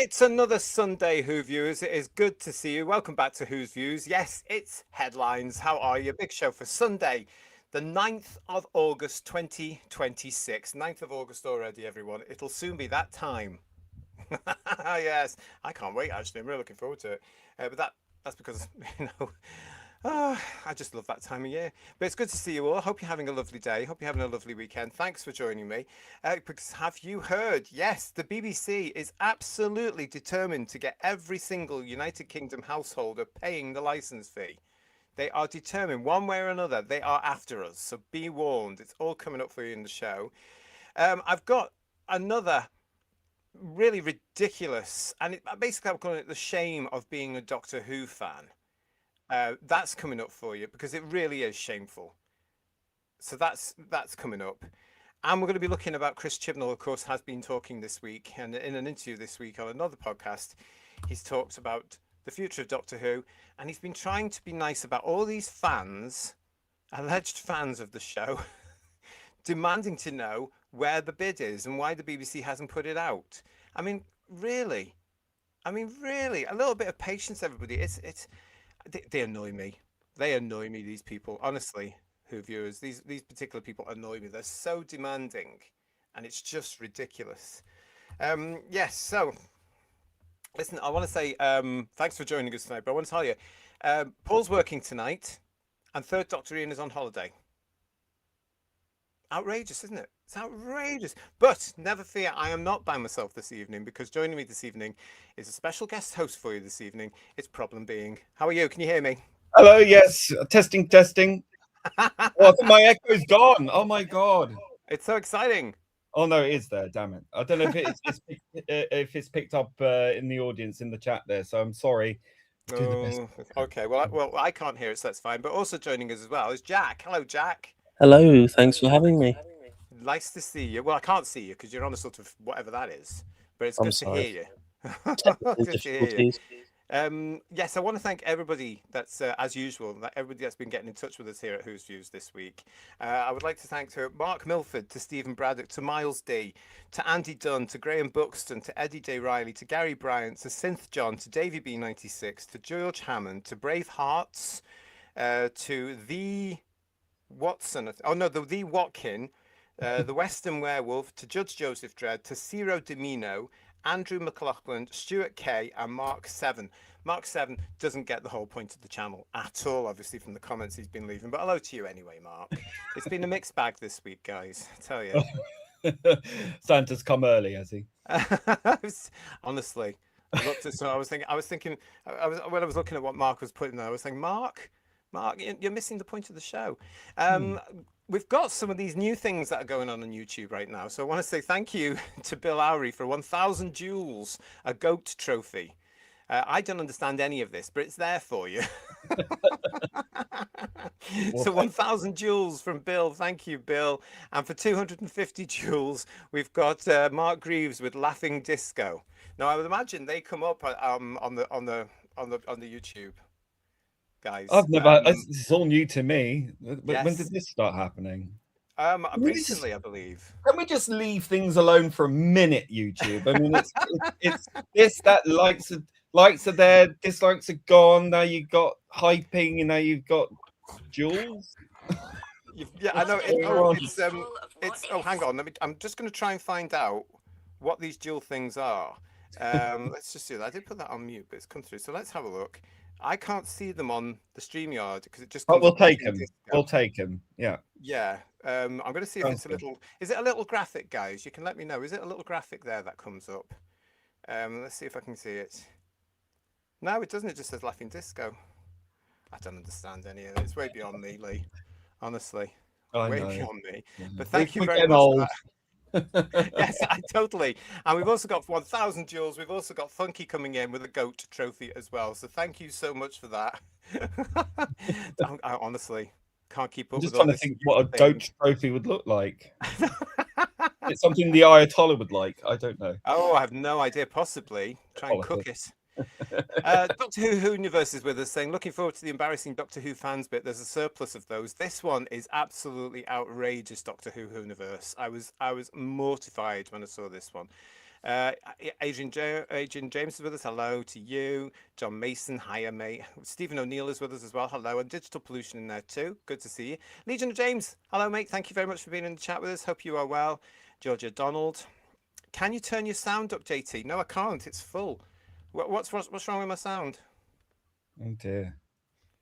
It's another Sunday, Who Viewers. It is good to see you. Welcome back to Who's Views. Yes, it's headlines. How are you? Big show for Sunday, the 9th of August, 2026. 9th of August already, everyone. It'll soon be that time. Yes, I can't wait, actually. I'm really looking forward to it. But that's because, you know, I just love that time of year. But it's good to see you all. Hope you're having a lovely day. Hope you're having a lovely weekend. Thanks for joining me. Because have you heard? Yes, the BBC is absolutely determined to get every single United Kingdom householder paying the license fee. They are determined, one way or another, they are after us. So be warned. It's all coming up for you in the show. I've got another really ridiculous, and basically I'm calling it the shame of being a Doctor Who fan. That's coming up for you because it really is shameful. So that's coming up. And we're going to be looking about Chris Chibnall, of course, has been talking this week. And in an interview this week on another podcast, he's talked about the future of Doctor Who. And he's been trying to be nice about all these fans, alleged fans of the show, demanding to know where the bid is and why the BBC hasn't put it out. I mean, really? Really? A little bit of patience, everybody. They annoy me. They annoy me, these people. Honestly, Who viewers, these particular people annoy me. They're so demanding, and it's just ridiculous. Yes. So, listen, I want to say thanks for joining us tonight. But I want to tell you, Paul's working tonight, and Third Doctor Ian is on holiday. Outrageous, isn't it? It's outrageous. But never fear, I am not by myself this evening because joining me this evening is a special guest host for you this evening. It's Problem Being. How are you? Can you hear me? Hello, yes, testing, testing. Oh, I think my echo's gone. Oh my god. It's so exciting. Oh no, it is there. Damn it! I don't know if it's picked up in the audience in the chat there. So I'm sorry. Do the best. Oh, okay. Well, I can't hear it, so that's fine. But also joining us as well is Jack. Hello, Jack. Hello, thanks for having me. Nice to see you. Well, I can't see you because you're on a sort of whatever that is, but it's I'm good to sorry. hear you. Technical Good to hear you. difficulties. Yes, I want to thank everybody that's, as usual, everybody that's been getting in touch with us here at Who's Views this week. I would like to thank to Mark Milford, to Stephen Braddock, to Miles D, to Andy Dunn, to Graham Buxton, to Eddie J. Riley, to Gary Bryant, to Synth John, to Davey B96, to George Hammond, to Brave Hearts, to the Watson, oh no, the Watkin, the Western Werewolf, to Judge Joseph Dredd, to Ciro Domino, Andrew McLaughlin, Stuart K, and Mark Seven. Mark Seven doesn't get the whole point of the channel at all, obviously, from the comments he's been leaving. But hello to you anyway, Mark. It's been a mixed bag this week, guys. I tell you. Santa's come early, has he? Honestly, I looked at so I was thinking, when I was looking at what Mark was putting there, I was thinking, Mark, you're missing the point of the show. We've got some of these new things that are going on YouTube right now. So I want to say thank you to Bill Lowry for 1,000 jewels, a goat trophy. I don't understand any of this, but it's there for you. So 1,000 jewels from Bill. Thank you, Bill. And for 250 jewels, we've got Mark Greaves with Laughing Disco. Now I would imagine they come up on the YouTube, guys. I've never. It's all new to me. When Yes. did this start happening? Recently, I believe. Can we just leave things alone for a minute, YouTube? I mean, it's this, that, likes are there, dislikes are gone. Now you've got hyping, and now you've got jewels. Yeah, I know. Oh, hang on. I'm just going to try and find out what these dual things are. Let's just do that. I did put that on mute, but it's come through. So let's have a look. I can't see them on the StreamYard because it just. But we'll take them. We'll take them. Yeah. Yeah. I'm going to see if it's a little. Is it a little graphic, guys? You can let me know. Is it a little graphic there that comes up? Let's see if I can see it. No, it doesn't. It just says Laughing Disco. I don't understand any of it. It's way beyond me, Lee. Honestly, way beyond me. But thank you very much for that. Yes, totally. And we've also got 1,000 jewels. We've also got Funky coming in with a goat trophy as well. So thank you so much for that. I honestly can't keep up. I'm just with trying to think what a goat trophy would look like. It's something the Ayatollah would like. I don't know. Oh, I have no idea. Possibly try and cook it. Doctor Who Universe is with us saying, looking forward to the embarrassing Doctor Who fans bit. There's a surplus of those. This one is absolutely outrageous, Doctor Who Universe. I was mortified when I saw this one. Adrian James is with us. Hello to you. John Mason, hiya, mate. Stephen O'Neill is with us as well. Hello. And Digital Pollution in there too. Good to see you. Legion of James, hello, mate. Thank you very much for being in the chat with us. Hope you are well. Georgia Donald, can you turn your sound up, JT? No, I can't. It's full. What's wrong with my sound? Oh dear.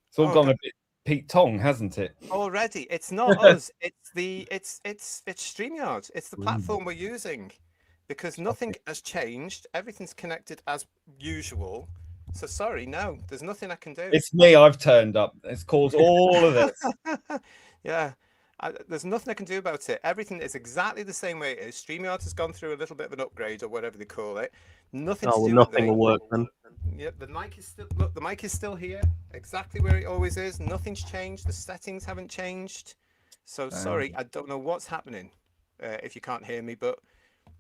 It's all Oh, gone a bit Pete Tong, hasn't it? already. It's not us. It's StreamYard. It's the platform we're using. Because nothing has changed. Everything's connected as usual. So sorry, no, there's nothing I can do. It's me. I've turned up. It's caused all of this. Yeah. There's nothing I can do about it. Everything is exactly the same way it is. StreamYard has gone through a little bit of an upgrade or whatever they call it. Nothing Oh, to well, do with nothing it. will work then. Yep, the mic is still look. The mic is still here, exactly where it always is. Nothing's changed. The settings haven't changed. So sorry, I don't know what's happening. If you can't hear me, but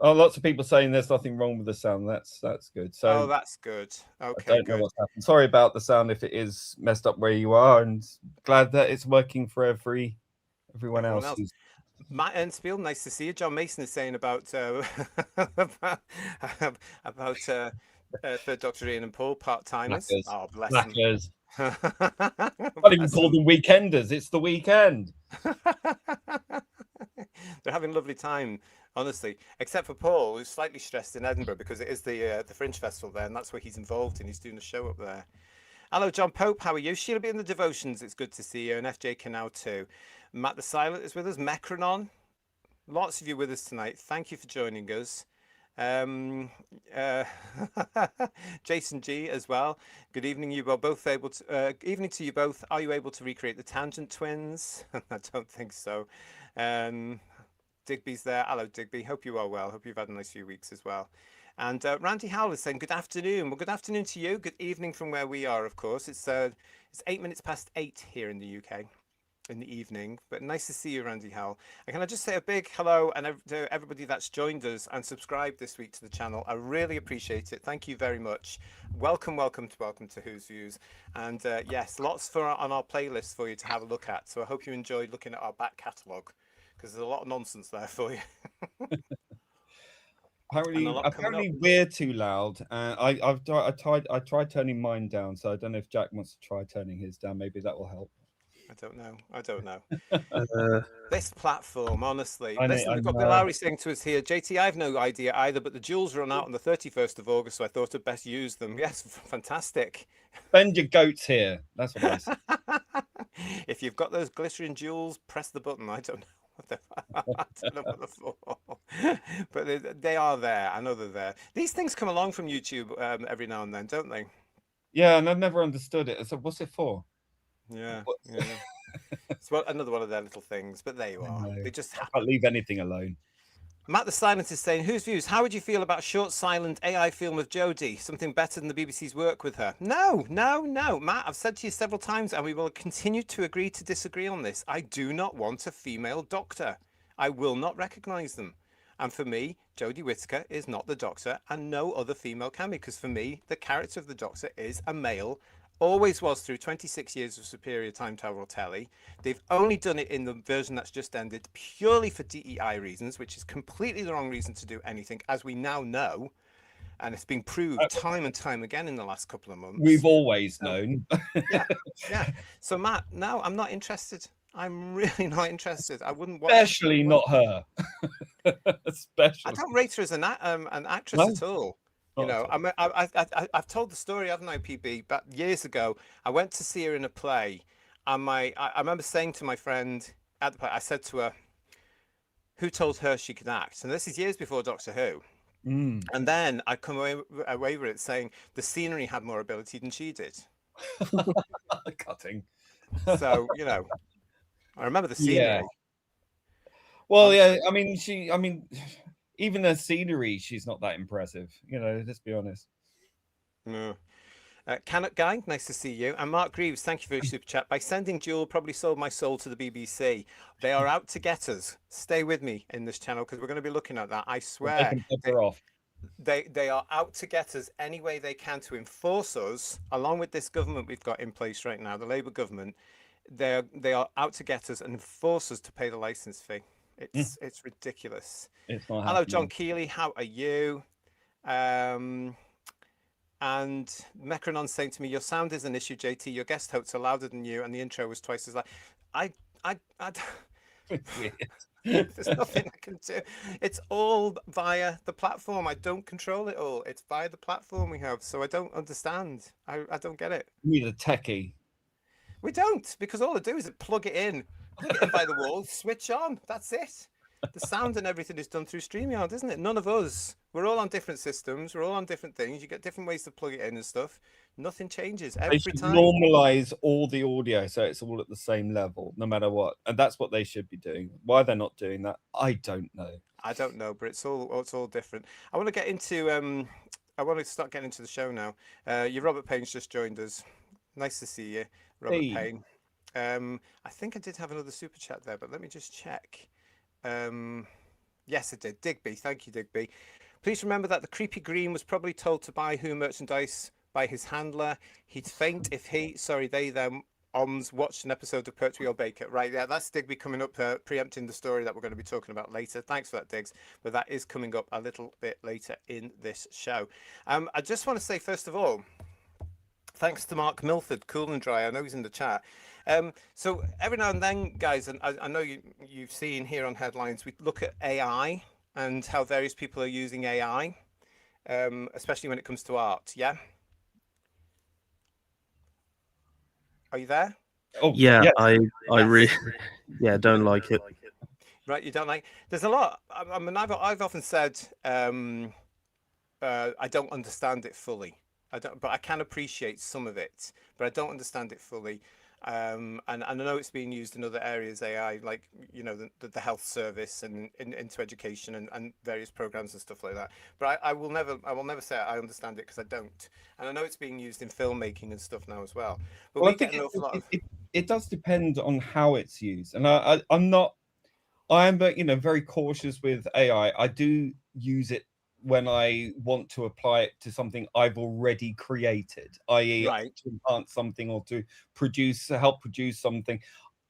lots of people saying there's nothing wrong with the sound. That's good. So that's good. I Okay, don't know good. what's happened. Sorry about the sound if it is messed up where you are, and glad that it's working for everyone else. Matt Enspiel, nice to see you. John Mason is saying about about Third Doctor Ian and Paul part timers. Oh, bless them. Can't even call them weekenders. It's the weekend. They're having a lovely time, honestly. Except for Paul, who's slightly stressed in Edinburgh because it is the Fringe Festival there, and that's where he's involved in. He's doing a show up there. Hello, John Pope. How are you? Sheila be in the devotions. It's good to see you, and FJ Canal too. Matt the Silent is with us. Mecronon. Lots of you with us tonight. Thank you for joining us. Jason G as well. Good evening. You are both able to. Evening to you both. Are you able to recreate the Tangent Twins? I don't think so. Digby's there. Hello, Digby. Hope you are well. Hope you've had a nice few weeks as well. And Randy Howell is saying good afternoon. Well, good afternoon to you. Good evening from where we are, of course. It's 8 minutes past 8 here in the UK. In the evening, but nice to see you, Randy Howell. And can I just say a big hello and to everybody that's joined us and subscribed this week to the channel. I really appreciate it. Thank you very much. Welcome to Who's Views. And yes, lots on our playlist for you to have a look at. So I hope you enjoyed looking at our back catalogue because there's a lot of nonsense there for you. Apparently we're too loud. I tried turning mine down, so I don't know if Jack wants to try turning his down. Maybe that will help. I don't know. This platform, honestly. Listen, we've got Bill Lowry saying to us here, JT, I have no idea either, but the jewels run out on the 31st of August, so I thought I'd best use them. Yes, fantastic. Spend your goats here. That's what I said. If you've got those glittering jewels, press the button. I don't know. I don't know what they're for. But they are there. I know they're there. These things come along from YouTube every now and then, don't they? Yeah, and I've never understood it. So what's it for? Yeah. It's another one of their little things, but there you are. They just happen. I can't leave anything alone. Matt the Silent is saying, Whose Views? How would you feel about short, silent AI film of Jodie? Something better than the BBC's work with her? No. Matt, I've said to you several times, and we will continue to agree to disagree on this. I do not want a female doctor. I will not recognise them. And for me, Jodie Whittaker is not the doctor, and no other female can be, because for me, the character of the doctor is a male. Always was through 26 years of Superior Time Travel telly. They've only done it in the version that's just ended purely for DEI reasons, which is completely the wrong reason to do anything, as we now know. And it's been proved time and time again in the last couple of months. We've always known. Yeah. So, Matt, no, I'm not interested. I'm really not interested. I wouldn't watch. Especially not her. Especially. I don't rate her as an actress at all. You know, I've told the story, haven't I, PB? But years ago, I went to see her in a play, and I remember saying to my friend at the play, I said to her, "Who told her she could act?" And this is years before Doctor Who. And then I come away with it saying the scenery had more ability than she did. Cutting. So I remember the scenery. Yeah. Well, yeah. I mean, even the scenery, she's not that impressive. Let's be honest. No. Canuck Guy, nice to see you. And Mark Greaves, thank you for your super chat. By sending Jewel, probably sold my soul to the BBC. They are out to get us. Stay with me in this channel because we're going to be looking at that. I swear. They are out to get us any way they can to enforce us, along with this government we've got in place right now, the Labour government. They are out to get us and force us to pay the license fee. It's ridiculous. It's not Hello, John Keeley. How are you? And Mecronon's saying to me, "Your sound is an issue, JT. Your guest hosts are louder than you, and the intro was twice as loud." I there's nothing I can do. It's all via the platform. I don't control it all. It's via the platform we have, so I don't understand. I don't get it. You need a techie. We don't, because all I do is plug it in by the wall, switch on. That's it. The sound and everything is done through StreamYard, isn't it? None of us. We're all on different systems. We're all on different things. You get different ways to plug it in and stuff. Nothing changes They every should time. normalize all the audio so it's all at the same level, no matter what. And that's what they should be doing. Why they're not doing that, I don't know. I don't know, but it's all different. I want to get into I want to start getting into the show now. Your Robert Payne's just joined us. Nice to see you, Robert Hey. Payne. I think I did have another super chat there, but let me just check. Yes, I did. Digby, thank you, Digby. Please remember that the creepy green was probably told to buy Who merchandise by his handler. He'd faint if he, sorry, they, them, OMS watched an episode of Pertwee or Baker. Right, yeah, that's Digby coming up, preempting the story that we're going to be talking about later. Thanks for that, Diggs. But that is coming up a little bit later in this show. I just want to say, first of all, thanks to Mark Milford, Cool and Dry. I know he's in the chat. So every now and then, guys, and I know you've seen here on Headlines, we look at AI and how various people are using AI, especially when it comes to art. Yeah. Are you there? Oh, Yeah, yes. I Yes. really, yeah, don't like it. Right, you don't like. There's a lot. I mean, I've often said I don't understand it fully. I don't, but I can appreciate some of it, but I don't understand it fully. And I know it's being used in other areas, AI, like the health service and into education and various programs and stuff like that. But I will never say I understand it because I don't. And I know it's being used in filmmaking and stuff now as well. But Well, we I think get an awful lot of. it does depend on how it's used. And I'm not, I'm very cautious with AI. I do use it when I want to apply it to something I've already created, i.e., Right. to enhance something or to help produce something.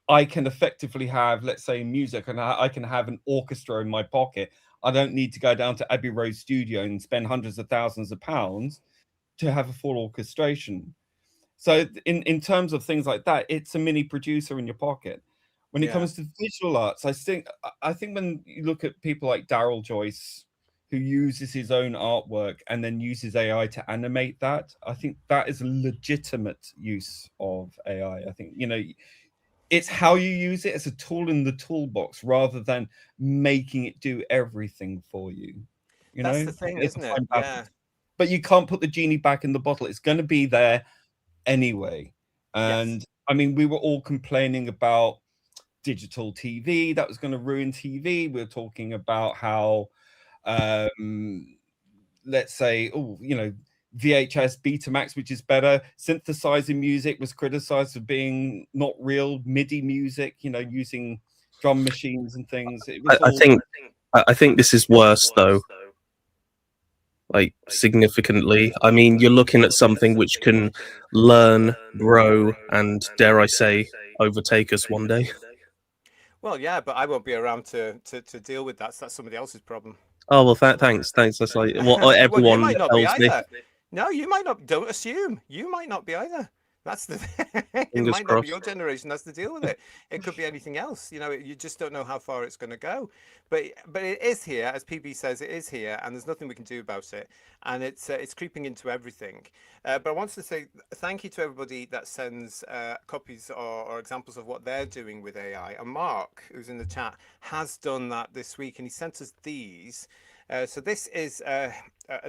I can effectively have, let's say, music, and I can have an orchestra in my pocket. I don't need to go down to Abbey Road Studio and spend hundreds of thousands of pounds to have a full orchestration. So in terms of things like that, it's a mini producer in your pocket. When it Yeah. comes to visual arts, I think when you look at people like Daryl Joyce, who uses his own artwork and then uses AI to animate that, I think that is a legitimate use of AI. I think it's how you use it as a tool in the toolbox rather than making it do everything for you. That's the I think thing, it's isn't a it? fine Yeah. balance. But you can't put the genie back in the bottle. It's going to be there anyway. Yes. And I mean, we were all complaining about digital TV that was going to ruin TV. We're talking about how, let's say, VHS Betamax, which is better. Synthesizing music was criticized for being not real MIDI music, using drum machines and things. It was I all think I think this is worse though, like significantly. I mean, you're looking at something which can learn, grow, and dare I say, overtake us one day. Well, yeah, but I won't be around to deal with that. So that's somebody else's problem. Oh well, thanks. That's like what Well, you everyone might not be tells me. either. No, you might not. Don't assume. You might not be either. That's the thing. It Fingers might not be crossed. your generation that's to deal with it. It could be anything else. You just don't know how far it's going to go. But it is here, as PB says, it is here, and there's nothing we can do about it. And it's creeping into everything. But I wanted to say thank you to everybody that sends copies or examples of what they're doing with AI. And Mark, who's in the chat, has done that this week, and he sent us these. So this is an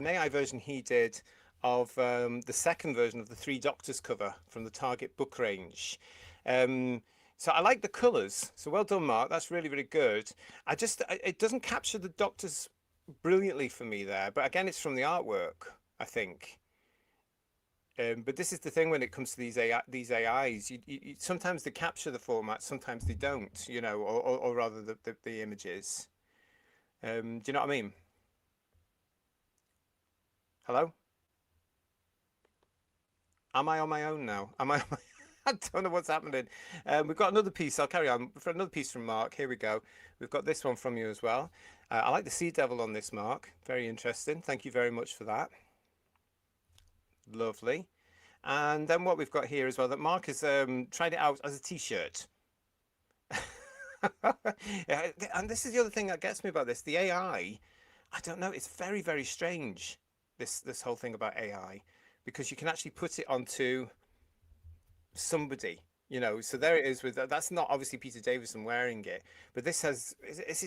AI version he did of the second version of the Three Doctors cover from the Target book range. So I like the colours. So well done, Mark. That's really, really good. It doesn't capture the Doctors brilliantly for me there, but again, it's from the artwork, I think. But this is the thing when it comes to these AIs. Sometimes they capture the format, sometimes they don't. Or rather the images. Do you know what I mean? Hello? Am I on my own now? Am I? I don't know what's happening. We've got another piece. I'll carry on. For another piece from Mark. Here we go. We've got this one from you as well. I like the Sea Devil on this, Mark. Very interesting. Thank you very much for that. Lovely. And then what we've got here as well, that Mark has tried it out as a t-shirt. Yeah, and this is the other thing that gets me about this. The AI, I don't know, it's very, very strange, this whole thing about AI, because you can actually put it onto somebody, so there it is with that's not obviously Peter Davison wearing it, but this is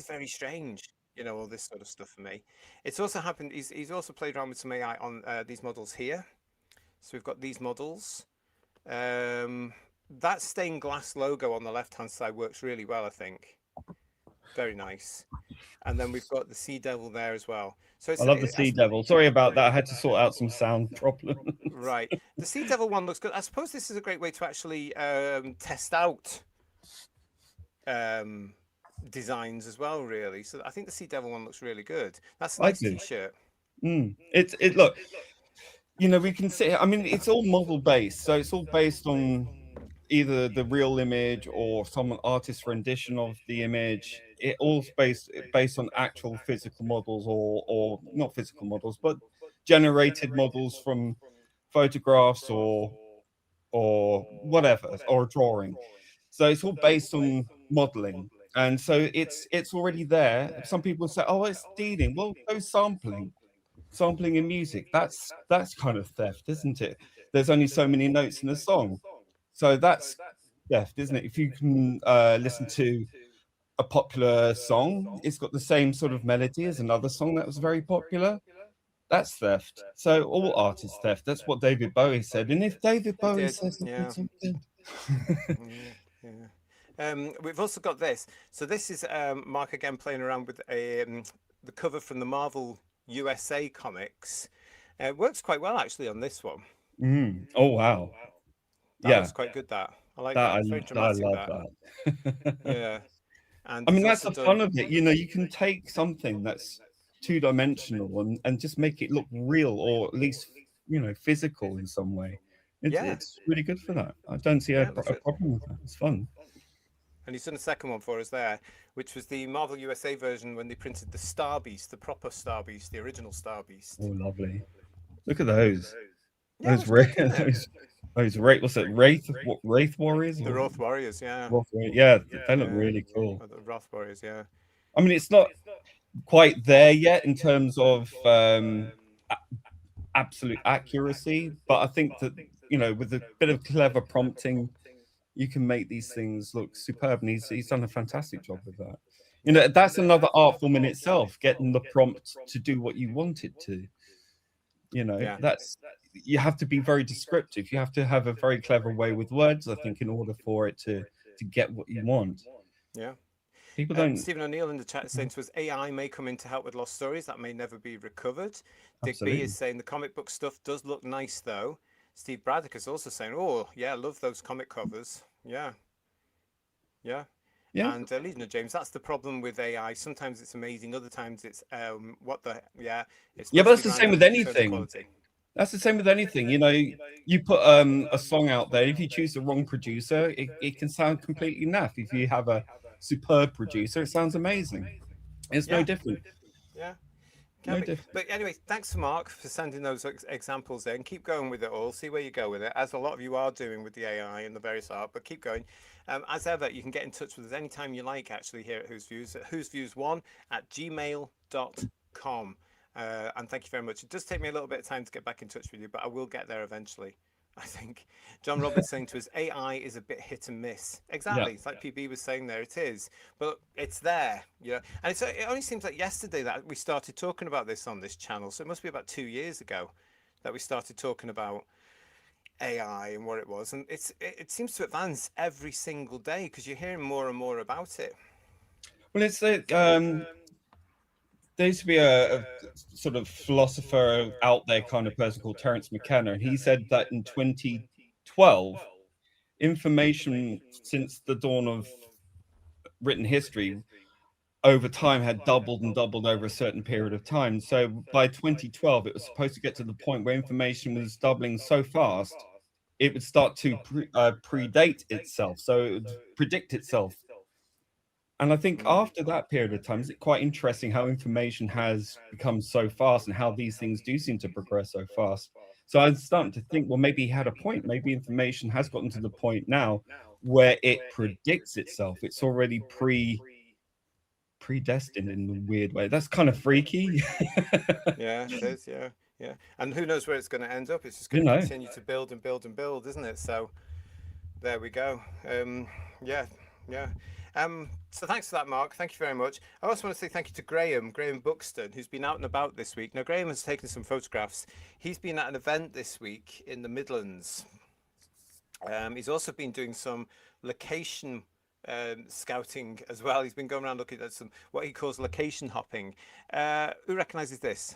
very strange, all this sort of stuff for me. It's also happened, he's also played around with some AI on these models here. So we've got these models. That stained glass logo on the left hand side works really well, I think. Very nice. And then we've got the Sea Devil there as well. So I love the Sea Devil. Sorry about that. I had to sort out some sound problems. Right. The Sea Devil one looks good. I suppose this is a great way to actually test out designs as well, really. So I think the Sea Devil one looks really good. That's a nice t-shirt. Look, we can see, I mean, it's all model based. So it's all based on either the real image or some artist's rendition of the image. It all's based on actual physical models or not physical models, but generated models from photographs or whatever, or a drawing. So it's all based on modeling. And so it's already there. Some people say, oh, it's stealing. Well, go sampling in music. That's kind of theft, isn't it? There's only so many notes in a song. So that's theft, isn't it? If you can listen to a popular song, it's got the same sort of melody as another song that was very popular. That's theft. So all art is theft. That's what David Bowie said. And if David Bowie says something, we've also got this. So this is Mark again playing around with the cover from the Marvel USA comics. It works quite well actually on this one. Oh wow! That looks quite good. That I like that. It's very dramatic. I love that. Yeah. And I mean, that's the fun of it. You can take something that's two-dimensional and just make it look real, or at least physical in some way. It's really good for that. I don't see a problem with that. It's fun. And he's done a second one for us there, which was the Marvel USA version when they printed the Star Beast, the proper Star Beast, the original Star Beast. Oh, lovely! Look at those. Yeah, those what's it? Wraith Warriors? The Wraith Warriors, yeah. Yeah, they look really cool. The Wraith Warriors, yeah. I mean, it's not quite there yet in terms of absolute accuracy, but I think that with a bit of clever prompting, you can make these things look superb, and he's done a fantastic job with that. That's another art form in itself, getting the prompt to do what you want it to. That's, you have to be very descriptive. You have to have a very clever way with words, I think, in order for it to get what you want. Yeah. People don't. Stephen O'Neill in the chat is saying to us, AI may come in to help with lost stories that may never be recovered. Dick B is saying the comic book stuff does look nice though. Steve Braddock is also saying, oh yeah, I love those comic covers. Yeah. And Leading James, that's the problem with AI. Sometimes it's amazing, other times it's but that's the same with anything. That's the same with anything. You put a song out there. If you choose the wrong producer, it can sound completely naff. If you have a superb producer, it sounds amazing. It's no different. Yeah. But anyway, thanks to Mark for sending those examples in. Keep going with it all. See where you go with it, as a lot of you are doing with the AI and the various art. But keep going. As ever, you can get in touch with us anytime you like, actually, here at Who's Views, at whosviews1@gmail.com. And thank you very much. It does take me a little bit of time to get back in touch with you, but I will get there eventually, I think. John Roberts saying to us, AI is a bit hit and miss. Exactly. Yeah. It's like PB was saying there, it is. But it's there, And it only seems like yesterday that we started talking about this on this channel. So it must be about 2 years ago that we started talking about AI and what it was. And it seems to advance every single day because you're hearing more and more about it. Well, it's there used to be a sort of philosopher out there kind of person called Terence McKenna, and he said that in 2012, information since the dawn of written history over time had doubled and doubled over a certain period of time. So by 2012, it was supposed to get to the point where information was doubling so fast it would start to predate itself, so it would predict itself. And I think Mm. after that period of time, is it quite interesting how information has become so fast and how these things do seem to progress so fast. So I was starting to think, well, maybe he had a point. Maybe information has gotten to the point now where it predicts itself. It's already predestined in a weird way. That's kind of freaky. Yeah, it is. Yeah, yeah. And who knows where it's going to end up? It's just You going to know. continue to build and build and build, isn't it? So there we go. Yeah, yeah. So thanks for that, Mark. Thank you very much. I also want to say thank you to Graham Buxton, who's been out and about this week. Now, Graham has taken some photographs. He's been at an event this week in the Midlands. He's also been doing some location scouting as well. He's been going around looking at some what he calls location hopping. Who recognises this?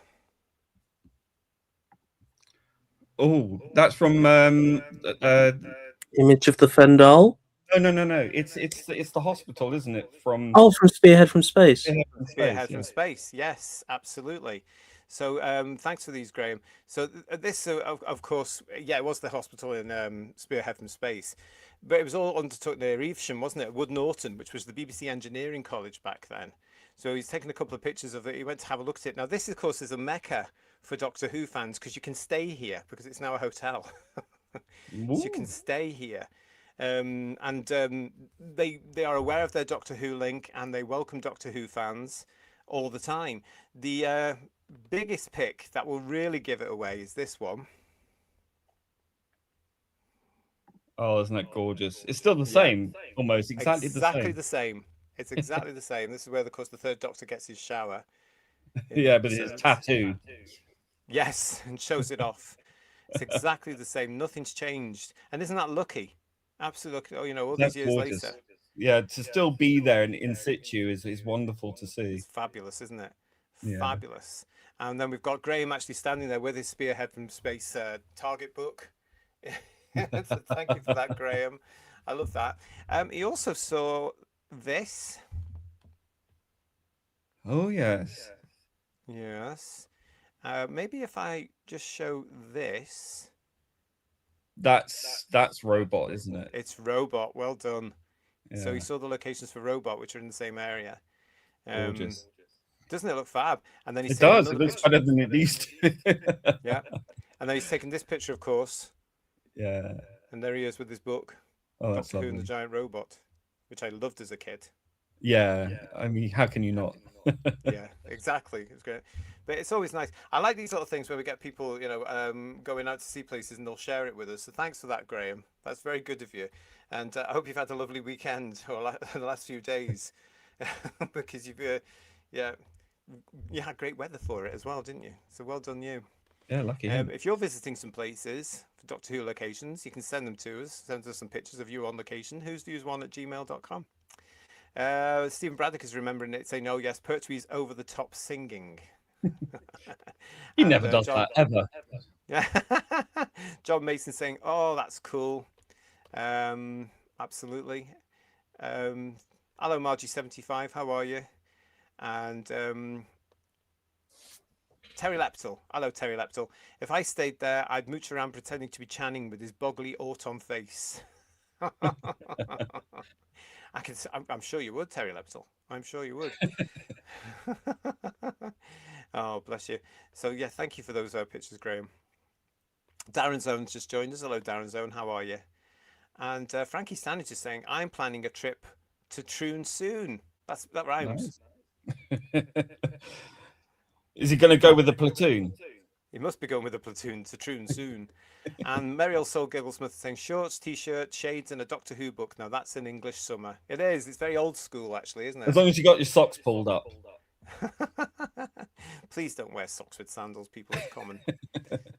Oh, that's from Image of the Fendal. no. It's the hospital, isn't it? From Oh, from Spearhead from Space. Spearhead yeah. from Space. Yes, absolutely. So thanks for these, Graham. So this, of course, yeah, it was the hospital in Spearhead from Space, but it was all undertook near Evesham, wasn't it? Wood Norton, which was the BBC Engineering College back then. So he's taken a couple of pictures of it. He went to have a look at it. Now this, of course, is a mecca for Doctor Who fans because you can stay here because it's now a hotel. So you can stay here. They are aware of their Doctor Who link and they welcome Doctor Who fans all the time. The biggest pick that will really give it away is this one. Oh, isn't that gorgeous? It's still the Yeah, same, almost exactly the exactly same. the same. It's exactly the same. This is where, of course, the third Doctor gets his shower in the Yeah, but it's episode. tattooed. Yes, and shows it off. It's exactly the same. Nothing's changed. And isn't that lucky? Absolutely. Oh, you know, all these That's years gorgeous. later. Yeah, to still be there and in situ is wonderful to see. It's fabulous, isn't it? Yeah. Fabulous. And then we've got Graham actually standing there with his Spearhead from Space target book. So thank you for that, Graham. I love that. He also saw this. Oh yes. Yes. Maybe if I just show this. That's robot, isn't it? It's Robot. Well done. Yeah. So he saw the locations for Robot, which are in the same area. Gorgeous. Doesn't it look fab? And then he's It taken does. It another looks picture. better than it used to. Yeah. And then he's taken this picture, of course. Yeah. And there he is with his book, Oh, that's Doctor Who and the lovely. Giant Robot, which I loved as a kid. Yeah. I mean, how can you not? Yeah, exactly. It's great, but it's always nice. I like these sort of things where we get people, you know, going out to see places and they'll share it with us. So thanks for that, Graham. That's very good of you, and I hope you've had a lovely weekend or the last few days, because yeah, you had great weather for it as well, didn't you? So well done, you. Yeah, lucky him. If you're visiting some places for Doctor Who locations, you can send them to us. Send us some pictures of you on location. whosviews1@gmail.com. Stephen Braddock is remembering it, saying, "Oh yes, Pertwee's over the top singing." He And, never does that ever. Yeah, John Mason saying, "Oh, that's cool." Absolutely. Hello, Margie75. How are you? And Terry Leptel. Hello, Terry Leptel. If I stayed there, I'd mooch around pretending to be Channing with his boggly autumn face. I'm sure you would, Terry Leptel. I'm sure you would. Oh, bless you. So yeah, thank you for those pictures, Graham. Darren Zone's just joined us. Hello, Darren Zone. How are you? And Frankie Stanage is saying, "I'm planning a trip to Troon soon." That rhymes. Nice. Is he going to go with the platoon? He must be going with a platoon to Troon soon. And Meriel Soul Gigglesmith saying, "Shorts, t-shirt, shades, and a Doctor Who book." Now that's an English summer. It is. It's very old school, actually, isn't it? As long as you got your socks pulled up. Please don't wear socks with sandals, people. It's common.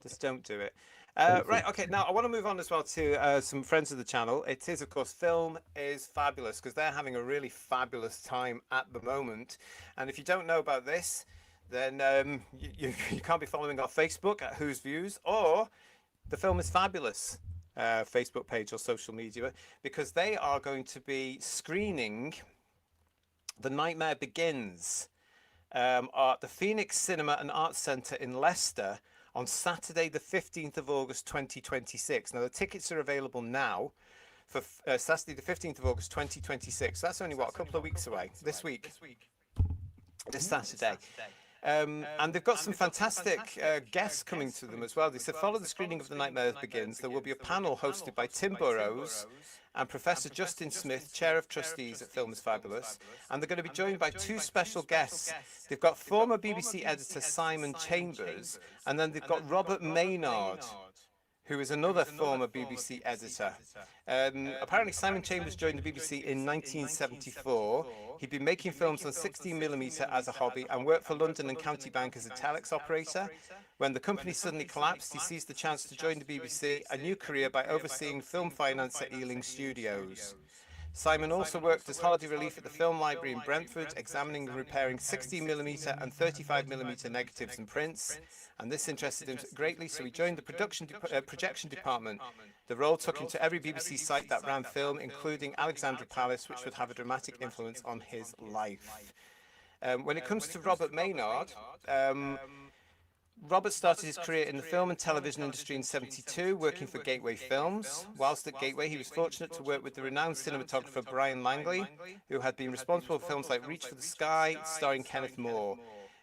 Just don't do it. Right, okay. Now I want to move on as well to some friends of the channel. It is, of course, Film is Fabulous because they're having a really fabulous time at the moment. And if you don't know about this, then you can't be following our Facebook at Who's Views or the Film is Fabulous Facebook page or social media, because they are going to be screening The Nightmare Begins at the Phoenix Cinema and Arts Centre in Leicester on Saturday, the 15th of August 2026. Now, the tickets are available now for Saturday, the 15th of August 2026. That's only, what, a couple of weeks away? This week, this Saturday. And they've got some fantastic guests coming to them as well. They said, follow the screening of The Nightmare Begins. There will be a panel hosted by Tim Burrows and Professor Justin Smith, Chair of Trustees at Film is Fabulous. And they're going to be joined by two special guests. They've got former BBC editor Simon Chambers, and then they've got Robert Maynard, who is another former BBC editor. Apparently Simon Chambers joined the BBC in 1974. He'd been making films on 16mm as a hobby and worked for London and County Bank as a telex operator. When the company suddenly collapsed, he seized the chance to join the BBC, a new career, by overseeing film finance at Ealing Studios. Simon also worked as holiday relief at the Film Library in Brentford, examining and repairing 16mm and 35mm negatives and prints, and this interested him greatly, so he joined the projection department. The role took him to every BBC site that ran film, including Alexandra Palace, which would have a dramatic influence on his life. When it comes to Robert Maynard, Robert started his career in the film and television industry in '72, working for Gateway Films. Whilst at Gateway, he was fortunate to work with the renowned cinematographer Brian Langley, who had been responsible for films like Reach for the Sky, starring Kenneth Moore.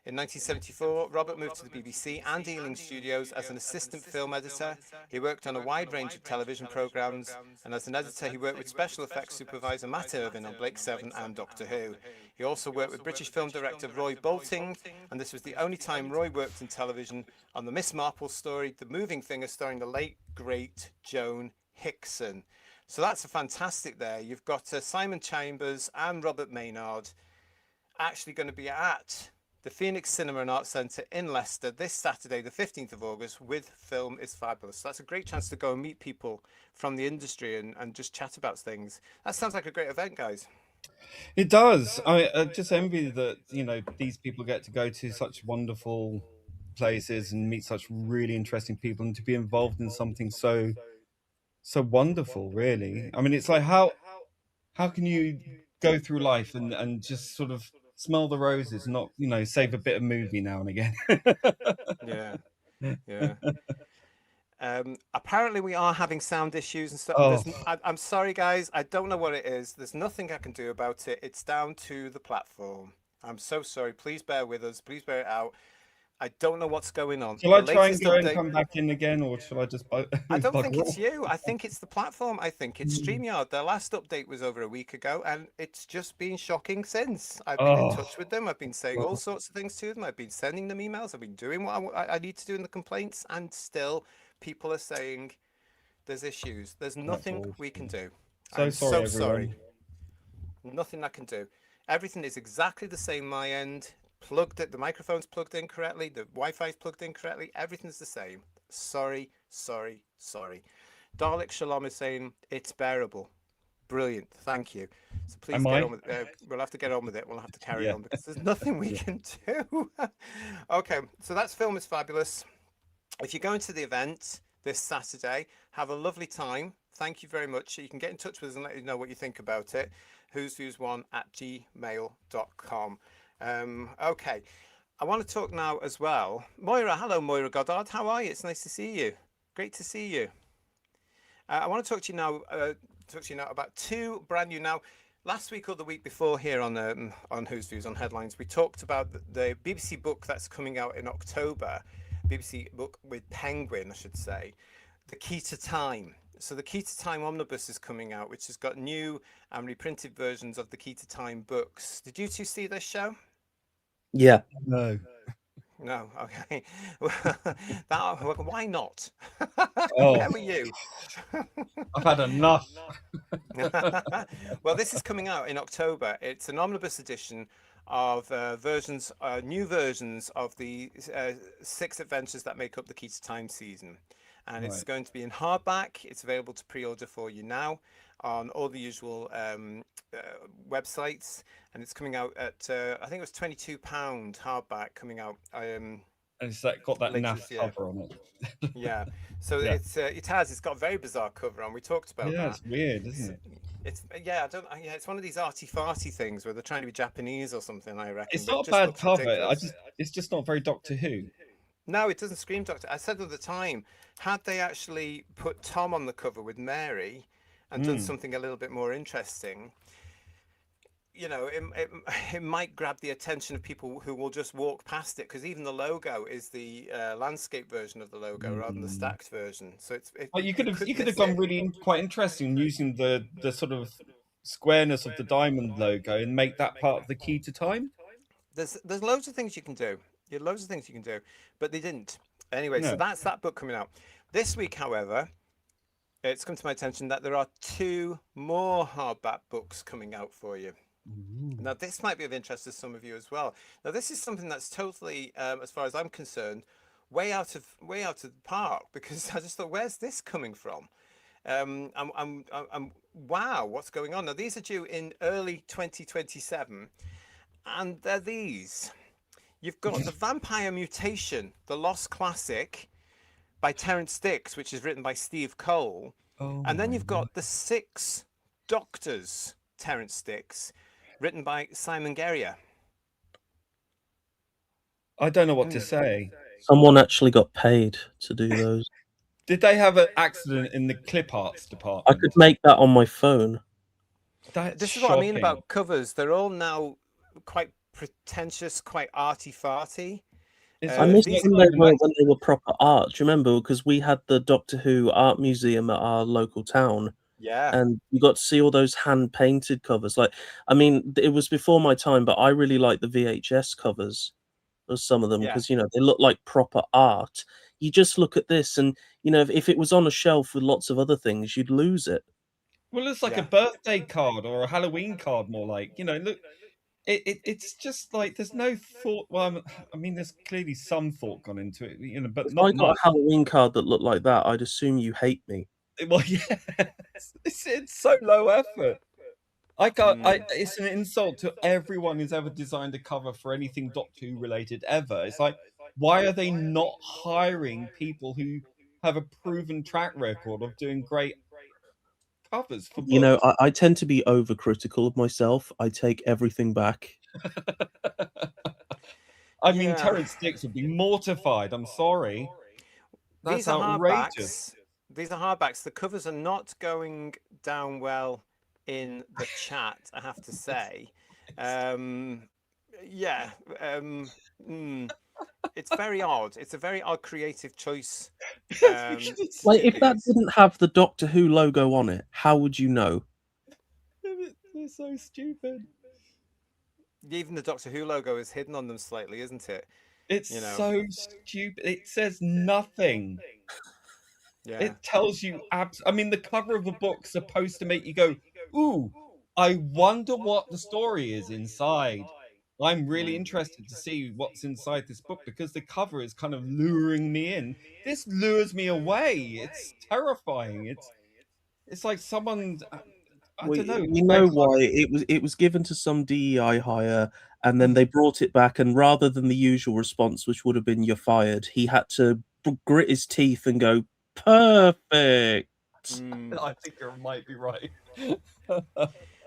In 1974, Robert moved to the BBC and Ealing Studios as an assistant film editor. He worked on a wide range of television programmes, and as an editor he worked with special effects supervisor Matt Irvin on Blake 7 and Doctor Who. He also worked with British film director Roy Bolting, and this was the only time Roy worked in television, on the Miss Marple story, The Moving Finger, starring the late, great Joan Hickson. So that's a fantastic there. You've got Simon Chambers and Robert Maynard actually going to be at the Phoenix Cinema and Arts Centre in Leicester this Saturday, the 15th of August, with Film is Fabulous. So that's a great chance to go and meet people from the industry and just chat about things. That sounds like a great event, guys. It does. I just envy that, these people get to go to such wonderful places and meet such really interesting people, and to be involved in something so wonderful, really. I mean, it's like, how can you go through life and just sort of smell the roses, not, save a bit of movie now and again. Yeah. Apparently we are having sound issues and stuff. Oh. I'm sorry, guys. I don't know what it is. There's nothing I can do about it. It's down to the platform. I'm so sorry. Please bear with us. Please bear it out. I don't know what's going on. Shall I try and go and come back in again, or shall I just I don't think it's you. I think it's the platform. I think it's StreamYard. Their last update was over a week ago, and it's just been shocking since. I've been in touch with them. I've been saying all sorts of things to them. I've been sending them emails. I've been doing what I need to do in the complaints, and still people are saying there's issues. There's nothing we can do. I'm so sorry. Nothing I can do. Everything is exactly the same my end. The microphone's plugged in correctly, the Wi-Fi's plugged in correctly, everything's the same. Sorry. Dalek Shalom is saying it's bearable. Brilliant, thank you. So please get on with it. We'll have to get on with it. We'll have to carry on, because there's nothing we can do. Okay, so that's Film is Fabulous. If you're going to the event this Saturday, have a lovely time. Thank you very much. You can get in touch with us and let us know what you think about it. whosviews1@gmail.com. Okay, I want to talk now as well. Moira, hello Moira Goddard, how are you? It's nice to see you. Great to see you. I want to talk to you now about two brand new. Now, last week or the week before here on Whose Views on Headlines, we talked about the BBC book that's coming out in October. BBC book with Penguin, I should say, The Key to Time. So the Key to Time omnibus is coming out, which has got new and reprinted versions of the Key to Time books. Did you two see this show? Yeah. No. Okay. Why not? Where were you? I've had enough. Well, this is coming out in October. It's an omnibus edition of new versions of the 6 adventures that make up the Key to Time season. And it's going to be in hardback. It's available to pre-order for you now on all the usual websites. And it's coming out at, I think it was £22 hardback coming out. And it's got that naff cover on it. Yeah. So it's got a very bizarre cover on. We talked about that. Yeah, it's weird, isn't it? It's it's one of these arty-farty things where they're trying to be Japanese or something, I reckon. It's not a bad cover. It's just not very Doctor Who. No, it doesn't scream Doctor. I said at the time, had they actually put Tom on the cover with Mary and done Mm. something a little bit more interesting, it might grab the attention of people who will just walk past it, because even the logo is the landscape version of the logo rather than the Mm. stacked version. So Well, you you could have could you could have miss gone it. really quite interesting using the sort of squareness of the diamond logo and make that part of the key to time. There's loads of things you can do. Yeah, loads of things you can do, but they didn't. Anyway, so No. that's that book coming out this week. However, it's come to my attention that there are two more hardback books coming out for you. Ooh. Now, this might be of interest to some of you as well. Now, this is something that's totally, as far as I'm concerned, way out of the park, because I just thought, where's this coming from? Wow, what's going on? Now, these are due in early 2027, and they're these. You've got The Vampire Mutation, the Lost Classic by Terrance Dicks, which is written by Steve Cole. Oh And then my you've word. got The Six Doctors, Terrance Dicks, written by Simon Guerrier. I don't know what to Mm. say. Someone actually got paid to do those. Did they have an accident in the clip arts I could department? make that on my phone. That's This is what I mean shocking. about covers. They're all now quite pretentious, quite arty-farty. It's I not, it's miss not These, when not they even were like proper art. Do you remember? Because we had the Doctor Who art museum at our local town, yeah, and you got to see all those hand painted covers. Like, I mean, it was before my time, but I really like the VHS covers of some of them yeah, because they look like proper art. You just look at this, and if it was on a shelf with lots of other things, you'd lose it. well, it's like a yeah. birthday card or a Halloween card, more like, look, it's just like there's no thought. Well, I mean, there's clearly some thought gone into it, but If I not got a much. Halloween card that looked like that, I'd assume you hate me. Well, yeah, it's so low effort. I can't. Mm. It's an insult to everyone who's ever designed a cover for anything Doctor Who related ever. It's like, why are they not hiring people who have a proven track record of doing great covers for books? I tend to be overcritical of myself. I take everything back. I mean, Yeah. Terrence Dicks would be mortified. I'm sorry. That's These are outrageous. hardbacks. These are hardbacks. The covers are not going down well in the chat, I have to say. Um, yeah. Um, mm, it's very odd. It's a very odd creative choice Because to Like, do if that these. didn't have the Doctor Who logo on it, how would you know? they're so stupid. Even the Doctor Who logo is hidden on them slightly, isn't it? It's You know. so stupid. It says nothing. Yeah. It tells you I mean, the cover of the book's supposed to make you go, "Ooh, I wonder what the story is inside." I'm really Mm. interested to see what's inside this book because the cover is kind of luring me in. This lures me away. It's terrifying. It's like someone I don't know. We Tried know hard. why it was given to some DEI hire, and then Mm. they brought it back. And rather than the usual response, which would have been "you're fired," he had to grit his teeth and go, "Perfect." Mm. I think you might be right.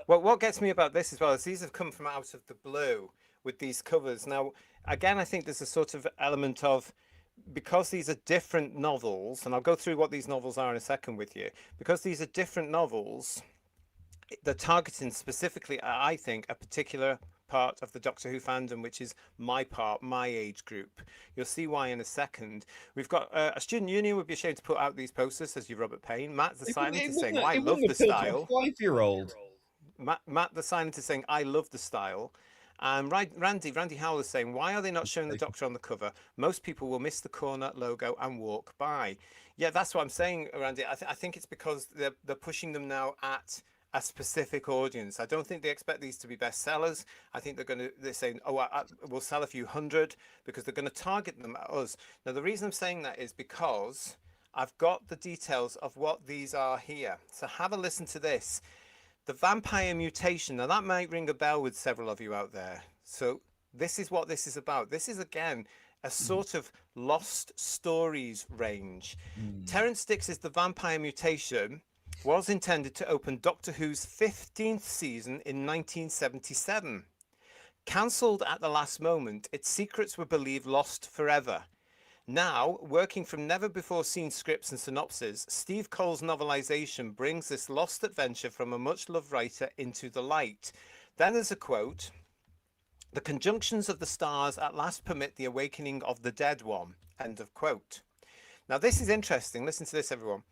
Well, what gets me about this as well is these have come from out of the blue with these covers. Now, again, I think there's a sort of element of, because these are different novels, and I'll go through what these novels are in a second with you. Because these are different novels, they're targeting specifically, I think, a particular part of the Doctor Who fandom, which is my part, my age group. You'll see why in a second. We've got a student union would be ashamed to put out these posters, says you, Robert Payne. Matt the Silent is saying, well, I It love wouldn't the appeal to a style. 5-year-old. Matt the Silent is saying, I love the style. And Randy Howell is saying, why are they not showing the Doctor on the cover? Most people will miss the corner logo and walk by. Yeah, that's what I'm saying, Randy. I think it's because they're pushing them now at a specific audience. I don't think they expect these to be bestsellers. I think they're saying, oh, we'll sell a few hundred, because they're going to target them at us. Now, the reason I'm saying that is because I've got the details of what these are here. So have a listen to this. The Vampire Mutation. Now, that might ring a bell with several of you out there. So this is what this is about. This is, again, a sort of lost stories range. Terrance Dicks' The Vampire Mutation was intended to open Doctor Who's 15th season in 1977. Cancelled at the last moment, its secrets were believed lost forever. Now, working from never-before-seen scripts and synopses, Steve Cole's novelization brings this lost adventure from a much-loved writer into the light. Then there's a quote: "The conjunctions of the stars at last permit the awakening of the dead one." End of quote. Now, this is interesting. Listen to this, everyone.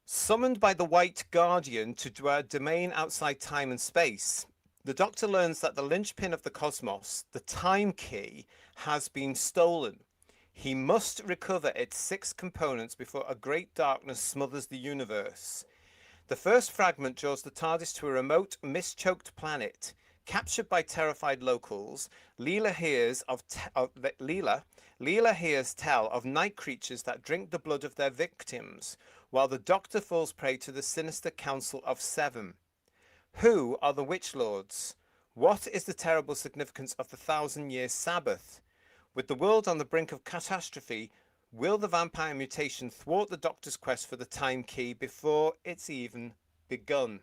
Summoned by the White Guardian to a domain outside time and space, the Doctor learns that the linchpin of the cosmos, the time key, has been stolen. He must recover its 6 components before a great darkness smothers the universe. The first fragment draws the TARDIS to a remote, mist-choked planet. Captured by terrified locals, Leela hears tell of night creatures that drink the blood of their victims, while the Doctor falls prey to the sinister Council of Seven. Who are the Witch Lords? What is the terrible significance of the 1,000-year Sabbath? With the world on the brink of catastrophe, will the vampire mutation thwart the Doctor's quest for the time key before it's even begun?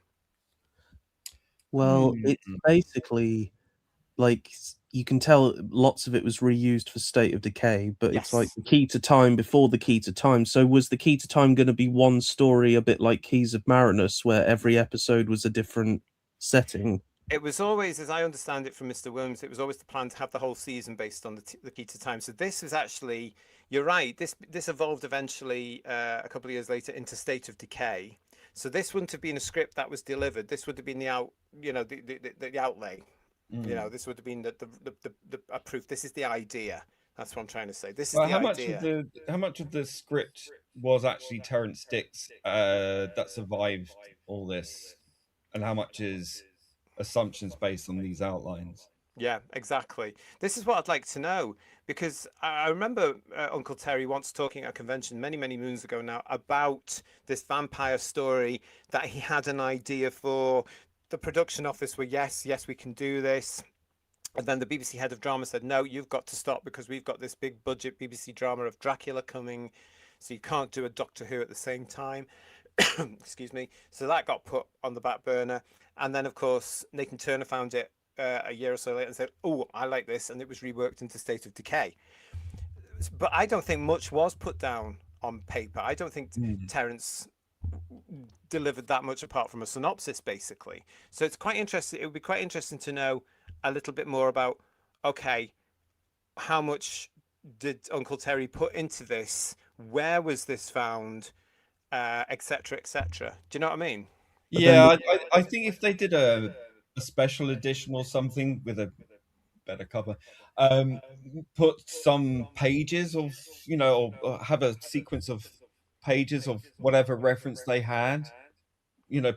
Well, it's basically like you can tell lots of it was reused for State of Decay, but it's like Yes. the key to time before the key to time. So was the key to time going to be one story, a bit like Keys of Marinus, where every episode was a different setting? It was always, as I understand it from Mr. Williams, it was always the plan to have the whole season based on the key to time. So this was actually, you're right, this evolved eventually a couple of years later into State of Decay. So this wouldn't have been a script that was delivered. This would have been the outlay. You know, this would have been the proof. This is the idea. That's what I'm trying to say. This is Well, the idea. how much of the script was actually Terrence Dicks that survived all this, and how much is assumptions based on these outlines? Yeah, exactly. This is what I'd like to know, because I remember Uncle Terry once talking at a convention many, many moons ago now about this vampire story that he had an idea for. The production office were, yes, we can do this. And then the BBC head of drama said, no, you've got to stop because we've got this big budget BBC drama of Dracula coming. So you can't do a Doctor Who at the same time. Excuse me. So that got put on the back burner. And then, of course, Nathan Turner found it a year or so later and said, oh, I like this. And it was reworked into State of Decay. But I don't think much was put down on paper. I don't think Terence delivered that much apart from a synopsis, basically. So it's quite interesting. It would be quite interesting to know a little bit more about, okay, how much did Uncle Terry put into this? Where was this found? Etc. etc. Do you know what I mean? Yeah, I think if they did a special edition or something with a better cover, put some pages of, or have a sequence of pages of whatever reference they had,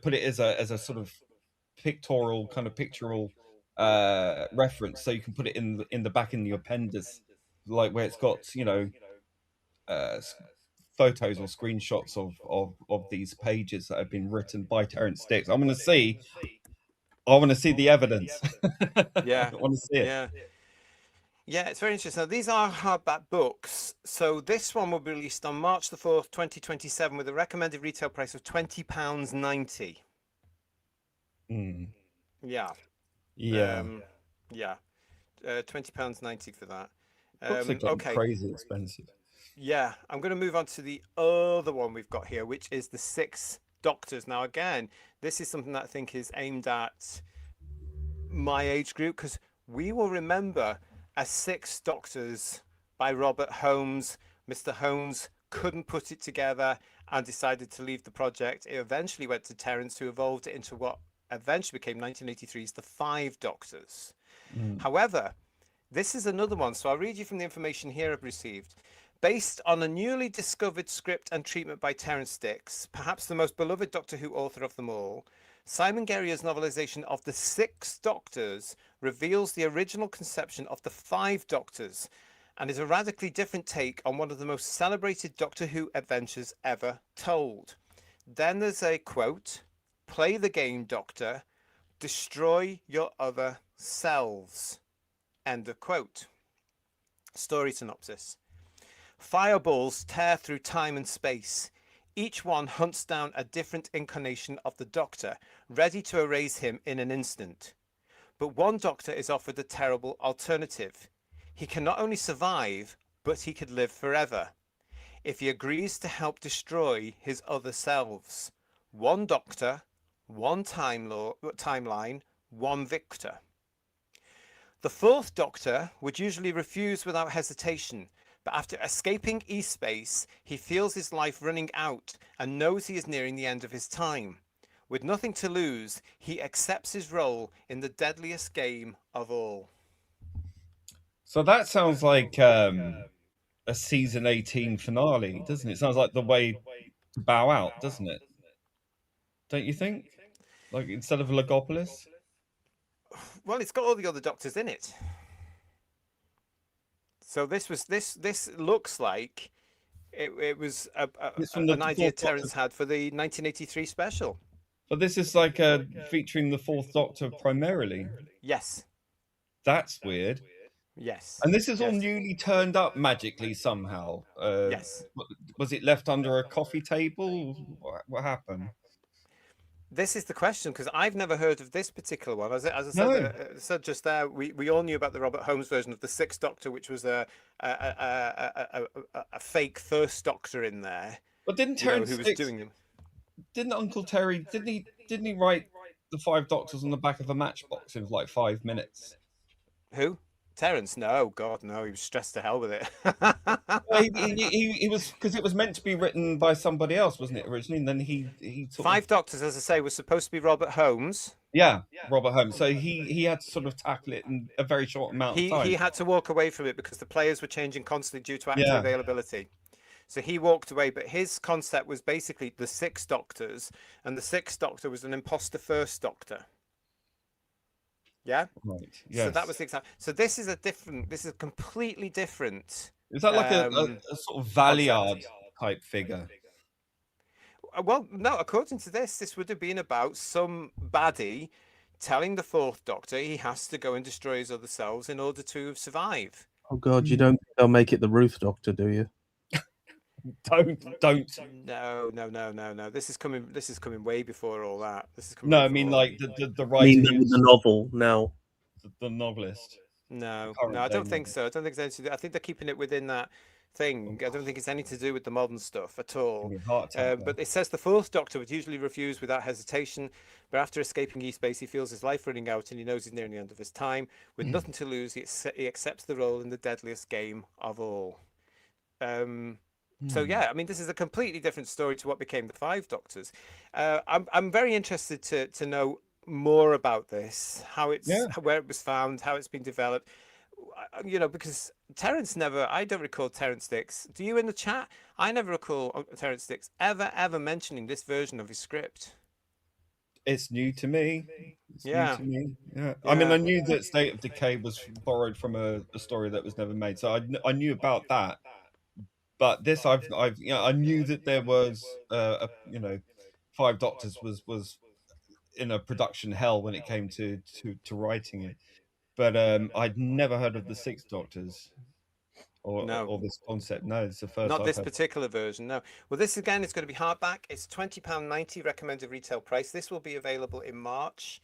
put it as a sort of pictorial kind of pictorial reference, so you can put it in the back in the appendix, like where it's got uh, photos or screenshots of these pages that have been written by Terrence Dicks. I want to see the evidence. Yeah, I want to see it. yeah, it's very interesting. Now, these are hardback books. So this one will be released on March the 4th, 2027, with a recommended retail price of £20.90. Yeah. Yeah. Yeah. £20.90 for that. Books are getting Okay. crazy expensive. Yeah, I'm going to move on to the other one we've got here, which is the Six Doctors. Now, again, this is something that I think is aimed at my age group, because we will remember as Six Doctors by Robert Holmes. Mr. Holmes couldn't put it together and decided to leave the project. It eventually went to Terence, who evolved it into what eventually became 1983's The Five Doctors. However, this is another one, so I'll read you from the information here I've received. Based on a newly discovered script and treatment by Terence Dicks, perhaps the most beloved Doctor Who author of them all, Simon Guerrier's novelization of The Six Doctors reveals the original conception of the Five Doctors and is a radically different take on one of the most celebrated Doctor Who adventures ever told. Then there's a quote: "Play the game, Doctor. Destroy your other selves." End of quote. Story synopsis. Fireballs tear through time and space. Each one hunts down a different incarnation of the Doctor, ready to erase him in an instant. But one Doctor is offered a terrible alternative. He can not only survive, but he could live forever if he agrees to help destroy his other selves. One doctor, one timeline, one victor. The fourth Doctor would usually refuse without hesitation, but after escaping E-space, he feels his life running out and knows he is nearing the end of his time. With nothing to lose, he accepts his role in the deadliest game of all. So that sounds like a season 18 finale, doesn't it? Sounds like the way to bow out, doesn't it? Don't you think? Like instead of Legopolis? Well, it's got all the other Doctors in it. So this looks like it was It's from the an idea fourth Terence Doctor. had for the 1983 special. But this is like featuring the fourth Doctor primarily. Yes. That's weird. Yes. And this is all Yes. newly turned up magically somehow. Yes. Was it left under a coffee table? What happened? This is the question, because I've never heard of this particular one. As I No. said just there, we all knew about the Robert Holmes version of the Sixth Doctor, which was a fake First Doctor in there, But didn't you know, Terence who was Dicks, doing them. didn't Uncle Terry, didn't he write the five Doctors on the back of a matchbox in like 5 minutes? Who? Terence? No, God, no. He was stressed to hell with it. Well, he was, because it was meant to be written by somebody else, wasn't it, originally? And then he sort of, Five Doctors, as I say, was supposed to be Robert Holmes. yeah, Robert Holmes. So he had to sort of tackle it in a very short amount of He time. had to walk away from it because the players were changing constantly due to actor Yeah. availability. So he walked away, but his concept was basically the Six Doctors, and the Sixth Doctor was an imposter First Doctor. Yeah. Right. So Yes. that was the example. So this is a completely different. Is that like a sort of Valiard type figure? Well, no. According to this would have been about some baddie telling the Fourth Doctor he has to go and destroy his other selves in order to survive. Oh God, you don't think they'll make it the Ruth Doctor, do you? Don't. No. This is coming way before all that. This is coming. No, way I mean before like the I writer mean, who's the novel now. the novelist. No, current I don't day think novel. so. I don't think it's anything to do. I think they're keeping it within that thing. I don't think it's anything to do with the modern stuff at all. Give me a heart attack But it says the Fourth Doctor would usually refuse without hesitation, but after escaping E-space, he feels his life running out and he knows he's nearing the end of his time. With nothing to lose, he accepts the role in the deadliest game of all. So yeah, I mean, this is a completely different story to what became the Five Doctors. I'm very interested to know more about this, how it's Yeah. where it was found, how it's been developed. You know, because I don't recall Terence Dicks. Do you in the chat? I never recall Terence Dicks ever mentioning this version of his script. It's new to me. Yeah. New to me. Yeah. I mean, Yeah. I knew that State of Decay was borrowed from a story that was never made, so I knew about that. But this, I knew that there was, Five Doctors was in a production hell when it came to writing it. But I'd never heard of the Six Doctors No. or this concept. No, it's the first Not I've this heard. particular version, no. Well, this again is going to be hardback. It's £20.90 recommended retail price. This will be available in March.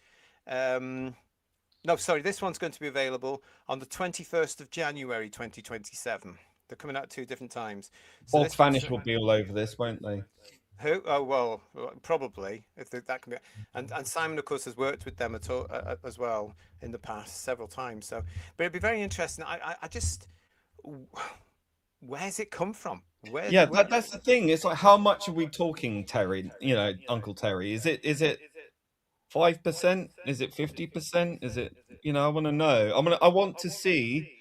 No, sorry, this one's going to be available on the 21st of January 2027. They're coming out at two different times. So Bob this one's- Spanish will be all over this, won't they? Who? Oh well, probably if that can be. And Simon, of course, has worked with them as well in the past several times. So, but it'd be very interesting. I just, where's it come from? Yeah, that's the thing. It's like, how much are we talking, Terry? You know, Uncle Terry. Is it 5%? Is it 50%? Is it? You know, I want to know. I want to see.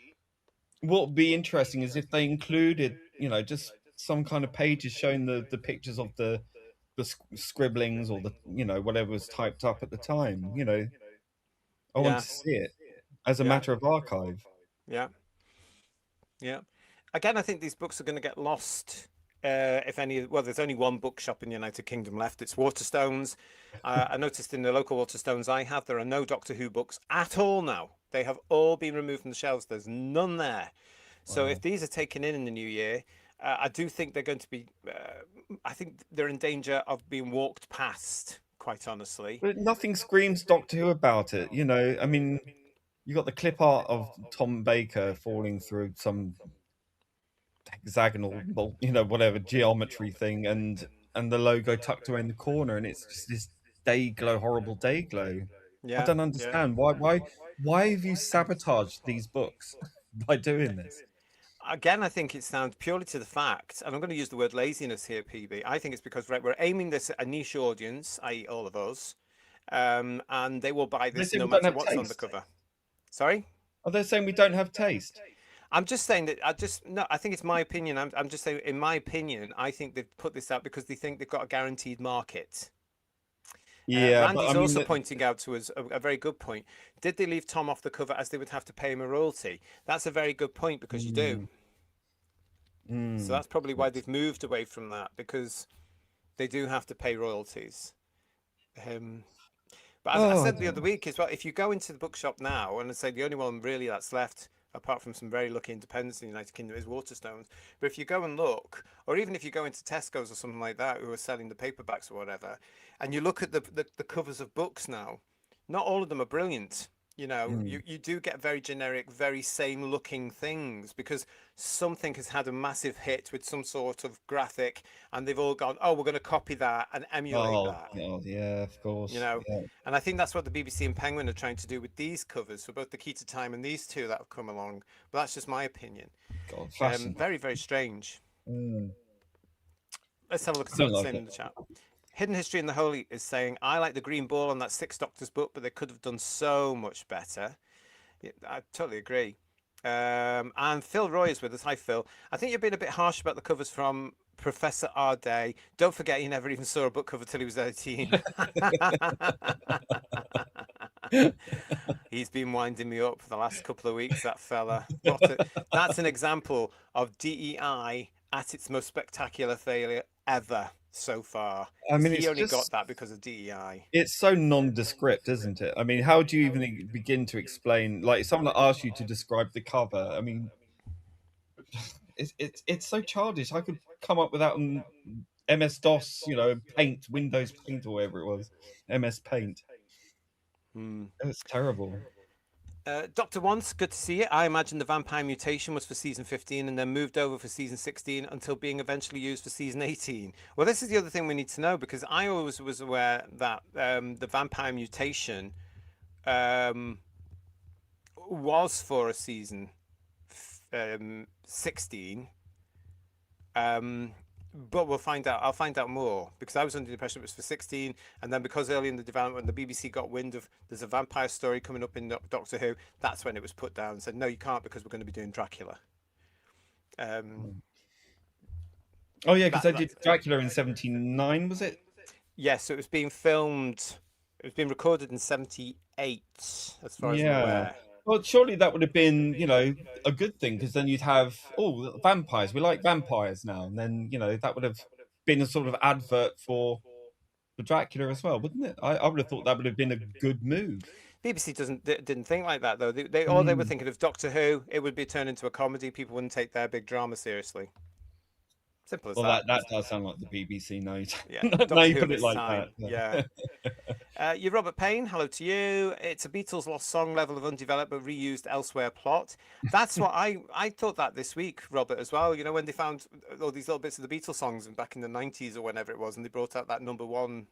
What would be interesting is if they included, just some kind of pages showing the pictures of the scribblings or the whatever was typed up at the time. I want to see it as a matter of archive. Yeah. Again, I think these books are going to get lost. If any, well, there's only one bookshop in the United Kingdom left. It's Waterstones. I noticed in the local Waterstones I have, there are no Doctor Who books at all now. They have all been removed from the shelves. There's none there. So if these are taken in the new year, I do think they're going to be. I think they're in danger of being walked past. Quite honestly, but nothing screams Doctor Who about it. I mean, you got the clip art of Tom Baker falling through some hexagonal, whatever geometry thing, and the logo tucked away in the corner, and it's just this horrible day glow. I Yeah, don't yeah. understand why have you sabotaged these books by doing this? Again, I think it's down purely to the fact, and I'm going to use the word laziness here, PB. I think it's because we're aiming this at a niche audience, i.e., all of us, and they will buy They're this saying no we don't matter have what's on the taste. cover. Sorry? Are they saying we don't have taste? I'm just saying that no. I think it's my opinion. I'm just saying, in my opinion, I think they've put this out because they think they've got a guaranteed market. Yeah, but I Randy's mean, also pointing out to us a very good point. Did they leave Tom off the cover as they would have to pay him a royalty? That's a very good point because you do. So that's probably why they've moved away from that, because they do have to pay royalties. But as I oh, I said the don't other know. week as well, if you go into the bookshop now, and I say the only one really that's left, apart from some very lucky independents in the United Kingdom, is Waterstones. But if you go and look, or even if you go into Tesco's or something like that, who are selling the paperbacks or whatever, and you look at the covers of books now, not all of them are brilliant. You know, Mm. you do get very generic, very same looking things because something has had a massive hit with some sort of graphic, and they've all gone, oh, we're going to copy that and emulate Oh that. God, yeah, of You course. know, Yeah. and I think that's what the BBC and Penguin are trying to do with these covers for both the Key to Time and these two that have come along. But that's just my opinion. God, fashion. Very, very strange. Mm. Let's have a look at I some don't of the like same it. in the chat. Hidden History in the Holy is saying, I like the green ball on that Six Doctors book, but they could have done so much better. Yeah, I totally agree. And Phil Roy is with us. Hi, Phil. I think you're being a bit harsh about the covers from Professor R. Day. Don't forget, he never even saw a book cover till he was 18. He's been winding me up for the last couple of weeks, that fella. That's an example of DEI at its most spectacular failure ever so far. I Because mean, he it's only got just that because of DEI. it's so nondescript, isn't it? I mean, how do you even begin to explain? Like, if someone asks you to describe the cover, I mean, it's so childish. I could come up with that on MS DOS, Paint, Windows Paint, or whatever it was, MS Paint. Hmm. It's terrible. Dr. Once, good to see you. I imagine the vampire mutation was for season 15 and then moved over for season 16 until being eventually used for season 18. Well, this is the other thing we need to know because I always was aware that the vampire mutation um, was for a season 16. But we'll find out. I'll find out more because I was under the impression it was for 16, and then because early in the development, the BBC got wind of there's a vampire story coming up in Doctor Who. That's when it was put down and said, no, you can't because we're going to be doing Dracula. Oh yeah, because That they that did Dracula in '79, was it? yes, so it was being filmed. It was being recorded in 78, as far as I'm Yeah. aware. Well, surely that would have been, a good thing because then you'd have, oh, vampires. We like vampires now, and then that would have been a sort of advert for Dracula as well, wouldn't it? I would have thought that would have been a good move. BBC didn't think like that though. They all they were Mm. thinking of Doctor Who. It would be turned into a comedy. People wouldn't take their big drama seriously. Simple as Well, that. that does sound like the BBC now. Yeah, Now Doctor you Who put of it its like time. that. Yeah. You're Robert Payne. Hello to you. It's a Beatles lost song level of undeveloped but reused elsewhere plot. That's what I thought that this week, Robert, as well. You know, when they found all these little bits of the Beatles songs back in the 90s or whenever it was, and they brought out that number one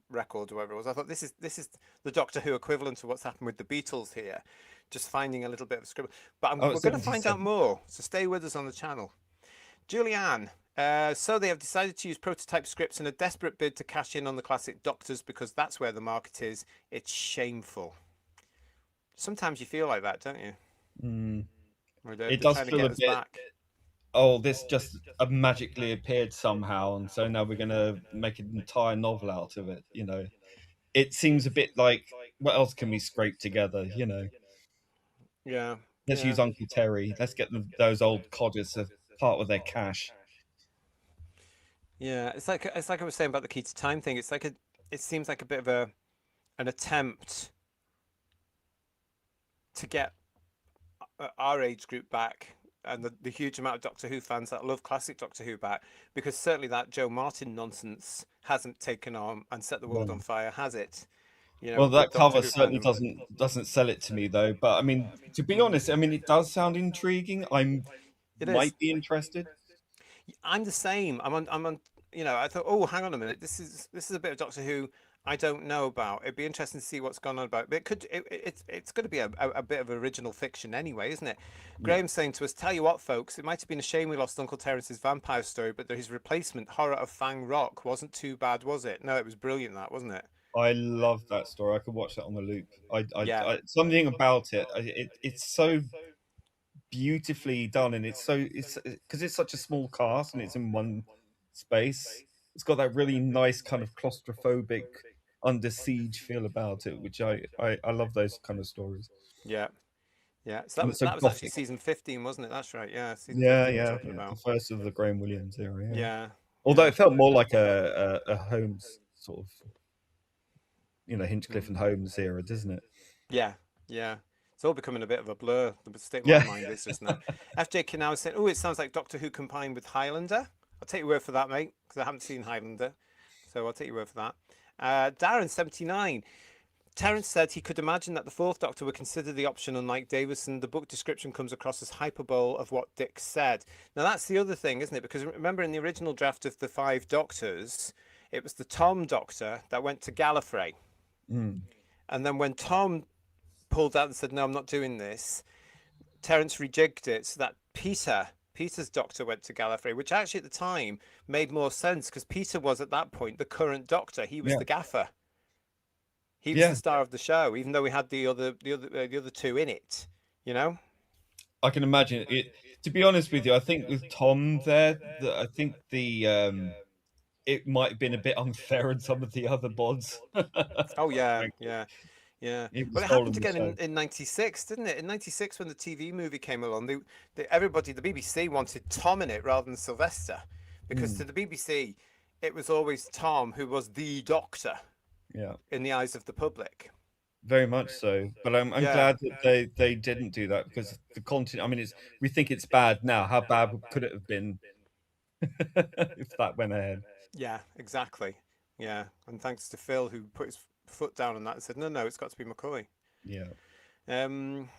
record or whatever it was. I thought this is the Doctor Who equivalent to what's happened with the Beatles here, just finding a little bit of scribble. But Oh, we're it's going to find out 77. more, so stay with us on the channel. Julianne, so they have decided to use prototype scripts in a desperate bid to cash in on the classic Doctors because that's where the market is. It's shameful. Sometimes you feel like that, don't you? Mm. Where It they're does trying to feel get a us bit. back. Oh, this just magically appeared somehow, and so now we're going to make an entire novel out of it. It seems a bit like, what else can we scrape together? Yeah, Let's yeah, use Uncle Terry. Let's get those old codgers a part of their cash. yeah. It's like I was saying about the Key to Time thing. It seems like a bit of an attempt to get our age group back and the huge amount of Doctor Who fans that love classic Doctor Who back, because certainly that Joe Martin nonsense hasn't taken on and set the world on No. fire, has it? You know, Well, with that Doctor cover Who certainly fandom. doesn't sell it to me though. But I mean, to be honest, I mean it does sound intriguing. I It is. might be interested. I'm the same. I'm on. I thought, oh, hang on a minute. This is a bit of Doctor Who I don't know about. It'd be interesting to see what's gone on about. But it's going to be a bit of original fiction anyway, isn't it? Yeah. Graham's saying to us, tell you what, folks, it might have been a shame we lost Uncle Terence's vampire story, but his replacement, Horror of Fang Rock, wasn't too bad, was it? No, it was brilliant. That wasn't it? I love that story. I could watch that on the loop. Yeah, Something about it. It's so beautifully done, and it's because it's such a small cast and it's in one space. It's got that really nice kind of claustrophobic, under siege feel about it, which I love those kind of stories. yeah, yeah. So And it's so that was actually gothic. season 15, wasn't it? That's right. Yeah, season Yeah, 15 we're yeah, talking yeah. The about. first of the Graham Williams era. Yeah. Yeah, Although yeah. it felt more like a Holmes sort of, Hinchcliffe Mm. and Holmes era, doesn't it? Yeah, yeah. It's all becoming a bit of a blur. The state of my Yeah. mind is just now. FJ Kinau said, "Oh, it sounds like Doctor Who combined with Highlander." I'll take your word for that, mate, because I haven't seen Highlander, so I'll take your word for that. Darren 79. Terence said he could imagine that the fourth Doctor would consider the option. Unlike Davison, the book description comes across as hyperbole of what Dick said. Now that's the other thing, isn't it? Because remember, in the original draft of the Five Doctors, it was the Tom Doctor that went to Gallifrey, Mm. and then when Tom pulled out and said, "No, I'm not doing this," Terence rejigged it so that Peter's Doctor went to Gallifrey, which actually at the time made more sense because Peter was at that point the current Doctor. He was Yeah. the gaffer. He was the Yeah. star of the show, even though we had the other two in it. You know? I can imagine it. To be honest with you, I think with Tom there, I think the it might have been a bit unfair in some of the other bods. Oh yeah, Frankly, yeah, yeah. he was Well, it stolen happened the again show. in '96, didn't it? In '96, when the TV movie came along, everybody, the BBC wanted Tom in it rather than Sylvester, because Mm, to the BBC, it was always Tom who was the Doctor yeah, in the eyes of the public. very much so. But I'm Yeah, glad that they didn't do that because the content. I mean, it's we think it's bad now. How bad could it have been if that went ahead? yeah, exactly. Yeah, and thanks to Phil who put his foot down on that and said, no, no, it's got to be McCoy. Yeah. Um,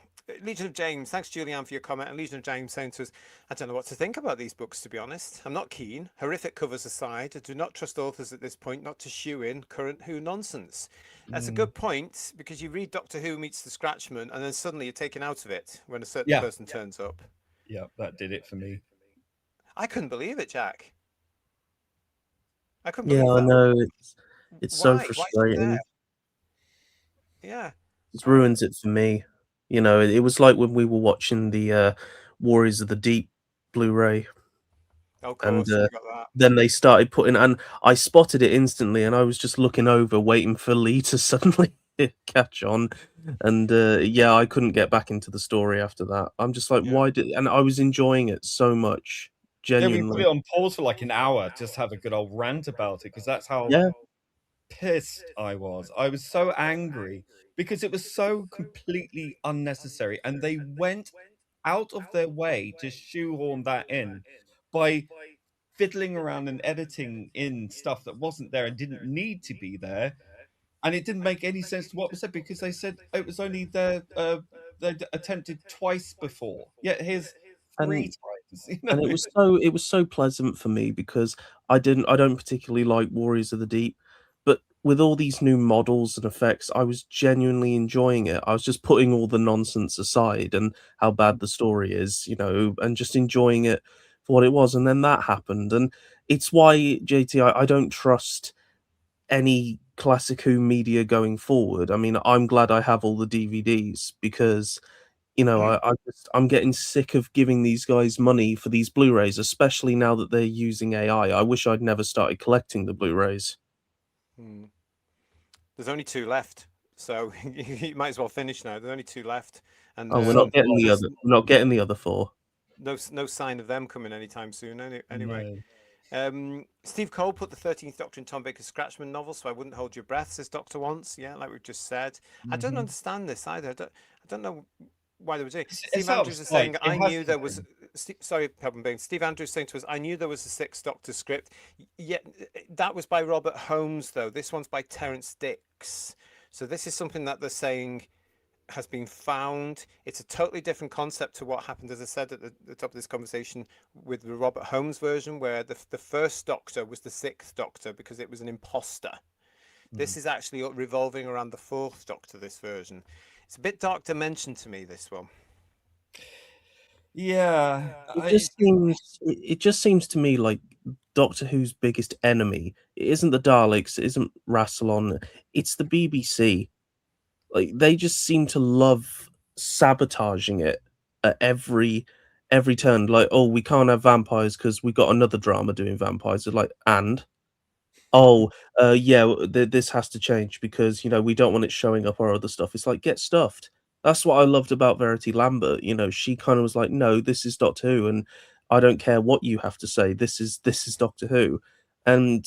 Legion of James, thanks Julianne for your comment. And Legion of James saying to us, I don't know what to think about these books, to be honest. I'm not keen. Horrific covers aside, I do not trust authors at this point not to shoe in current Who nonsense. That's a Mm, good point because you read Doctor Who meets the Scratchman and then suddenly you're taken out of it when a certain yeah. person turns up. Yeah. That did it for me. I couldn't believe it, Jack. I couldn't Yeah, believe I that. know it's so Why? Why is it there? frustrating. Yeah. It I, ruins it for me. It was like when we were watching the Warriors of the Deep Blu-ray, of and course, you got that. then they started putting, and I spotted it instantly, and I was just looking over, waiting for Lee to suddenly catch on, and yeah, I couldn't get back into the story after that. I'm just like, Yeah. why did? And I was enjoying it so much, Yeah, we put genuinely. it on pause for like an hour, just have a good old rant about it because that's how Yeah, pissed I was. I was so angry because it was so completely unnecessary, and they went out of their way to shoehorn that in by fiddling around and editing in stuff that wasn't there and didn't need to be there. And it didn't make any sense to what was said because they said it was only their they'd attempted twice before. Yet here's three and times, and it was so pleasant for me because I don't particularly like Warriors of the Deep, but with all these new models and effects, I was genuinely enjoying it. I was just putting all the nonsense aside and how bad the story is, and just enjoying it for what it was. And then that happened, and it's why JT, I don't trust any classic Who media going forward. I mean, I'm glad I have all the DVDs because I'm getting sick of giving these guys money for these Blu-rays, especially now that they're using AI. I wish I'd never started collecting the Blu-rays. Hmm. There's only two left, so you might as well finish now. There's only two left, and Oh, we're not getting the there's other. We're not getting the other four. no sign of them coming anytime soon. Anyway, no. Steve Cole put the 13th Doctor in Tom Baker's Scratchman novel, so I wouldn't hold your breath, says Doctor Once. Yeah, like we've just said. I don't Mhm. understand this either. I don't know why they were doing. It's Steve out of Andrews is sight. saying, It I has knew to there was. be. Sorry, Pebble Bean. Steve Andrews saying to us, I knew there was a sixth Doctor script. Yet that was by Robert Holmes, though. This one's by Terence Dix. So this is something that they're saying has been found. It's a totally different concept to what happened, as I said at the top of this conversation, with the Robert Holmes version, where the first Doctor was the sixth Doctor because it was an imposter. This Mm. is actually revolving around the fourth Doctor, this version. It's a bit dark dimension to me, this one. Yeah, It just seems to me like Doctor Who's biggest enemy. It isn't the Daleks, it isn't Rassilon, it's the BBC. Like they just seem to love sabotaging it at every turn. Like, oh, we can't have vampires because we got another drama doing vampires. It's like, and oh, yeah, this has to change because we don't want it showing up our other stuff. It's like get stuffed. That's what I loved about Verity Lambert. She kind of was like, no, this is Doctor Who, and I don't care what you have to say. This is Doctor Who, and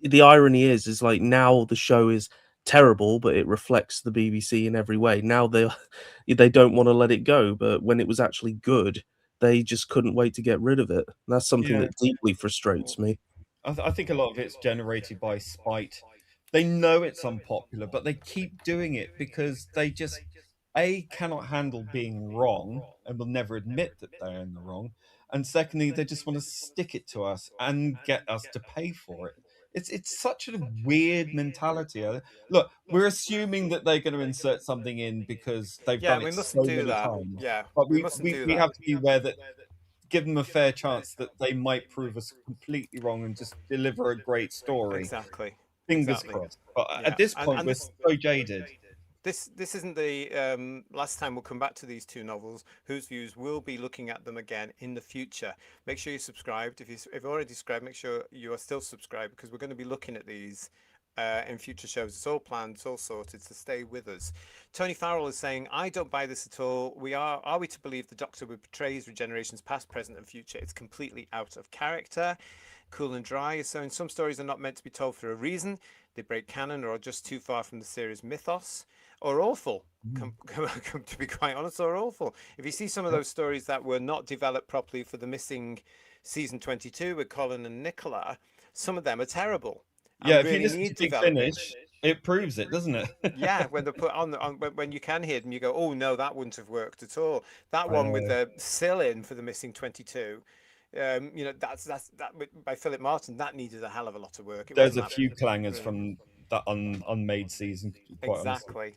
the irony is like now the show is terrible, but it reflects the BBC in every way. Now they don't want to let it go, but when it was actually good, they just couldn't wait to get rid of it. And that's something yeah. that deeply frustrates me. I think a lot of it's generated by spite. They know it's unpopular, but they keep doing it because they just cannot handle being wrong and will never admit that they're in the wrong, and secondly, they just want to stick it to us and get us to pay for it. It's such a weird mentality. Look, we're assuming that they're going to insert something in because they've Yeah, done we it mustn't so do many that. times, Yeah, but we we mustn't we, do we that. have to be aware that give them a fair chance that they might prove us completely wrong and just deliver a great story. Exactly. Fingers Exactly. crossed. But Yeah, at this and point, we're so jaded. this isn't the last time we'll come back to these two novels. Whose Views will be looking at them again in the future. Make sure you're subscribed. If you've already subscribed, make sure you are still subscribed because we're going to be looking at these in future shows. It's all planned, it's all sorted, so stay with us. Tony Farrell is saying, I don't buy this at all. Are we to believe the Doctor who portrays regenerations past, present, and future? It's completely out of character. Cool and Dry is saying some stories are not meant to be told for a reason. They break canon or are just too far from the series mythos, or awful. To be quite honest, or awful. If you see some of those stories that were not developed properly for the missing season 22 with Colin and Nicola, some of them are terrible Yeah, and if you really listen to need Big developing. Finish, it proves it, doesn't it? Yeah, when they're put on when you can hear them, you go, oh no, that wouldn't have worked at all. That one with Uh, the Sill in for the missing 22, that's by Philip Martin. That needed a hell of a lot of work. It there's wasn't a few clangers brilliant. from that unmade season, quite honestly. Exactly.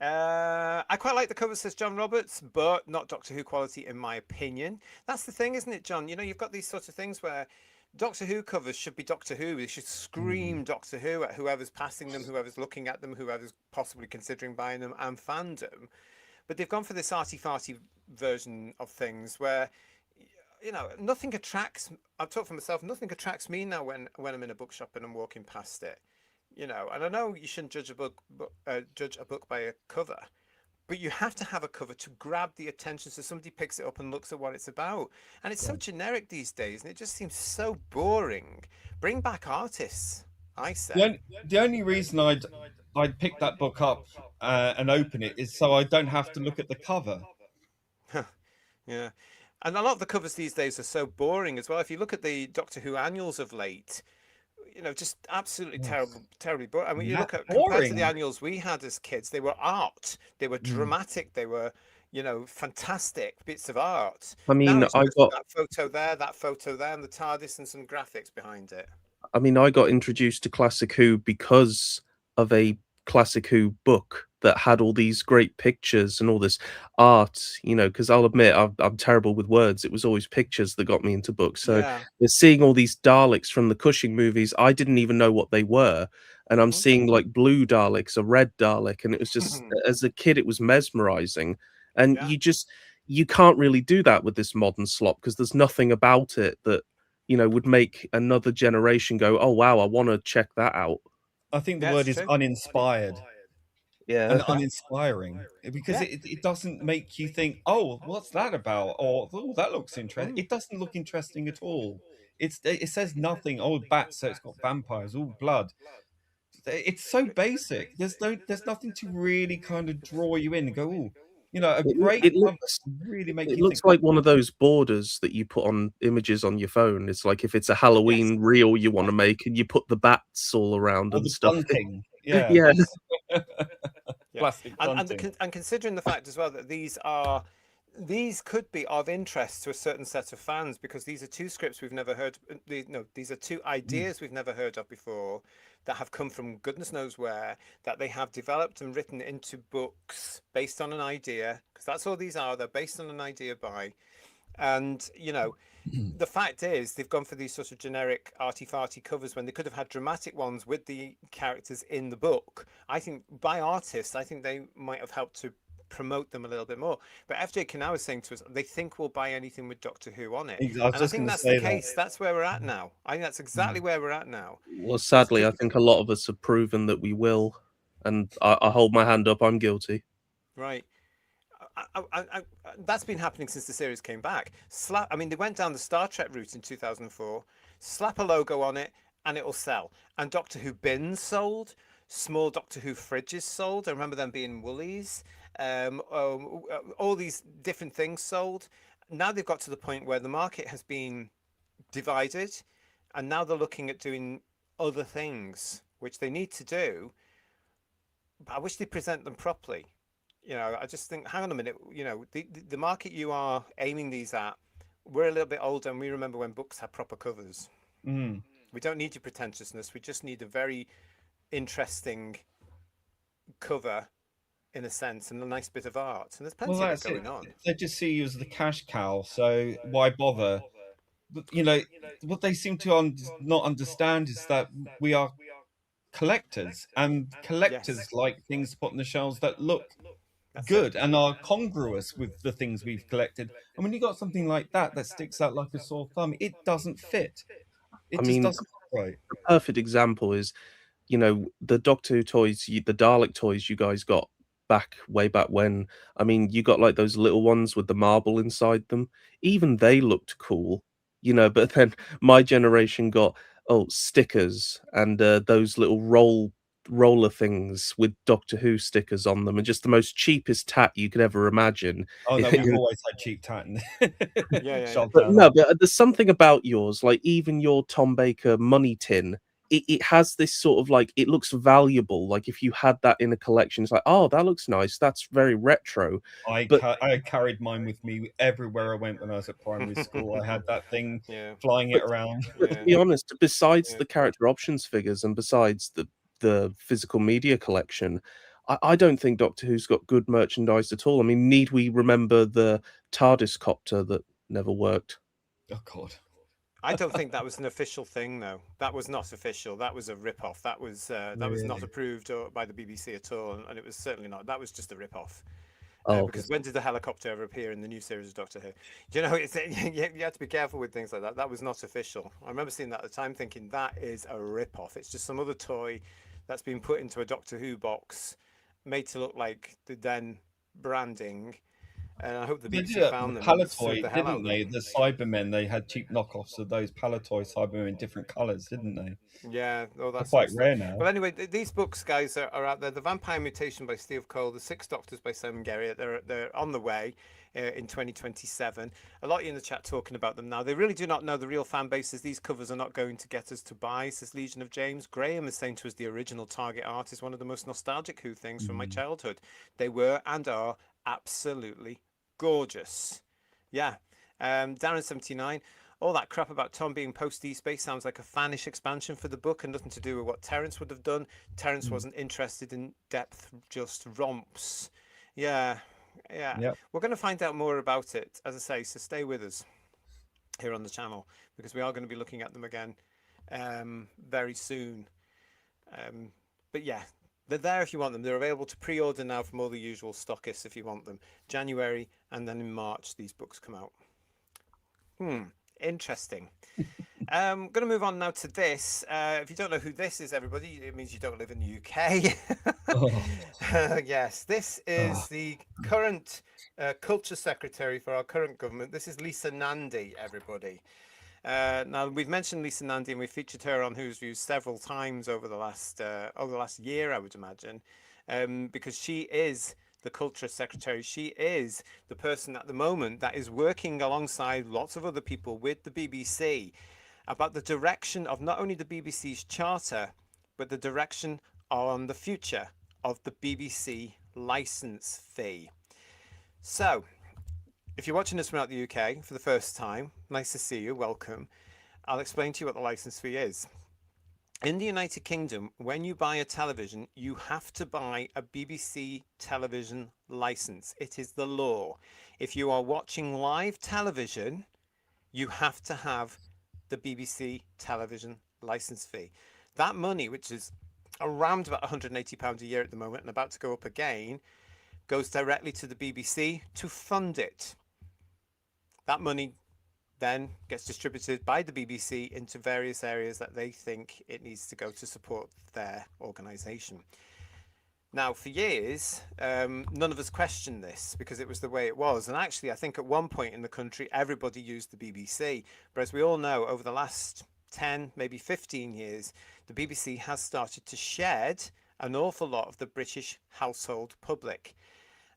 I quite like the cover, says John Roberts, but not Doctor Who quality in my opinion. That's the thing, isn't it, John? You've got these sorts of things where Doctor Who covers should be Doctor Who. They should Mm. scream Doctor Who at whoever's passing them, whoever's looking at them, whoever's possibly considering buying them, and fandom. But they've gone for this arty-farty version of things where, nothing attracts. I've talked for myself. Nothing attracts me now when I'm in a bookshop and I'm walking past it. And I know you shouldn't judge a book by a cover, but you have to have a cover to grab the attention so somebody picks it up and looks at what it's about. And it's so Yeah. generic these days, and it just seems so boring. Bring back artists, I The say. only, the only reason I'd pick that book up and open it is so I don't have to look at the cover. Yeah. And a lot of the covers these days are so boring as well. If you look at the Doctor Who annuals of late, just absolutely Oh, terrible, terribly boring. I mean, you that look at compared to the boring. annuals we had as kids, they were art, they were Mm. dramatic, they were, fantastic bits of art. I Now mean, it's I just got that photo there, and the TARDIS and some graphics behind it. I mean, I got introduced to Classic Who because of a Classic Who book that had all these great pictures and all this art, because I'll admit I'm terrible with words. It was always pictures that got me into books. So Yeah. seeing all these Daleks from the Cushing movies, I didn't even know what they were. And I'm Hmm. seeing like blue Daleks, a red Dalek, and it was just, as a kid, it was mesmerizing. And Yeah. you can't really do that with this modern slop because there's nothing about it that would make another generation go, "Oh wow, I want to check that out." I think the Yeah, it's word is true. uninspired Yeah. and uninspiring because Yeah. it doesn't make you think, oh, what's that about? Or, oh, that looks interesting. Mm. It doesn't look interesting at all. It says nothing. Oh, bats, so it's got vampires. Oh, blood. It's so basic. There's nothing to really kind of draw you in and go, oh, a It, great it cover looks can really make it you think, looks like one of those borders that you put on images on your phone. It's like if it's a Yes. Halloween reel you want Yeah. to make, and you put the bats all around or and the stuff. bunting. Yeah, Yeah, that's Yeah, plastic fronting. and considering the fact as well that these could be of interest to a certain set of fans because these are two scripts we've never heard. No, these are two Mm. ideas we've never heard of before that have come from goodness knows where, that they have developed and written into books based on an idea, because that's all these are. They're based on an idea by, and the fact is they've gone for these sort of generic arty farty covers when they could have had dramatic ones with the characters in the book. I think by artists, I think they might have helped to promote them a little bit more. But FJ Canal is saying to us they think we'll buy anything with Doctor Who on it. I was And I just think going to that's the say that. case. That's where we're at now. I think that's exactly Mm. where we're at now. Well, It's sadly, I think a lot of us have proven that we will, and I hold my hand up. I'm guilty. right. That's been happening since the series came back. I mean, they went down the Star Trek route in 2004. Slap a logo on it, and it'll sell. And Doctor Who bins sold. Small Doctor Who fridges sold. I remember them being Woolies. All these different things sold. Now they've got to the point where the market has been divided, and now they're looking at doing other things, which they need to do. But I wish they present them properly. I just think, hang on a minute, the market you are aiming these at, we're a little bit older and we remember when books had proper covers. Mm. We don't need your pretentiousness. We just need a very interesting cover, in a sense, and a nice bit of art. And there's Well, plenty of it that's it. going on. They just see you as the cash cow, so why bother? But, what they seem to not understand is that we are collectors, and Yes, collectors like things to put on the shelves that look that's it. good and are congruous with the things we've collected. And when you got something like that sticks out like a sore thumb, it doesn't fit. I It just mean, doesn't look right. the perfect example is, the Doctor Who toys, the Dalek toys you guys got way back when. I mean, you got like those little ones with the marble inside them. Even they looked cool, But then my generation got stickers and those little roller things with Doctor Who stickers on them, and just the most cheapest tat you could ever imagine. Oh no, we've always had cheap tat and Yeah, yeah, yeah. shoved But down no, our. but there's something about yours, like even your Tom Baker money tin, it has this sort of like, it looks valuable. Like if you had that in a collection, it's like, oh, that looks nice. That's very retro. But I carried mine with me everywhere I went when I was at primary school. I had that thing Yeah, flying it but, around. but to yeah, be honest, besides yeah. the character options figures and besides the physical media collection, I don't think Doctor Who's got good merchandise at all. I mean, need we remember the TARDIS copter that never worked? Oh God. I don't think that was an official thing, though. That was not official. That was a rip-off. That was not Really? approved by the BBC at all, and it was certainly not. That was just a rip-off. Oh, Because when did the helicopter ever appear in the new series of Doctor Who? You have to be careful with things like that. That was not official. I remember seeing that at the time, thinking that is a rip-off. It's just some other toy that's been put into a Doctor Who box, made to look like the then branding. And I hope the They did BBC it with found them and sued the Palatoy, hell out of didn't them. they? The Cybermen, they had cheap knockoffs of those Palatoy Cybermen in different colours, didn't they? Yeah, all They're that sort quite of stuff. rare now. Well, anyway, these books, guys, are out there. The Vampire Mutation by Steve Cole, The Six Doctors by Simon Garriott. They're on the way in 2027. A lot of you in the chat talking about them now. They really do not know the real fan bases. These covers are not going to get us to buy, says Legion of James. Graham is saying to us the original target art is one of the most nostalgic Who things from my Mm. childhood. They were and are absolutely gorgeous. Yeah. Darren79, all that crap about Tom being post Space sounds like a fanish expansion for the book and nothing to do with what Terence would have done. Terence Mm. wasn't interested in depth, just romps. Yeah, yeah. Yep. We're going to find out more about it, as I say, so stay with us here on the channel because we are going to be looking at them again very soon. But yeah, they're there if you want them. They're available to pre-order now from all the usual stockists if you want them. January and then in March these books come out. Interesting. I'm going to move on now to this. If you don't know who this is, everybody, it means you don't live in the UK. Oh. Yes, this is the current culture secretary for our current government. This is Lisa Nandy, everybody. Now we've mentioned Lisa Nandy and we featured her on Who's Views several times over the last year, I would imagine, because she is the culture secretary. She is the person at the moment that is working alongside lots of other people with the BBC about the direction of not only the BBC's charter, but the direction on the future of the BBC license fee. So, if you're watching us from out the UK for the first time, nice to see you, welcome. I'll explain to you what the license fee is. In the United Kingdom, when you buy a television, you have to buy a BBC television license. It is the law. If you are watching live television, you have to have the BBC television license fee. That money, which is around about £180 a year at the moment and about to go up again, goes directly to the BBC to fund it. That money then gets distributed by the BBC into various areas that they think it needs to go to support their organisation. Now, for years, none of us questioned this because it was the way it was. And actually, I think at one point in the country, everybody used the BBC. But as we all know, over the last 10, maybe 15 years, the BBC has started to shed an awful lot of the British household public.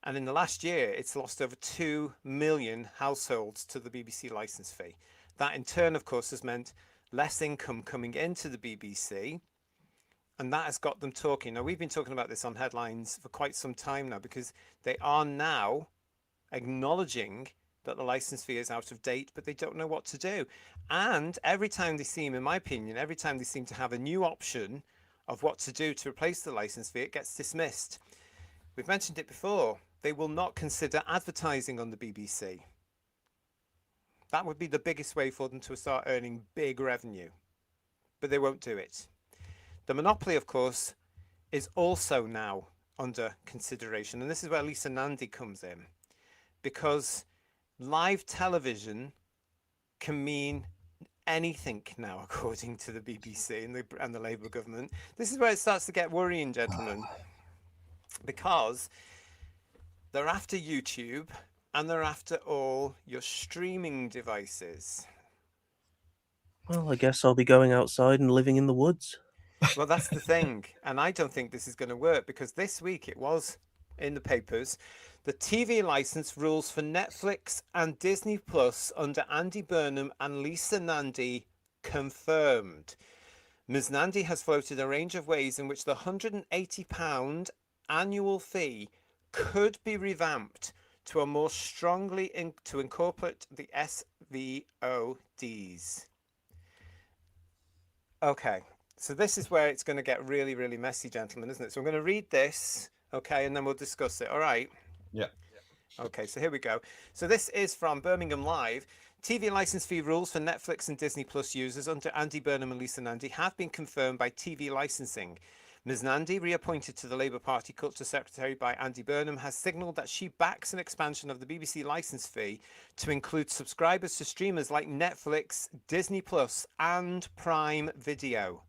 And in the last year, it's lost over 2 million households to the BBC licence fee. That in turn, of course, has meant less income coming into the BBC. And that has got them talking. Now, we've been talking about this on Headlines for quite some time now because they are now acknowledging that the licence fee is out of date, but they don't know what to do. And every time they seem, in my opinion, every time they seem to have a new option of what to do to replace the licence fee, it gets dismissed. We've mentioned it before. They will not consider advertising on the BBC. That would be the biggest way for them to start earning big revenue, but they won't do it. The monopoly, of course, is also now under consideration, and this is where Lisa Nandy comes in, because live television can mean anything now, according to the BBC and the Labour government. This is where it starts to get worrying, gentlemen, because they're after YouTube and they're after all your streaming devices. Well, I guess I'll be going outside and living in the woods. Well, that's the thing. And I don't think this is going to work because this week it was in the papers. The TV license rules for Netflix and Disney Plus under Andy Burnham and Lisa Nandy confirmed. Ms. Nandy has floated a range of ways in which the £180 annual fee could be revamped to a more strongly to incorporate the SVODs. Okay. So this is where it's going to get really, really messy, gentlemen, isn't it? So I'm going to read this, okay, and then we'll discuss it. All right? Yeah. Okay, so here we go. So this is from Birmingham Live. TV license fee rules for Netflix and Disney Plus users under Andy Burnham and Lisa Nandy have been confirmed by TV Licensing. Ms. Nandy, reappointed to the Labour Party Culture Secretary by Andy Burnham, has signalled that she backs an expansion of the BBC licence fee to include subscribers to streamers like Netflix, Disney Plus and Prime Video.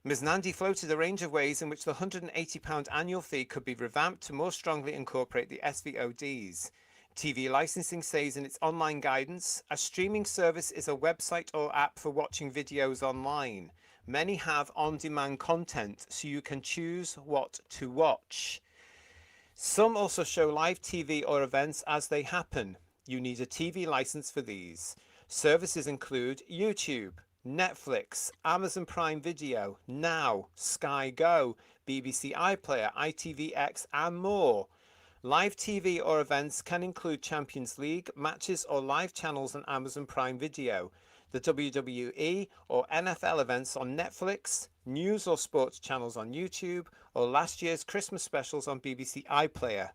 Ms. Nandy floated a range of ways in which the £180 annual fee could be revamped to more strongly incorporate the SVODs. TV Licensing says in its online guidance, a streaming service is a website or app for watching videos online. Many have on-demand content, so you can choose what to watch. Some also show live TV or events as they happen. You need a TV license for these. Services include YouTube, Netflix, Amazon Prime Video, Now, Sky Go, BBC iPlayer, ITVX and more. Live TV or events can include Champions League, matches or live channels on Amazon Prime Video, the WWE or NFL events on Netflix, news or sports channels on YouTube, or last year's Christmas specials on BBC iPlayer.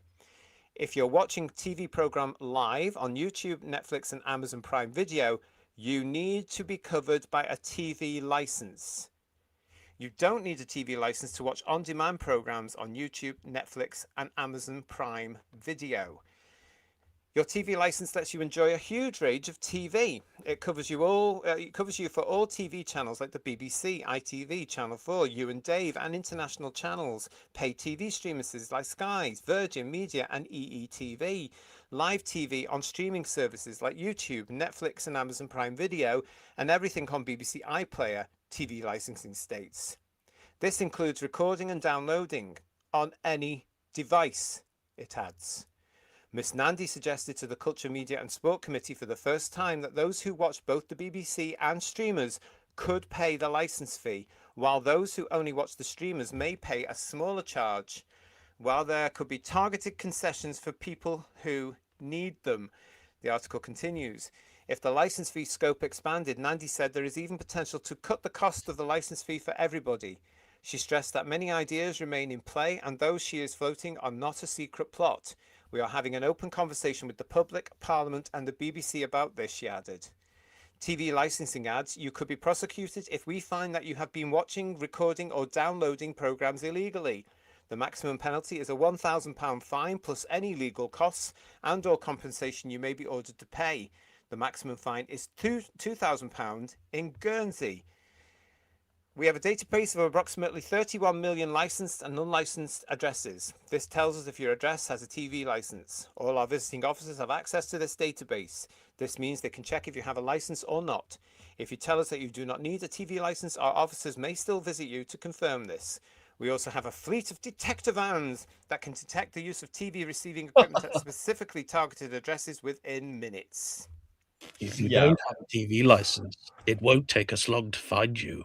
If you're watching a TV program live on YouTube, Netflix and Amazon Prime Video, you need to be covered by a TV license. You don't need a TV license to watch on-demand programs on YouTube, Netflix and Amazon Prime Video. Your TV license lets you enjoy a huge range of TV. It covers you all. It covers you for all TV channels like the BBC, ITV, Channel 4, You and Dave, and international channels. Paid TV streamers like Sky, Virgin Media, and EETV. Live TV on streaming services like YouTube, Netflix, and Amazon Prime Video, and everything on BBC iPlayer. TV licensing states. This includes recording and downloading on any device. It adds. Miss Nandy suggested to the Culture, Media and Sport Committee for the first time that those who watch both the BBC and streamers could pay the licence fee, while those who only watch the streamers may pay a smaller charge. while there could be targeted concessions for people who need them. The article continues. If the license fee scope expanded, Nandi said there is even potential to cut the cost of the license fee for everybody. She stressed that many ideas remain in play and those she is floating are not a secret plot. We are having an open conversation with the public, Parliament and the BBC about this, she added. TV licensing ads, you could be prosecuted if we find that you have been watching, recording or downloading programmes illegally. The maximum penalty is a £1,000 fine plus any legal costs and or compensation you may be ordered to pay. The maximum fine is £2,000 in Guernsey. We have a database of approximately 31 million licensed and unlicensed addresses. This tells us if your address has a TV license. All our visiting officers have access to this database. This means they can check if you have a license or not. If you tell us that you do not need a TV license, our officers may still visit you to confirm this. We also have a fleet of detector vans that can detect the use of TV receiving equipment at specifically targeted addresses within minutes. If you Yeah. don't have a TV license, it won't take us long to find you.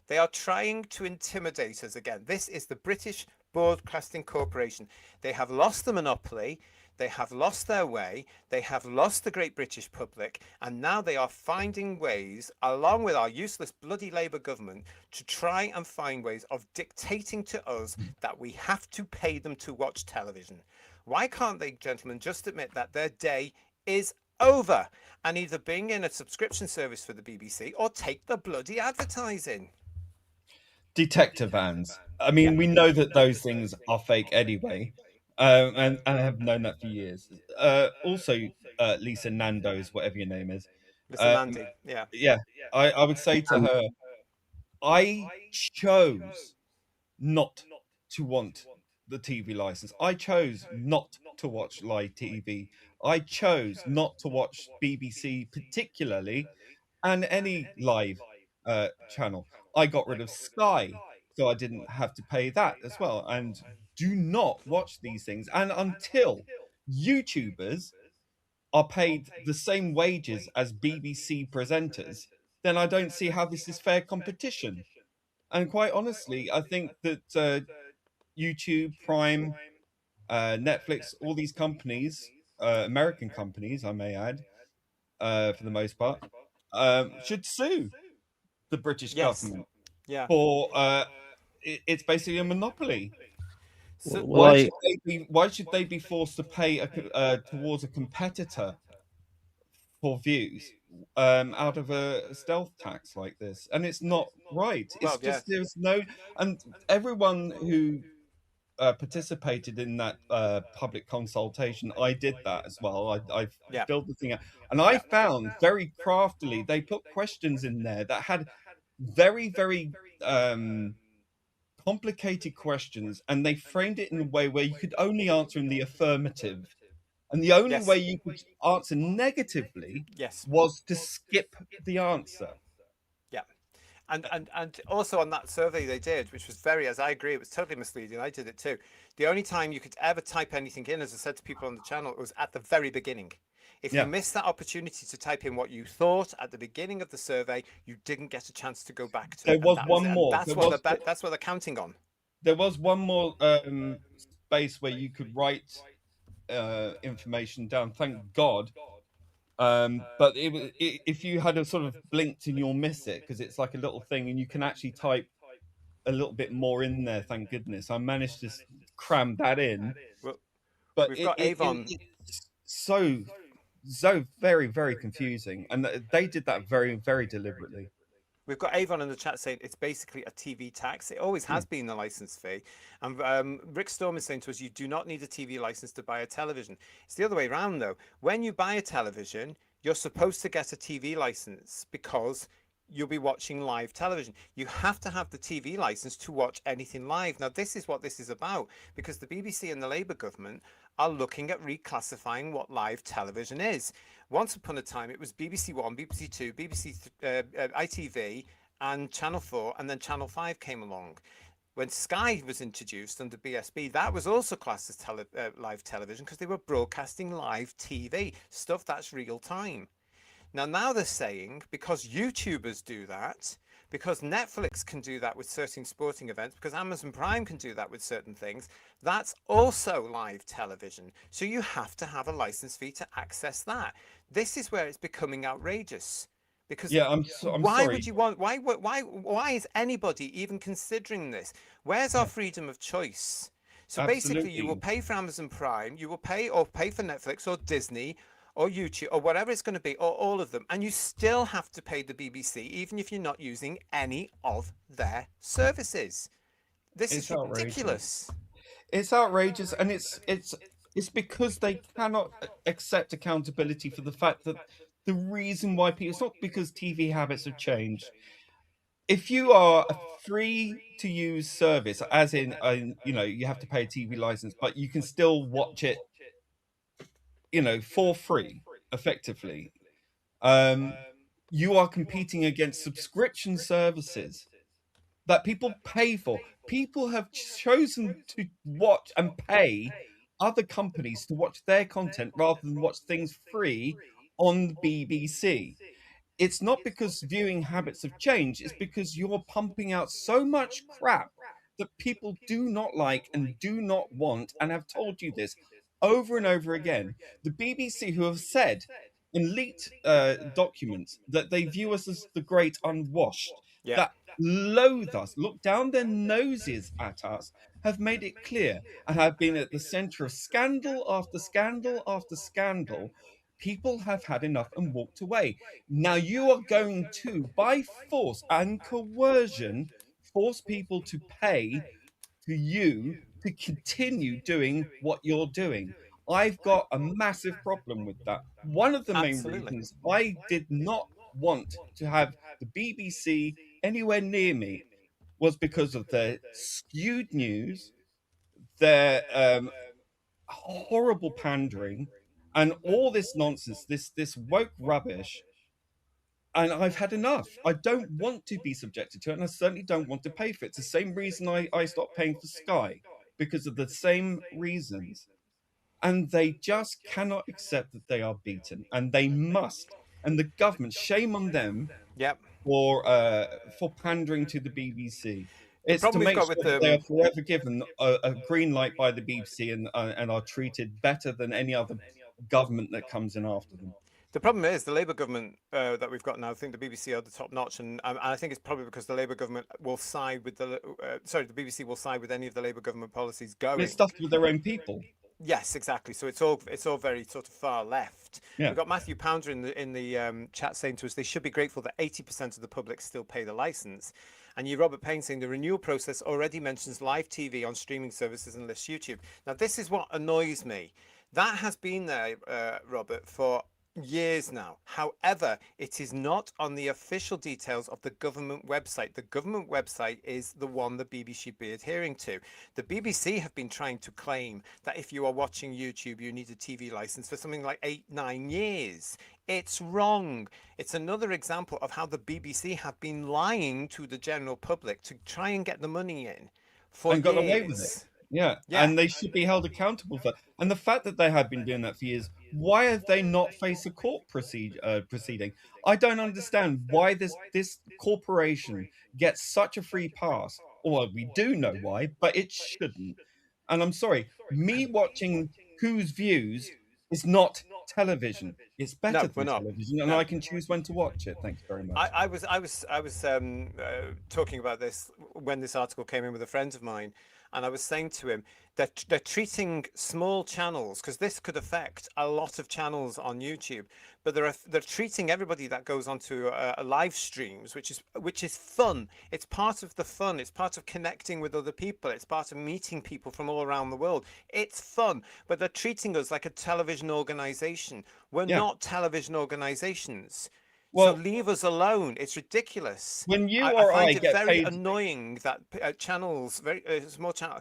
They are trying to intimidate us again. This is the British Broadcasting Corporation. They have lost the monopoly. They have lost their way. They have lost the great British public. And now they are finding ways, along with our useless bloody Labour government, to try and find ways of dictating to us that we have to pay them to watch television. Why can't they, gentlemen, just admit that their day is over and either bring in a subscription service for the BBC or take the bloody advertising? Detector vans. I mean, we know that those things are fake anyway, and I have known that for years. Also, Lisa Nando's, whatever your name is. Listen, Nandi, yeah. Yeah, I would say to her, I chose not to want the TV license. I chose not to watch live TV. I chose not to watch BBC particularly, and any live channel. I got rid of Sky, so I didn't have to pay that as well. And do not watch these things. And until YouTubers are paid the same wages as BBC presenters, then I don't see how this is fair competition. And quite honestly, I think that YouTube, Prime, Netflix, all these companies, American companies, I may add, for the most part, should sue the British government for it's basically a monopoly. So, Why should they be forced to pay towards a competitor for views out of a stealth tax like this? And it's not right. It's just there's no, and everyone who participated in that public consultation, I did that as well. I filled the thing out, and I found very craftily they put questions in there that had very complicated questions, and they framed it in a way where you could only answer in the affirmative, and the only way you could answer negatively was to skip the answer. And also on that survey they did, which was as I agree, it was totally misleading. I did it too. The only time you could ever type anything in, as I said to people on the channel, it was at the very beginning. If you missed that opportunity to type in what you thought at the beginning of the survey, you didn't get a chance to go back to it. There was one more. That's what they're counting on. There was one more space where you could write information down. Thank God. But if you had a sort of blinked and you'll miss it, because it's like a little thing and you can actually type a little bit more in there. Thank goodness I managed to cram that in. But we've got Avon. It's so very confusing, and they did that very deliberately. We've got Avon in the chat saying it's basically a TV tax. It always has been the license fee. And Rick Storm is saying to us, you do not need a TV license to buy a television. It's the other way around, though. When you buy a television, you're supposed to get a TV license because you'll be watching live television. You have to have the TV license to watch anything live. Now, this is what this is about, because the BBC and the Labour government are looking at reclassifying what live television is. Once upon a time, it was BBC One, BBC Two, BBC ITV, and Channel 4, and then Channel 5 came along. When Sky was introduced under BSB, that was also classed as live television because they were broadcasting live TV, stuff that's real time. Now they're saying because YouTubers do that, because Netflix can do that with certain sporting events, because Amazon Prime can do that with certain things. That's also live television. So you have to have a license fee to access that. This is where it's becoming outrageous. Because Yeah, I'm why would sorry. you want, why is anybody even considering this? Where's our Yeah, freedom of choice? So basically, you will absolutely. pay for Amazon Prime, you will pay for Netflix or Disney or YouTube or whatever it's going to be, or all of them, and you still have to pay the BBC, even if you're not using any of their services. This is It's outrageous. ridiculous. It's outrageous, and it's because they cannot accept accountability for the fact that the reason why people, it's not because TV habits have changed. If you are a free to use service, as in, you know, you have to pay a TV license, but you can still watch it, you know, for free, effectively. Um, you are competing against subscription services that people pay for. People have chosen to watch and pay other companies to watch their content rather than watch things free on the BBC. It's not because viewing habits have changed, it's because you're pumping out so much crap that people do not like and do not want, and have told you this over and over again. The BBC, who have said in leaked documents that they view us as the great unwashed, Yeah, that loathe us, look down their noses at us, have made it clear and have been at the center of scandal after scandal after scandal. People have had enough and walked away. Now you are going to, by force and coercion, force people to pay for you to continue doing what you're doing. I've got a massive problem with that. One of the main absolutely. reasons I did not want to have the BBC anywhere near me was because of their skewed news, their horrible pandering, and all this nonsense, this woke rubbish. And I've had enough. I don't want to be subjected to it, and I certainly don't want to pay for it. It's the same reason I stopped paying for Sky, because of the same reasons. And they just cannot accept that they are beaten, and they must. And the government, shame on them Yep. for pandering to the BBC. The It's to problem we've make got with sure that they are them. forever given a green light by the BBC, and are treated better than any other government that comes in after them. The problem is the Labour government that we've got now. I think the BBC are the top notch, and I think it's probably because the Labour government will side with the BBC will side with any of the Labour government policies It's going. stuffed with their own people. Yes, exactly. So it's all very sort of far left. Yeah. We've got Matthew Pounder in the chat saying to us they should be grateful that 80% of the public still pay the license. And you, Robert Payne, saying the renewal process already mentions live TV on streaming services and lists YouTube. Now this is what annoys me. That has been there, Robert, for years now. However, it is not on the official details of the government website. The government website is the one the BBC should be adhering to. The BBC have been trying to claim that if you are watching YouTube, you need a TV license for something like 8-9 years. It's wrong. It's another example of how the BBC have been lying to the general public to try and get the money in for And got away with it. years. Yeah, Yeah. and they should be held accountable for. And the fact that they have been doing that for years, why have they not faced a court proceeding? I don't understand why this corporation gets such a free pass. Well, we do know why, but it shouldn't. And I'm sorry, me watching Whose Views is not television. It's better No, we're than not. television, and No. I can choose when to watch it. Thanks very much. I was talking about this when this article came in with a friend of mine, and I was saying to him that they're treating small channels, because this could affect a lot of channels on YouTube, but they're treating everybody that goes onto a live streams, which is fun. It's part of the fun. It's part of connecting with other people. It's part of meeting people from all around the world. It's fun, but they're treating us like a television organization. We're Yeah. not television organizations. So Well, leave us alone. It's ridiculous. when you I or find I it get very paid, annoying that channels, very small channel.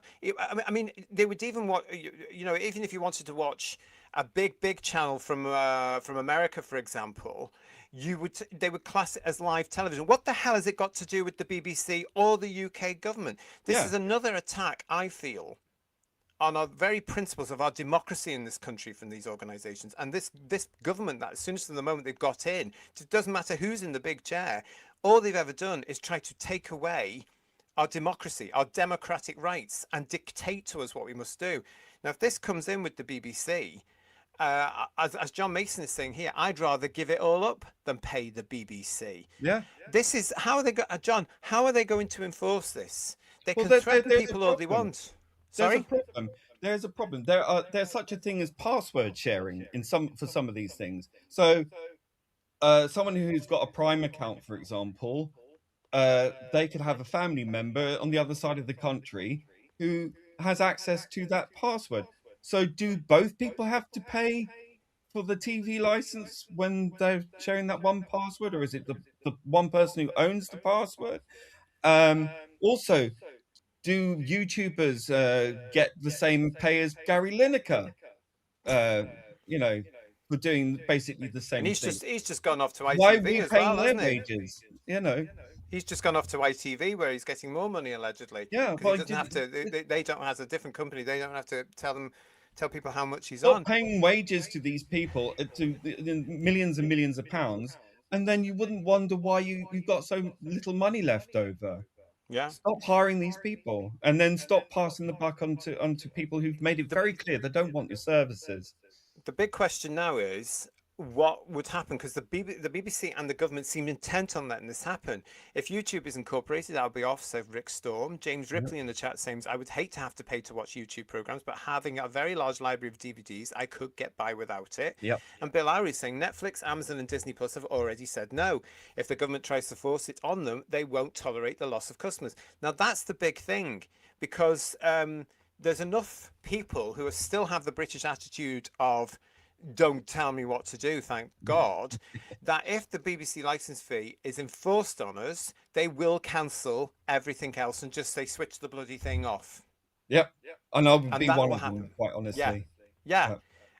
I mean, they would even what even if you wanted to watch a big channel from America, for example, they would class it as live television. What the hell has it got to do with the BBC or the UK government? This yeah. is another attack, I feel, on our very principles of our democracy in this country from these organisations. And this government, that as soon as from the moment they've got in, it doesn't matter who's in the big chair, all they've ever done is try to take away our democracy, our democratic rights, and dictate to us what we must do. Now, if this comes in with the BBC, as John Mason is saying here, I'd rather give it all up than pay the BBC. Yeah. This is how are they John? How are they going to enforce this? They Well, can threaten people all they want. There's a Sorry. problem. There's a problem. There's such a thing as password sharing for some of these things. So, someone who's got a Prime account, for example, they could have a family member on the other side of the country who has access to that password. So, do both people have to pay for the TV license when they're sharing that one password, or is it the one person who owns the password? Also, do YouTubers get the same pay as Gary Lineker? You know, for doing basically the And same thing. he's just gone off to Why are ITV we as paying well, their hasn't he? wages? You know. He's just gone off to ITV where he's getting more money allegedly. Yeah, Because well, he doesn't have to. They don't, as a different company, they don't have to tell people how much he's stop on. paying wages to these people to millions and millions of pounds, and then you wouldn't wonder why you've got so little money left over. Yeah. Stop hiring these people, and then stop passing the buck onto people who've made it very clear they don't want your services. The big question now is what would happen, because the BBC and the government seem intent on letting this happen. If YouTube is incorporated, I'll be off, said Rick Storm. James Ripley in the chat saying, I would hate to have to pay to watch YouTube programs, but having a very large library of DVDs, I could get by without it. Yep. And Bill Lowry saying, Netflix, Amazon and Disney Plus have already said no. If the government tries to force it on them, they won't tolerate the loss of customers. Now, that's the big thing, because there's enough people who still have the British attitude of, don't tell me what to do, thank God, that if the BBC license fee is enforced on us, they will cancel everything else and just say, switch the bloody thing off. Yep. And I would be that one will of them, happen. quite honestly. Yeah. Yeah.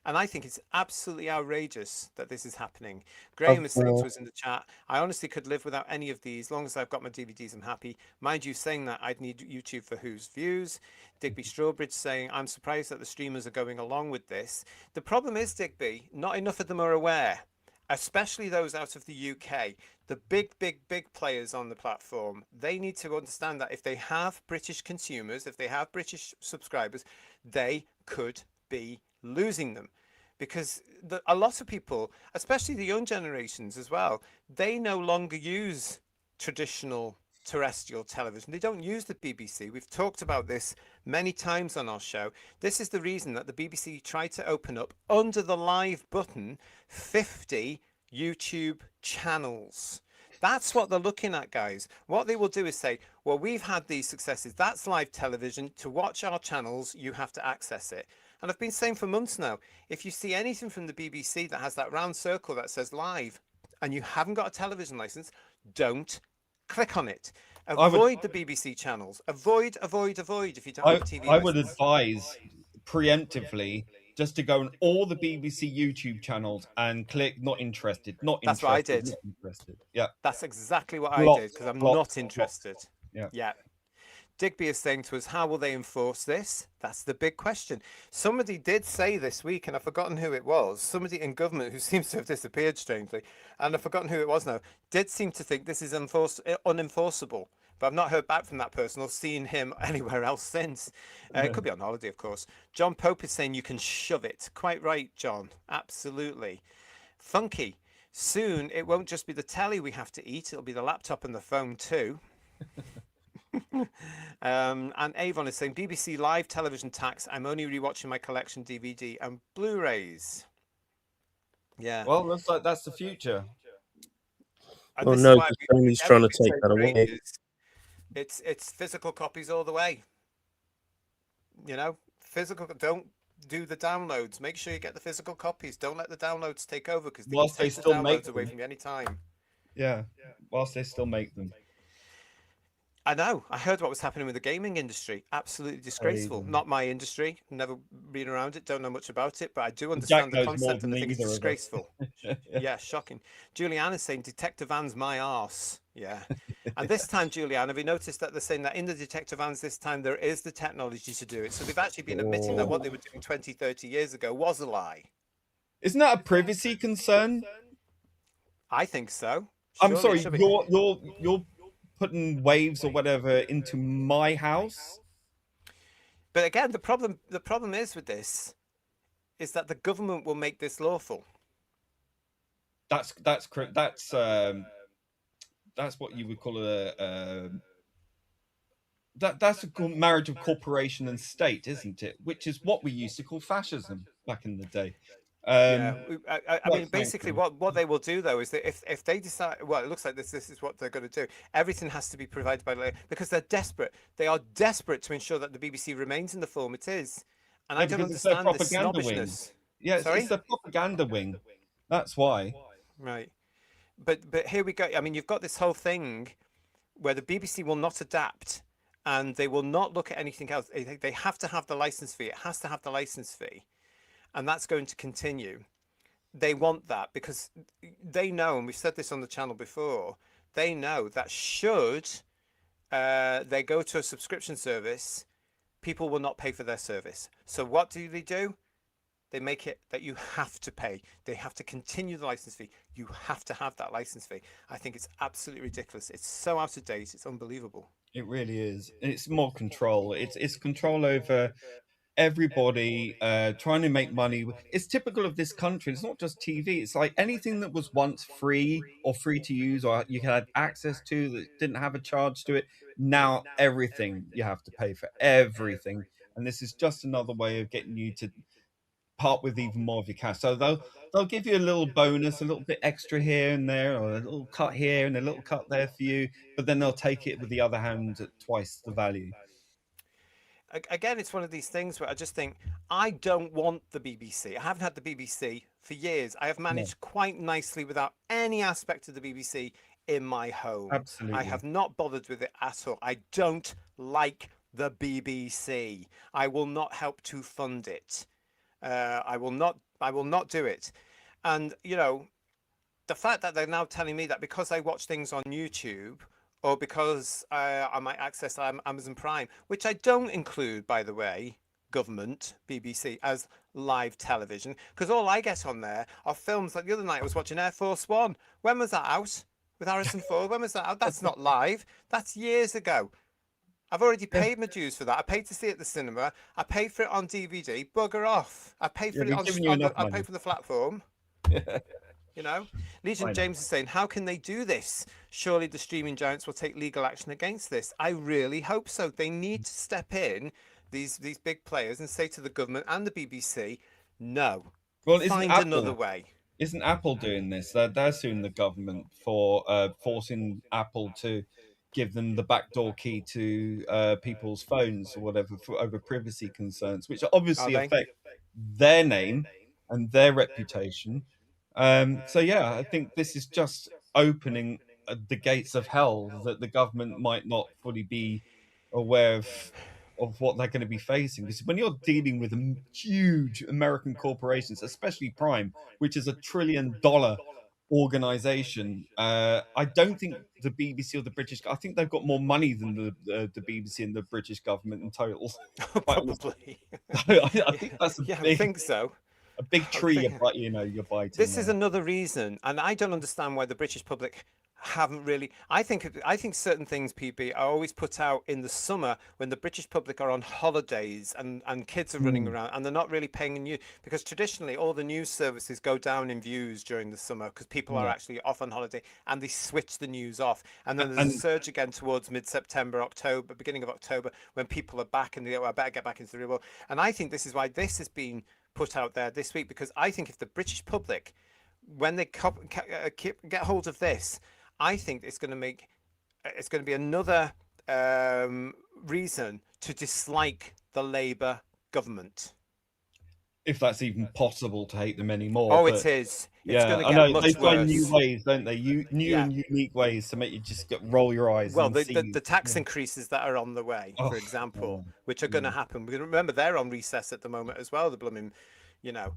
And I think it's absolutely outrageous that this is happening. Graham is saying to us in the chat, I honestly could live without any of these. As long as I've got my DVDs, I'm happy. Mind you, saying that, I'd need YouTube for Who's Views. Digby Strawbridge saying, I'm surprised that the streamers are going along with this. The problem is, Digby, not enough of them are aware, especially those out of the UK. The big players on the platform, they need to understand that if they have British consumers, if they have British subscribers, they could be losing them, because a lot of people, especially the young generations as well, they no longer use traditional terrestrial television. They don't use the BBC. We've talked about this many times on our show. This is the reason that the BBC tried to open up, under the live button, 50 YouTube channels. That's what they're looking at, guys. What they will do is say, well, we've had these successes. That's live television. To watch our channels, you have to access it. And I've been saying for months now, if you see anything from the BBC that has that round circle that says live and you haven't got a television license, don't click on it. Avoid the BBC channels. Avoid if you don't have a TV I would license. advise preemptively just to go on all the BBC YouTube channels and click not interested, not That's interested. what I did. Not interested. Yeah. That's exactly what Block, I did, because I'm block, not block. interested. Yeah. Digby is saying to us, how will they enforce this? That's the big question. Somebody did say this week, and I've forgotten who it was, somebody in government who seems to have disappeared strangely, and I've forgotten who it was now, did seem to think this is unenforceable. But I've not heard back from that person or seen him anywhere else since. It could be on holiday, of course. John Pope is saying you can shove it. Quite right, John. Absolutely. Funky. Soon, it won't just be the telly we have to eat. It'll be the laptop and the phone too. And Avon is saying, BBC live television tax. I'm only rewatching my collection DVD and Blu-rays. Yeah. Well, that's the future. And Oh this is no, why Sony's trying to everything take that for away. ages, it's physical copies all the way. You know, physical. Don't do the downloads. Make sure you get the physical copies. Don't let the downloads take over, because they can Whilst they take the still make downloads away them. from you any time. Yeah. Whilst they still make them. I know. I heard what was happening with the gaming industry. Absolutely disgraceful. Crazy. Not my industry. Never been around it. Don't know much about it, but I do Jack understand the knows more concept, than and I think it's either of us. disgraceful. Yeah, shocking. Juliana's saying detector van's my arse. Yeah. And this time, Juliana, have you noticed that they're saying that in the detector vans this time there is the technology to do it? So they've actually been admitting that what they were doing 20, 30 years ago was a lie. Isn't that a privacy concern? I think so. I'm Surely it sorry, should be. you're putting waves or whatever into my house. But again, the problem is with this is that the government will make this lawful. That's what you would call that's a marriage of corporation and state, isn't it? Which is what we used to call fascism back in the day. Yeah, I mean, Quite basically, frankly, what they will do though is that if they decide, well, it looks like this is what they're going to do. Everything has to be provided by law because they're desperate. They are desperate to ensure that the BBC remains in the form it is, and I yeah, don't because it's their understand this propaganda wing. snobbishness. Yeah, it's Sorry, the propaganda wing. That's why. right? But here we go. I mean, you've got this whole thing where the BBC will not adapt, and they will not look at anything else. They have to have the license fee. It has to have the license fee, and that's going to continue. They want that because they know, and we've said this on the channel before, they know that should they go to a subscription service, people will not pay for their service. So what do? They make it that you have to pay. They have to continue the license fee. You have to have that license fee. I think it's absolutely ridiculous. It's so out of date. It's unbelievable. It really is. It's more control. It's control over everybody trying to make money. It's typical of this country. It's not just TV. It's like anything that was once free or free to use or you had access to that didn't have a charge to it. Now everything you have to pay for everything. And this is just another way of getting you to part with even more of your cash. So they'll give you a little bonus, a little bit extra here and there, or a little cut here and a little cut there for you, but then they'll take it with the other hand at twice the value. Again, it's one of these things where I just think I don't want the BBC. I haven't had the BBC for years. I have No, managed quite nicely without any aspect of the BBC in my home. I absolutely. have not bothered with it at all. I don't like the BBC. I will not help to fund it. I will not. I will not do it. And the fact that they're now telling me that because I watch things on YouTube or because I might access Amazon Prime, which I don't include, by the way, government, BBC, as live television, because all I get on there are films. Like the other night, I was watching Air Force One. When was that out? With Harrison Ford? When was that out? That's not live. That's years ago. I've already Yeah, paid my dues for that. I paid to see it at the cinema. I paid for it on DVD. Bugger off. I paid yeah, for it we've given you enough I paid money. for the platform. Yeah, Legion I know. James is saying, how can they do this? Surely the streaming giants will take legal action against this. I really hope so. They need to step in, these big players, and say to the government and the BBC, no, Well, find another way. isn't Apple doing this? They're suing the government for forcing Apple to give them the backdoor key to people's phones or whatever for over privacy concerns, which Are obviously they? affect their name and their reputation. So yeah, I think this is just opening the gates of hell that the government might not fully be aware of what they're going to be facing. Because when you're dealing with huge American corporations, especially Prime, which is $1 trillion organization, I don't think the BBC or the British. I think they've got more money than the BBC and the British government in total. Quite honestly, Probably. I Yeah, think that's yeah, I would think so. a big I would tree think. you're biting This is there. another reason, and I don't understand why the British public haven't really. I think certain things, PB, are always put out in the summer when the British public are on holidays and kids are running Hmm, around and they're not really paying news because traditionally all the news services go down in views during the summer because people are yeah, actually off on holiday and they switch the news off, and then there's a and surge again towards mid-September, October, beginning of October when people are back and they go, I better get back into the real world. And I think this is why this has been put out there this week because I think if the British public, when they get hold of this, I think it's going to be another reason to dislike the Labour government. if that's even possible to hate them anymore. Oh, it But is. It's yeah, going to I get know they much find new worse. ways, don't they? New Yeah. and unique ways to make you just roll your eyes Well, and the, see the, you. the tax Yeah. increases that are on the way, Oh, for example, God. which are going to Mm. happen. Because remember, they're on recess at the moment as well. The blooming, you know.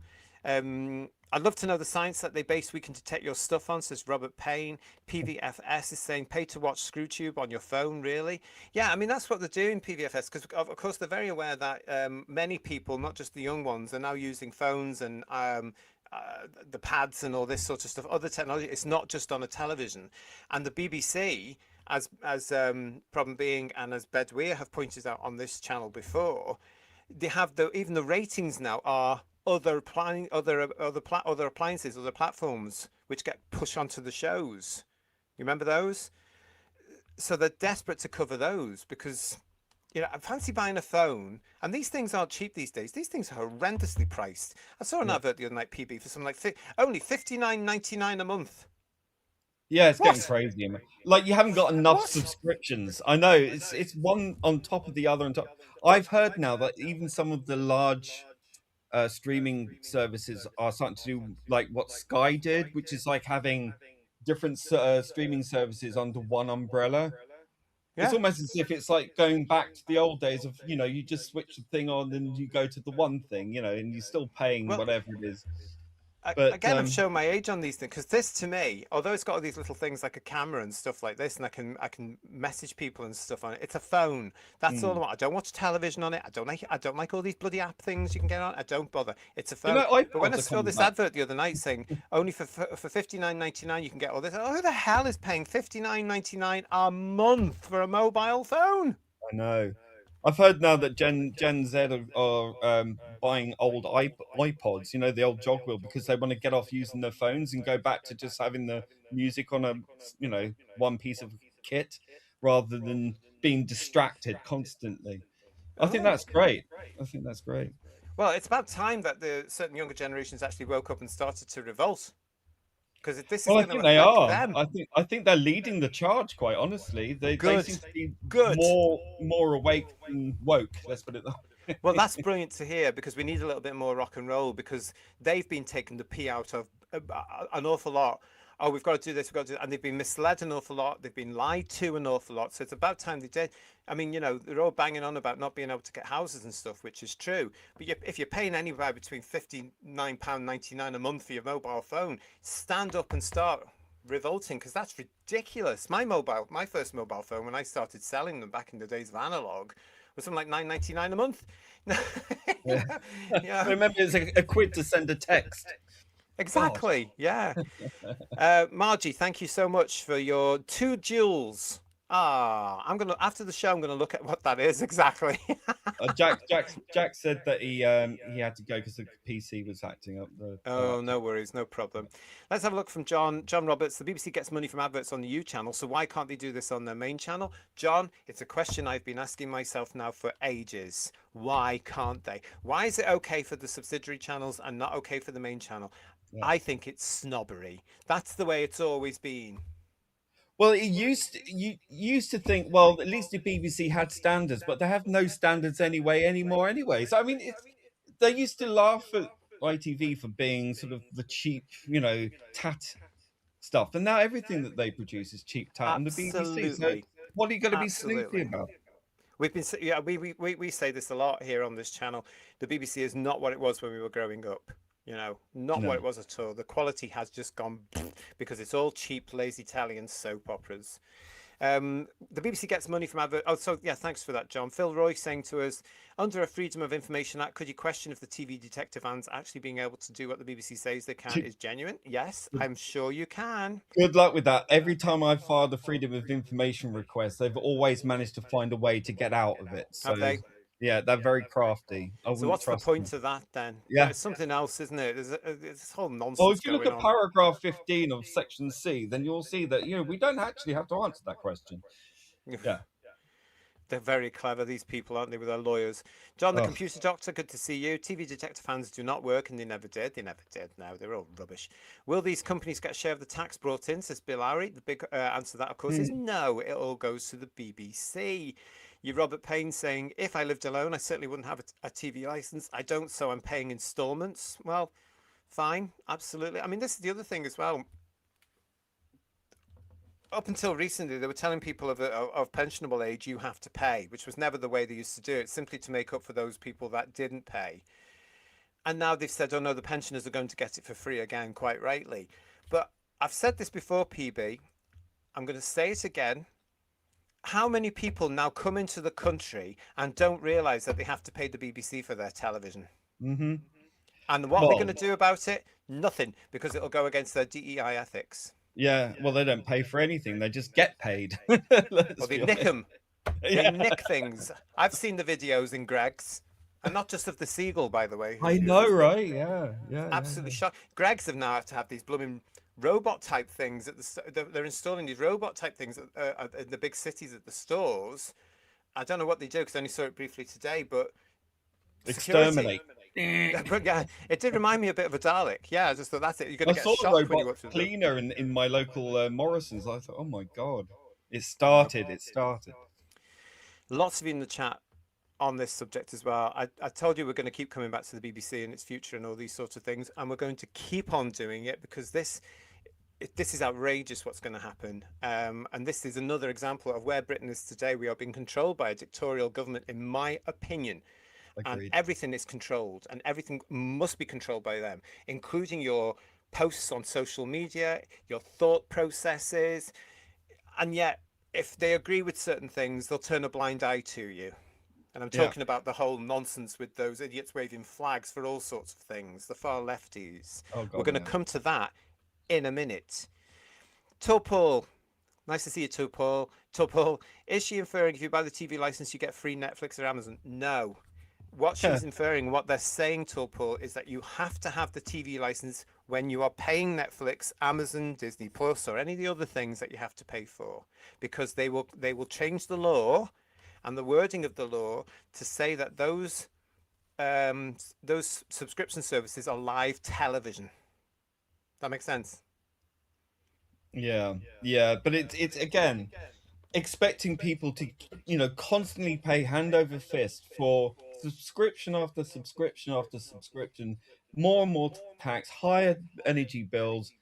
I'd love to know the science that they base We Can Detect Your Stuff on, says Robert Payne. PVFS is saying pay to watch ScrewTube on your phone, really? Yeah, I mean, that's what they're doing, PVFS, because of course they're very aware that many people, not just the young ones, are now using phones and the pads and all this sort of stuff, other technology. It's not just on a television. And the BBC, as Problem Being and as Bedweer have pointed out on this channel before, they have even the ratings now are other appliances, other platforms which get pushed onto the shows. You remember those? So they're desperate to cover those because I fancy buying a phone, and these things aren't cheap these days. These things are horrendously priced. I saw an Yeah. advert the other night, PB, for something like only $59.99 a month. Yeah, it's getting What? crazy. Like you haven't got enough What? subscriptions. I know it's one on top of the other on top. I've heard now that even some of the large streaming services are starting to do like what Sky did, which is like having different streaming services under one umbrella. It's Yeah. almost as if it's like going back to the old days of, you just switch the thing on and you go to the one thing, and you're still paying Well, whatever it is. But again, I'm showing my age on these things because this, to me, although it's got all these little things like a camera and stuff like this, and I can message people and stuff on it. It's a phone. That's all I mm. want. I don't watch television on it. I don't like all these bloody app things you can get on. I don't bother. It's a phone. But when I iPods are saw coming this back. advert the other night saying only for $59.99 you can get all this, oh, who the hell is paying $59.99 a month for a mobile phone? I know. I've heard now that Gen Z are buying old iPods, the old jog wheel, because they want to get off using their phones and go back to just having the music on one piece of kit rather than being distracted constantly. I think Oh. that's great. I think that's great. Well, it's about time that the certain younger generations actually woke up and started to revolt because this is Well, I going to think they affect are. them. I think they're leading the charge. Quite honestly, they Good. seem to be Good. more awake than woke. Let's put it that Well, way. that's brilliant to hear because we need a little bit more rock and roll because they've been taking the pee out of an awful lot. Oh, we've got to do this, we've got to do that. And they've been misled an awful lot. They've been lied to an awful lot. So it's about time they did. I mean, they're all banging on about not being able to get houses and stuff, which is true. But if you're paying anywhere between £59.99 a month for your mobile phone, stand up and start revolting because that's ridiculous. My first mobile phone, when I started selling them back in the days of analog, was something like $9.99 a month. Yeah. Yeah, Remember, it's a quid to send a text. God. exactly. Yeah. Margie, thank you so much for your 2 joules. After the show, I'm gonna look at what that is exactly. Jack said that he had to go because the PC was acting up. The Oh, laptop. no worries, no problem. Let's have a look from John. John Roberts. The BBC gets money from adverts on the U channel, so why can't they do this on their main channel? John, it's a question I've been asking myself now for ages. Why can't they? Why is it okay for the subsidiary channels and not okay for the main channel? Yeah. I think it's snobbery. That's the way it's always been. Well, you used to think, well, at least the BBC had standards, but they have no standards anymore. Anyway, so I mean, they used to laugh at ITV for being sort of the cheap, tat stuff, and now everything that they produce is cheap tat on the BBC. So Absolutely. what are you going to be snoopy Absolutely. about? We say this a lot here on this channel. The BBC is not what it was when we were growing up. Not what No. it was at all. The quality has just gone because it's all cheap, lazy Italian soap operas. The BBC gets money from advert. Oh, so yeah, thanks for that, John. Phil Roy saying to us, under a Freedom of Information Act, could you question if the TV detective fans actually being able to do what the BBC says they can is genuine? Yes, I'm sure you can. Good luck with that. Every time I've filed a freedom of information request, they've always managed to find a way to get out of it. So, Have they? yeah, they're very crafty. I So wouldn't what's the trust point them. of that then? Yeah. It's something else, isn't it? There's this whole Well, nonsense if you look going at on. paragraph 15 of section C, then you'll see that, we don't actually have to answer that question. Yeah. They're very clever, these people, aren't they, with their lawyers? John, the Oh, computer doctor, good to see you. TV detector fans do not work, and they never did. They never did. No, they're all rubbish. Will these companies get a share of the tax brought in, says Bill Lowry? The big answer to that, of course, is no. It all goes to the BBC. You Robert Payne saying, if I lived alone, I certainly wouldn't have a TV license. I don't, so I'm paying installments. Well, fine, absolutely. I mean, this is the other thing as well. Up until recently, they were telling people of pensionable age you have to pay, which was never the way they used to do it, simply to make up for those people that didn't pay. And now they've said, oh no, the pensioners are going to get it for free again, quite rightly. But I've said this before, PB. I'm going to say it again. How many people now come into the country and don't realise that they have to pay the BBC for their television? Mm-hmm. And what are they going to Well, do about it? Nothing, because it'll go against their DEI ethics. yeah. Well, they don't pay for anything; they just get paid. Or Let's they be nick honest. them. They Yeah. nick things. I've seen the videos in Greg's, and not just of the seagull, by the way. I know, right? Yeah, yeah, Absolutely shocked. Greg's have now have to have these blooming robot type things at they're installing these robot type things in the big cities at the stores. I don't know what they do because I only saw it briefly today, but security. Exterminate. But yeah, it did remind me a bit of a Dalek. Yeah, I just thought that's it. You're going I to get saw the shocked when you robot watch it. cleaner in my local Morrison's. I thought, oh my god, it started. It started. Lots of you in the chat on this subject as well. I told you we're going to keep coming back to the BBC and its future and all these sorts of things, and we're going to keep on doing it because this is outrageous what's going to happen. And this is another example of where Britain is today. We are being controlled by a dictatorial government, in my opinion. And Agreed. everything is controlled, and everything must be controlled by them, including your posts on social media, your thought processes. And yet, if they agree with certain things, they'll turn a blind eye to you. And I'm Yeah. talking about the whole nonsense with those idiots waving flags for all sorts of things, the far lefties. Oh We're god. going to Yeah. come to that in a minute. Topol, nice to see you, Topol. Topol, is she inferring if you buy the TV license, you get free Netflix or Amazon? No. What she's inferring, what they're saying, Topol, is that you have to have the TV license when you are paying Netflix, Amazon, Disney Plus, or any of the other things that you have to pay for, because they will change the law and the wording of the law to say that those subscription services are live television. That makes sense. Yeah, yeah, but it's again expecting people to, constantly pay hand over fist for subscription after subscription after subscription, more and more tax, higher energy bills,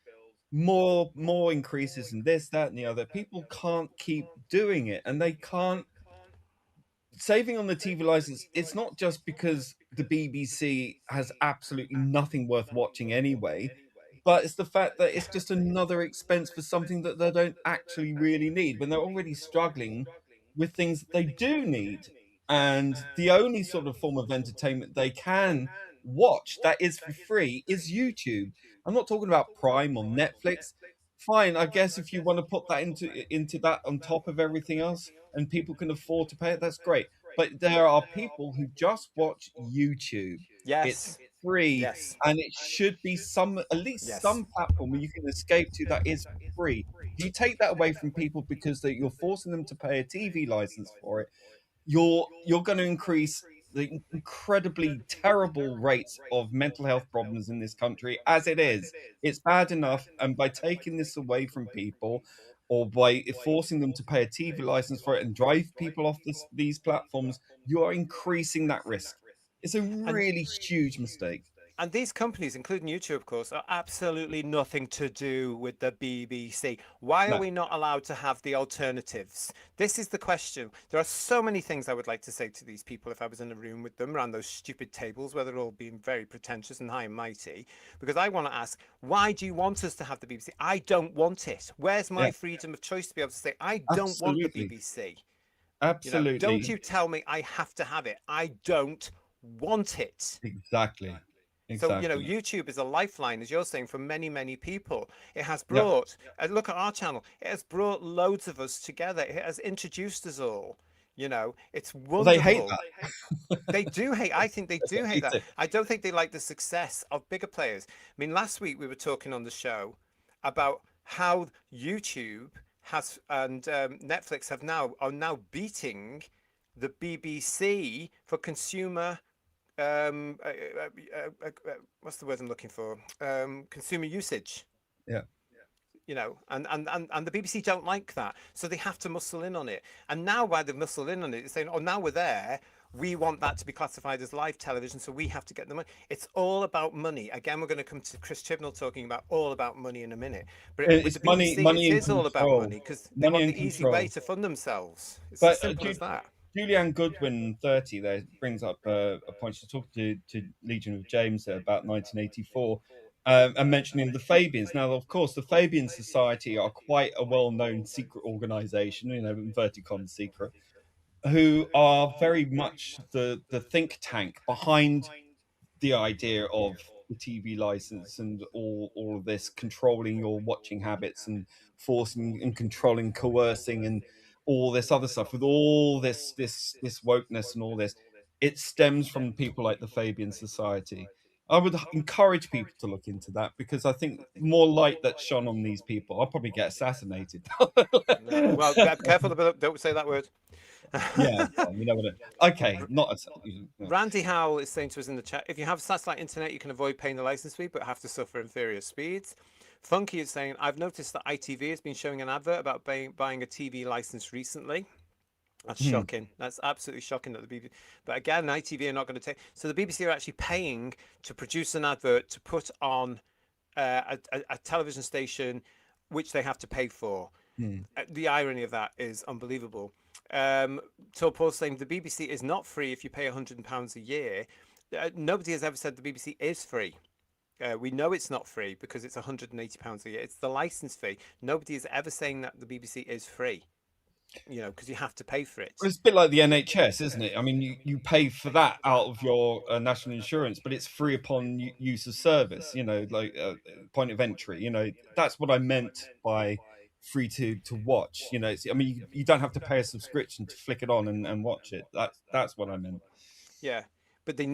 more increases in this, that, and the other. People can't keep doing it, and they can't saving on the TV license. It's not just because the BBC has absolutely nothing worth watching anyway, but it's the fact that it's just another expense for something that they don't actually really need when they're already struggling with things that they do need. And the only sort of form of entertainment they can watch that is for free is YouTube. I'm not talking about Prime or Netflix. Fine, I guess if you want to put that into that on top of everything else and people can afford to pay it, that's great. But there are people who just watch YouTube. It's Yes. free, Yes. and it should be at least Yes. some platform where you can escape to that is free. If you take that away from people because you're forcing them to pay a TV license for it, you're going to increase the incredibly terrible rates of mental health problems in this country as it is. It's bad enough, and by taking this away from people or by forcing them to pay a TV license for it and drive people off these platforms, you are increasing that risk. It's a And really huge mistake. And these companies, including YouTube, of course, are absolutely nothing to do with the BBC. Why are No. we not allowed to have the alternatives? This is the question. There are so many things I would like to say to these people if I was in a room with them around those stupid tables where they're all being very pretentious and high and mighty. Because I want to ask, why do you want us to have the BBC? I don't want it. Where's my Yeah, freedom of choice to be able to say, I don't want the absolutely. BBC? Don't Absolutely. you tell me I have to have it. I don't want it. Exactly. So, Exactly. YouTube is a lifeline, as you're saying, for many, many people. It has Yeah. brought, look at our channel, it has brought loads of us together. It has introduced us all. It's Well, they hate wonderful. that. They do hate, I think they do They hate hate that. it. I don't think they like the success of bigger players. I mean, last week we were talking on the show about how YouTube has and Netflix are now beating the BBC for consumer what's the word I'm looking for? Consumer usage. Yeah. you know, and the BBC don't like that, so they have to muscle in on it. And now, why they've muscled in on it, they're saying, "Oh, now we're there. We want that to be classified as live television, so we have to get the money." It's all about money. Again, we're going to come to Chris Chibnall talking about all about money in a minute. But with It's the BBC, money it and is all about control, money because they money want and the easy way control. to fund themselves. It's as But simple as that. Julianne Goodwin, 30, there brings up a point. She talked to Legion of James about 1984, and mentioning the Fabians. Now, of course, the Fabian Society are quite a well-known secret organisation, you know, inverted commas secret, who are very much the think tank behind the idea of the TV license and all of this controlling your watching habits and forcing and controlling, coercing, and all this other stuff. With all this wokeness and all this, it stems from people like the Fabian Society. I would encourage people to look into that because I think more light that's shone on these people, I'll probably get assassinated. No. Well, be careful about, don't say that word. Yeah, you know what? Okay, not as. Yeah. Randy Howell is saying to us in the chat, if you have satellite internet, you can avoid paying the license fee, but have to suffer inferior speeds. Funky is saying, I've noticed that ITV has been showing an advert about buying a TV license recently. That's Hmm. shocking. That's absolutely shocking that the BBC. But again, ITV are not going to take. So the BBC are actually paying to produce an advert to put on a television station, which they have to pay for. Hmm. The irony of that is unbelievable. So Paul's saying the BBC is not free if you pay £100 a year. Nobody has ever said the BBC is free. We know it's not free because it's £180 a year. It's the license fee. Nobody is ever saying that the BBC is free. You know, because you have to pay for it. It's a bit like the NHS, isn't it? I mean, you pay for that out of your national insurance, but it's free upon use of service. You know, like point of entry. You know, that's what I meant by free to watch. You know, I mean, you don't have to pay a subscription to flick it on and watch it. That's what I meant. Yeah, but they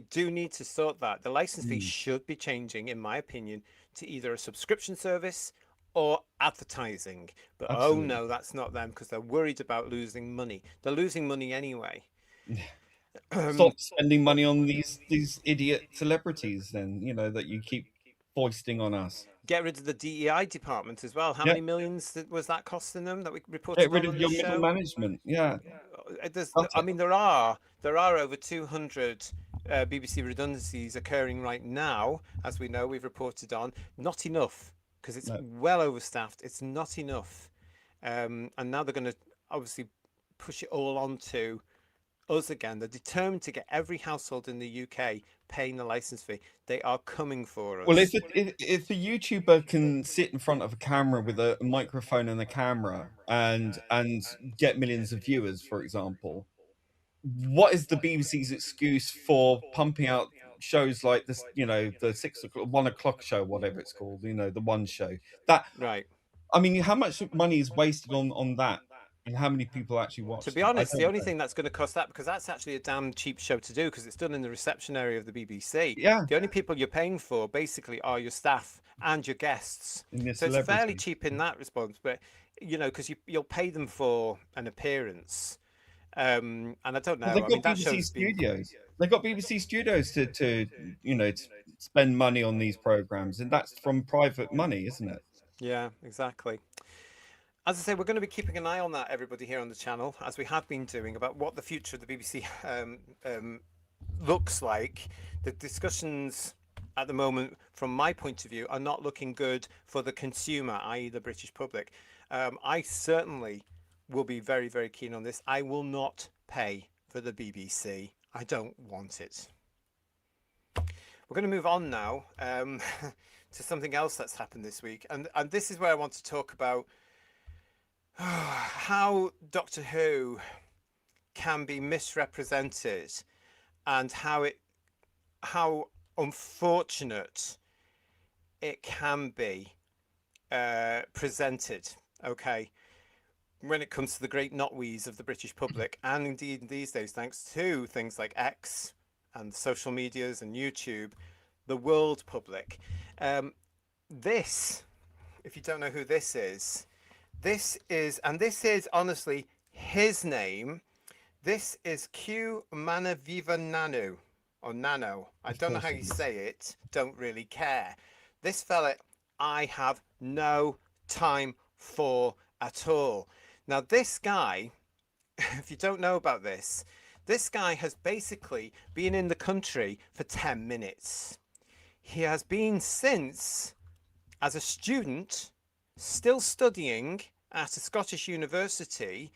do need to sort that. The license fee Mm, should be changing, in my opinion, to either a subscription service or advertising. But oh absolutely. no, that's not them because they're worried about losing money. They're losing money anyway. Stop spending money on these idiot celebrities, then you know that you keep foisting on us. Get rid of the DEI department as well. How Yeah, many millions was that costing them that we get reported rid of on your this middle show? management. Yeah, There's, cut I it. mean, there are over 200 BBC redundancies occurring right now, as we know. We've reported on. Not enough because it's No. well overstaffed. It's not enough, and now they're going to obviously push it all onto us again. They're determined to get every household in the UK paying the license fee. They are coming for Well, us. if a YouTuber can sit in front of a camera with a microphone and a camera and get millions of viewers, for example, what is the BBC's excuse for pumping out shows like this? You know, the 6 o'clock, 1 o'clock show, whatever it's called. You know, the one show that. Right. I mean, how much money is wasted on that, and how many people actually To watch be that? I honest, the don't only know. thing that's going to cost that, because that's actually a damn cheap show to do, because it's done in the reception area of the BBC. Yeah, The only people you're paying for basically are your staff and your guests. and the So it's fairly celebrities. cheap in that response, but you know, because you'll pay them for an appearance. And I don't Well, know. they've I mean, got that BBC show's been. studios. They've got BBC studios to you know to spend money on these programs, and that's from private money, isn't it? Yeah, exactly. As I say, we're going to be keeping an eye on that, everybody here on the channel, as we have been doing, about what the future of the BBC looks like. The discussions at the moment, from my point of view, are not looking good for the consumer, i.e., the British public. I certainly will be very, very keen on this. I will not pay for the BBC. I don't want it. We're going to move on now to something else that's happened this week, and this is where I want to talk about how Doctor Who can be misrepresented and how unfortunate it can be presented. Okay, when it comes to the great knotwees of the British public, and indeed these days, thanks to things like X and social medias and YouTube, the world public. This, if you don't know who this is honestly his name. This is Q Manaviva Nanu, or Nano. I Of don't know course how it you is. say it. Don't really care. This fella, I have no time for at all. Now, this guy, if you don't know about this, this guy has basically been in the country for 10 minutes. He has been since, as a student, still studying at a Scottish university.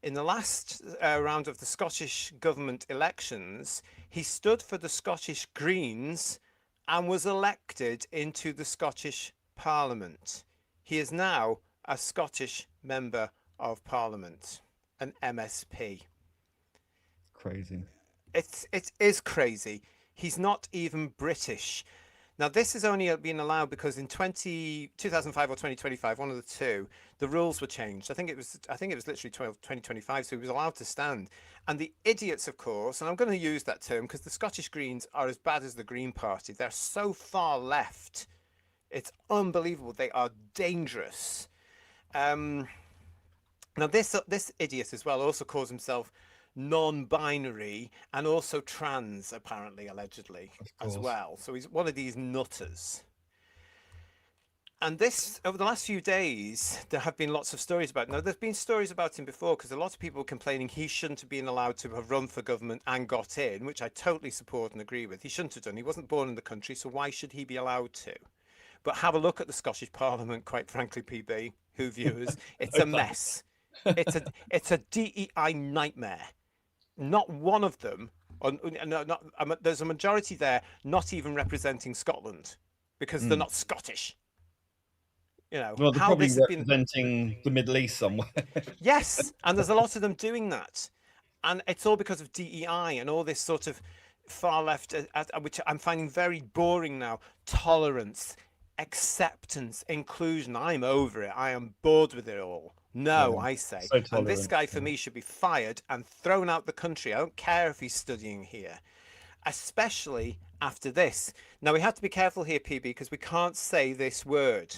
In the last round of the Scottish government elections, he stood for the Scottish Greens and was elected into the Scottish Parliament. He is now a Scottish Member of Parliament, an MSP. Crazy. It is crazy. He's not even British. Now, this has only been allowed because in 2005 or 2025, one of the two, the rules were changed. I think it was literally 2025, so he was allowed to stand. And the idiots, of course, and I'm going to use that term because the Scottish Greens are as bad as the Green Party. They're so far left. It's unbelievable. They are dangerous. Now, this idiot as well also calls himself non-binary and also trans, apparently, allegedly, as well. So he's one of these nutters. And this, over the last few days, there have been lots of stories about. Now, there's been stories about him before because a lot of people were complaining he shouldn't have been allowed to have run for government and got in, which I totally support and agree with. He shouldn't have done. He wasn't born in the country, so why should he be allowed to? But have a look at the Scottish Parliament, quite frankly, PB, who viewers, it's a mess. It's a DEI nightmare. Not one of them, there's a majority there not even representing Scotland because they're not Scottish. You know, well, they're how probably this has been. representing the Middle East somewhere. Yes, and there's a lot of them doing that. And it's all because of DEI and all this sort of far left, which I'm finding very boring now. Tolerance, acceptance, inclusion. I'm over it. I am bored with it all. No, Yeah, I say. so And this tolerant, guy, for yeah. me, should be fired and thrown out the country. I don't care if he's studying here, especially after this. Now, we have to be careful here, PB, because we can't say this word.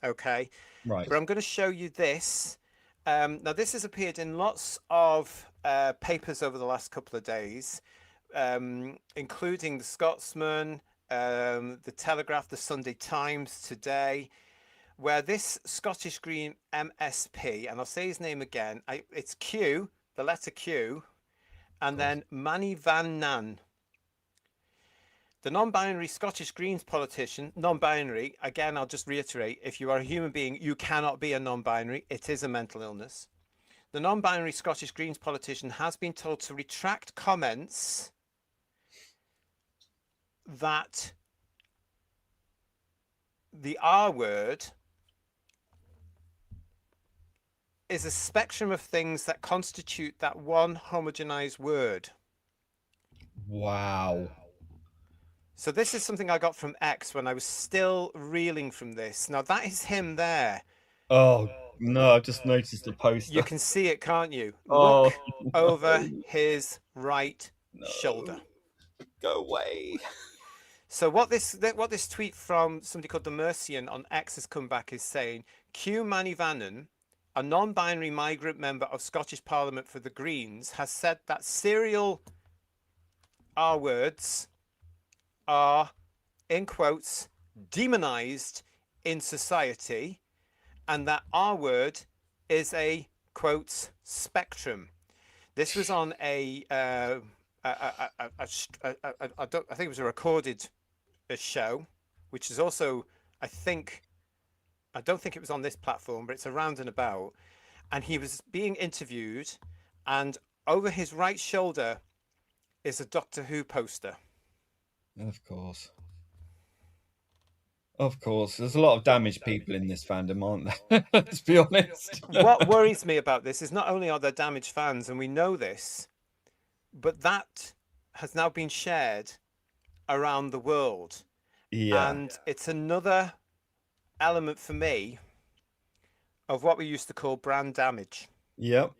Okay? Right. But I'm going to show you this. Now, this has appeared in lots of papers over the last couple of days, including the Scotsman, the Telegraph, the Sunday Times today, where this Scottish Green MSP, and I'll say his name again, it's Q, the letter Q, and then Manny Van Nan. The non-binary Scottish Greens politician, non-binary, again, I'll just reiterate, if you are a human being, you cannot be a non-binary. It is a mental illness. The non-binary Scottish Greens politician has been told to retract comments that the R word is a spectrum of things that constitute that one homogenized word. Wow. So this is something I got from X when I was still reeling from this. Now that is him there. Oh no, I just noticed the poster. You can see it, can't you? Oh, Look over no. his right shoulder. Go away. So what this tweet from somebody called the Mercian on X has come back is saying, Q Manivannan, a non-binary migrant member of Scottish Parliament for the Greens, has said that serial R words are, in quotes, demonized in society, and that R word is a, quotes, spectrum. This was on I think it was a recorded show, which is also, I don't think it was on this platform, but it's around and about. And he was being interviewed, and over his right shoulder is a Doctor Who poster. Of course. Of course. There's a lot of damaged people in this fandom, aren't there? Let's be honest. What worries me about this is not only are there damaged fans, and we know this, but that has now been shared around the world. Yeah. And it's another element for me of what we used to call brand damage. Yep.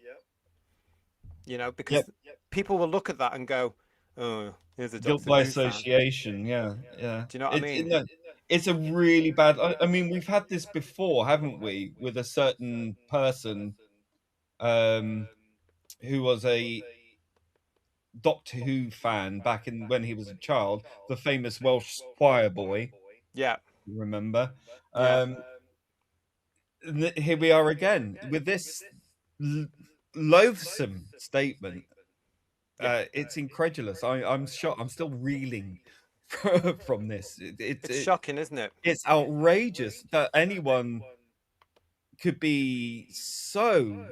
You know, because people will look at that and go, oh, here's a Doctor Guilt by Who fan. association. Yeah. Yeah. Do you know what I mean? It's a really bad. I mean, we've had this before, haven't we? With a certain person, who was a Doctor Who fan back in when he was a child, the famous Welsh choir boy. Yeah. you remember. Yeah. Here we are again with this l- loathsome statement. Yeah. It's incredulous. I'm shocked. I'm still reeling from this. It's shocking, isn't it? It's outrageous that anyone could be so.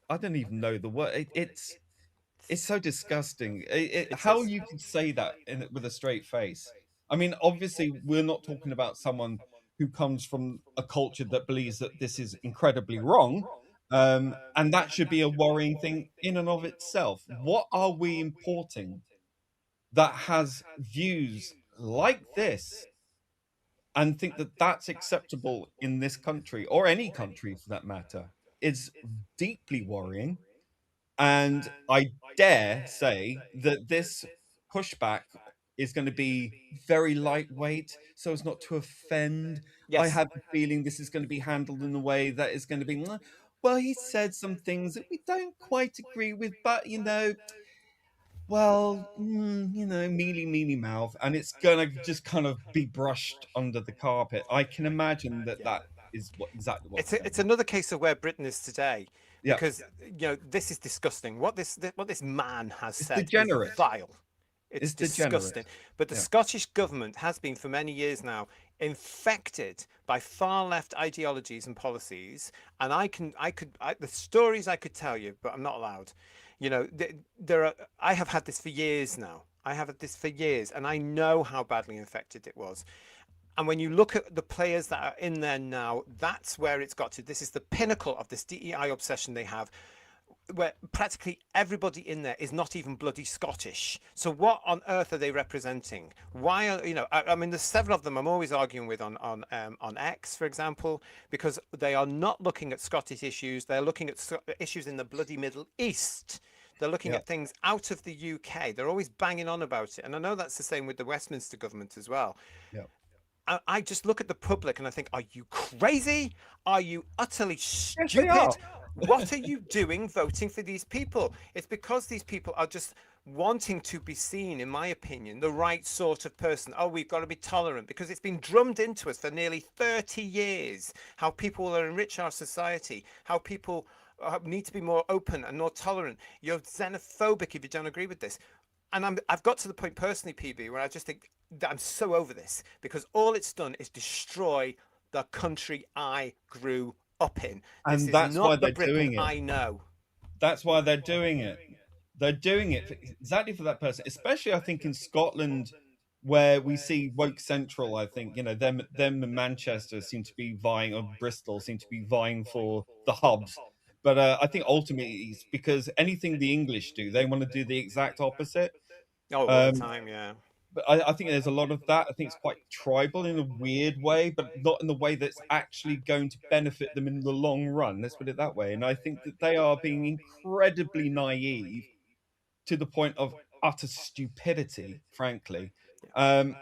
I don't even know the word. It's so disgusting. It How is. you can say that with a straight face? I mean, obviously, we're not talking about someone who comes from a culture that believes that this is incredibly wrong, and that should be a worrying thing in and of itself. What are we importing that has views like this and think that that's acceptable in this country or any country for that matter? Is deeply worrying. And I dare say that this pushback is going to be very lightweight so as not to offend. I Yes. have the feeling this is going to be handled in a way that is going to be, "Mm, well, he said some things that we don't quite agree with, but mealy, mealy mouth, and it's going to just kind of be brushed under the carpet." I can imagine that Yeah. that is exactly what's It's going on. another case of where Britain is today, Yeah, because this is disgusting. What this man has it's said is degenerate. vile. It's It's degenerate. disgusting. But the Yeah. Scottish government has been for many years now infected by far left ideologies and policies. And the stories I could tell you, but I'm not allowed. There are. I have had this for years now. I have had this for years, and I know how badly infected it was. And when you look at the players that are in there now, that's where it's got to. This is the pinnacle of this DEI obsession they have, where practically everybody in there is not even bloody Scottish. So what on earth are they representing? Why are I mean, there's several of them I'm always arguing with on X, for example, because they are not looking at Scottish issues. They're looking at issues in the bloody Middle East. They're looking Yeah. at things out of the UK. They're always banging on about it, and I know that's the same with the Westminster government as well. Yeah. I just look at the public and I think, are you crazy? Are you utterly Yes, they are. stupid? What are you doing voting for these people? It's because these people are just wanting to be seen, in my opinion, the right sort of person. Oh, we've got to be tolerant, because it's been drummed into us for nearly 30 years how people will enrich our society, how people need to be more open and more tolerant. You're xenophobic if you don't agree with this. And I've got to the point personally, PB, where I just think that I'm so over this, because all it's done is destroy the country I grew up in. This And is that's why not the they're Britain doing it. I know. That's why they're doing it. They're doing it exactly for that person, especially I think in Scotland, where we see woke central. I think them in Manchester seem to be vying, or Bristol seem to be vying for the hubs. But I think ultimately it's because anything the English do, they want to do the exact opposite. Oh, all the Um, time, yeah. but I think there's a lot of that. I think it's quite tribal in a weird way, but not in the way that's actually going to benefit them in the long run. Let's put it that way. And I think that they are being incredibly naive to the point of utter stupidity, frankly. And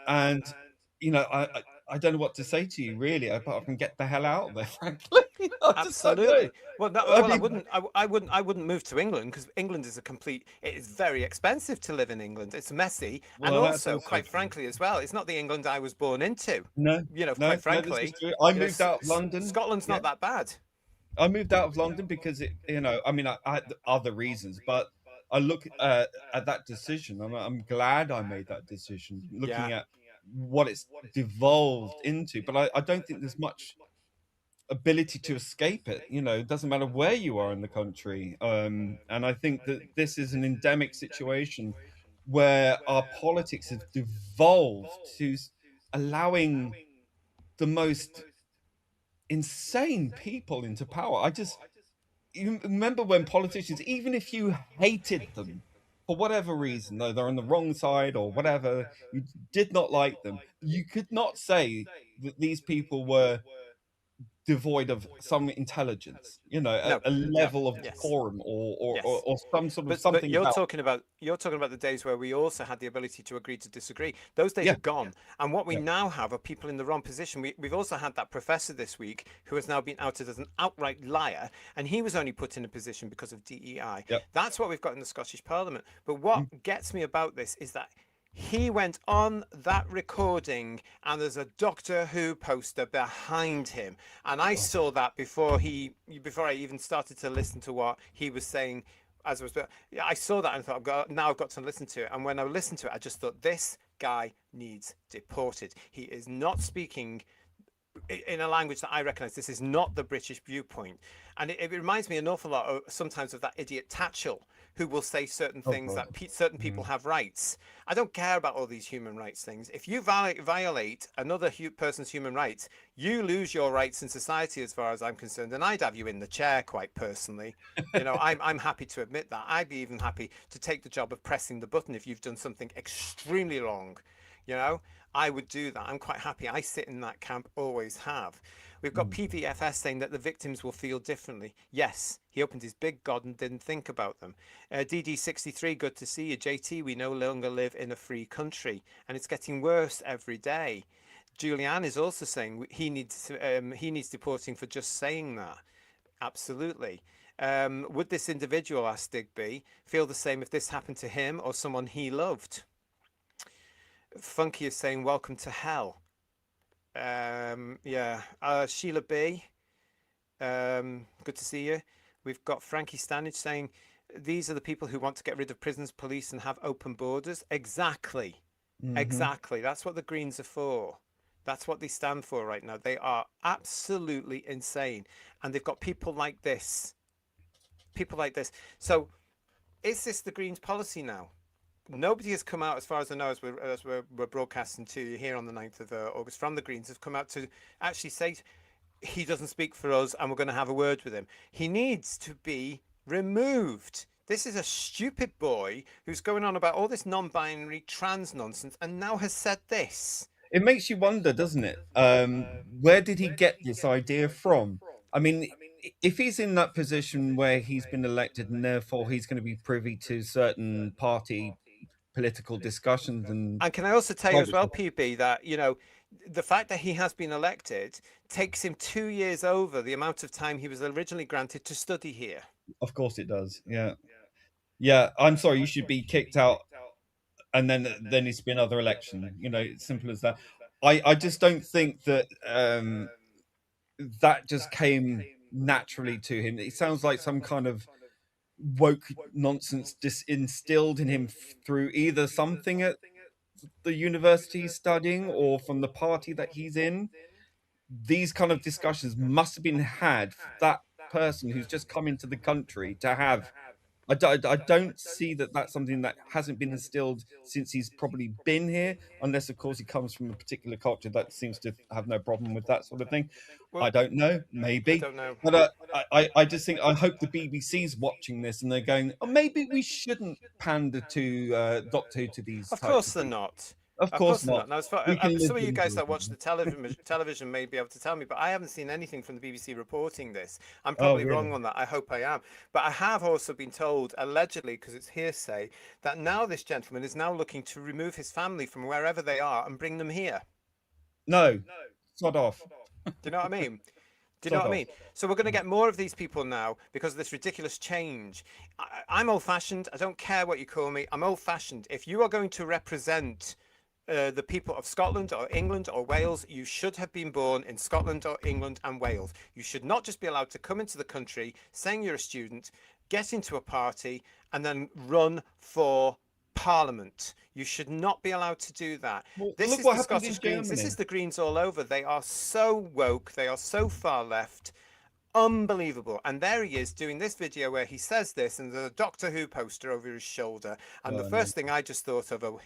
I don't know what to say to you really, apart from get the hell out of there. Frankly, I just don't know. Absolutely. Well, no, I well, I mean, wouldn't. I wouldn't move to England, because England is a complete. It is very expensive to live in England. It's messy, and well, that's also, also quite true. frankly, as well, it's not the England I was born into. No, Quite no, this is frankly, true. I moved out of London. Scotland's Yeah, not that bad. I moved out of London because I mean, I had other reasons, but I look at that decision. I'm glad I made that decision, Yeah. looking at what it's devolved into. But I don't think there's much ability to escape it. It doesn't matter where you are in the country. And I think that this is an endemic situation where our politics have devolved to allowing the most insane people into power. You remember when politicians, even if you hated them for whatever reason, though they're on the wrong side or whatever, you did not like them, you could not say that these people were devoid of some intelligence, No. a No. level of Yes. decorum or Yes. some sort of But something about. you're talking about the days where we also had the ability to agree to disagree. Those days Yeah, are gone, and what we yeah, now have are people in the wrong position. We've also had that professor this week who has now been outed as an outright liar, and he was only put in a position because of DEI. yeah. That's what we've got in the Scottish Parliament. But what Mm. gets me about this is that He went on that recording, and there's a Doctor Who poster behind him. And I saw that before I even started to listen to what he was saying. As I was, yeah, I saw that and thought, now I've got to listen to it. And when I listened to it, I just thought, this guy needs deported. He is not speaking in a language that I recognise. This is not the British viewpoint, and it reminds me an awful lot sometimes of that idiot Tatchell, who will say certain Oh things God. that certain people have rights. I don't care about all these human rights things. If you violate another person's human rights, you lose your rights in society, as far as I'm concerned. And I'd have you in the chair, quite personally. You know, I'm happy to admit that. I'd be even happy to take the job of pressing the button if you've done something extremely wrong. You know, I would do that. I'm quite happy. I sit in that camp, always have. We've got PVFS saying that the victims will feel differently. Yes, he opened his big God and didn't think about them. DD63, good to see you. JT, we no longer live in a free country, and it's getting worse every day. Julianne is also saying he needs deporting for just saying that. Absolutely. Would this individual, asked Digby, feel the same if this happened to him or someone he loved? Funky is saying, welcome to hell. Yeah. Sheila B, good to see you. We've got Frankie Stanage saying, these are the people who want to get rid of prisons, police, and have open borders. Exactly. Exactly. That's what the Greens are for. That's what they stand for right now. They are absolutely insane. And they've got people like this. People like this. So is this the Greens policy now? Nobody has come out, as far as I know, as we're broadcasting to you here on the 9th of August, from the Greens, have come out to actually say he doesn't speak for us and we're going to have a word with him. He needs to be removed. This is a stupid boy who's going on about all this non-binary trans nonsense and now has said this. It makes you wonder, doesn't it? Where did he get this idea from? I mean, if he's in that position where he's been elected and therefore he's going to be privy to certain party political discussions and can I also tell you as well, PB, that, you know, the fact that he has been elected takes him 2 years over the amount of time he was originally granted to study here. Of course it does. Yeah. Yeah. I'm sorry, you should be kicked out and then it's been another election. You know, it's simple as that. I just don't think that that just came naturally to him. It sounds like some kind of woke nonsense just instilled in him through either something at the university he's studying or from the party that he's in. These kind of discussions must have been had for that person who's just come into the country to have. I don't see that that's something that hasn't been instilled since he's probably been here, unless, of course, he comes from a particular culture that seems to have no problem with that sort of thing. Well, I don't know, maybe. I don't know. But I just think, I hope the BBC's watching this and they're going, oh, maybe we shouldn't pander to Doctor Who to these Of types course of they're things. not. Of Of course course they're not. not. Now, as far, We can some live of you guys that in watch the television may be able to tell me, but I haven't seen anything from the BBC reporting this. I'm Oh, probably wrong really? on that. I hope I am. But I have also been told, allegedly, because it's hearsay, that now this gentleman is now looking to remove his family from wherever they are and bring them here. No, sod off. Do you know what I mean? Do you know Sod what I off. mean? So we're going to get more of these people now because of this ridiculous change. I'm old-fashioned. I don't care what you call me. I'm old-fashioned. If you are going to represent the people of Scotland or England or Wales, you should have been born in Scotland or England and Wales. You should not just be allowed to come into the country saying you're a student, get into a party, and then run for Parliament. You should not be allowed to do that. Well, This look is what the happened in Scottish Greens. This Germany. is the Greens all over. They are so woke. They are so far left. Unbelievable. And there he is doing this video where he says this, and there's a Doctor Who poster over his shoulder. And the first thing I just thought of, oh,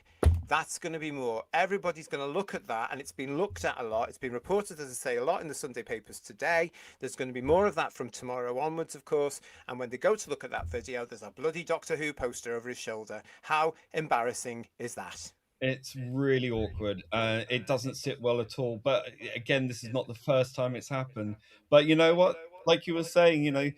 that's going to be more. Everybody's going to look at that, and it's been looked at a lot. It's been reported, as I say, a lot in the Sunday papers today. There's going to be more of that from tomorrow onwards, of course. And when they go to look at that video, there's a bloody Doctor Who poster over his shoulder. How embarrassing is that? It's really awkward. It doesn't sit well at all. But again, this is not the first time it's happened. But you know what? Like you were saying, you know,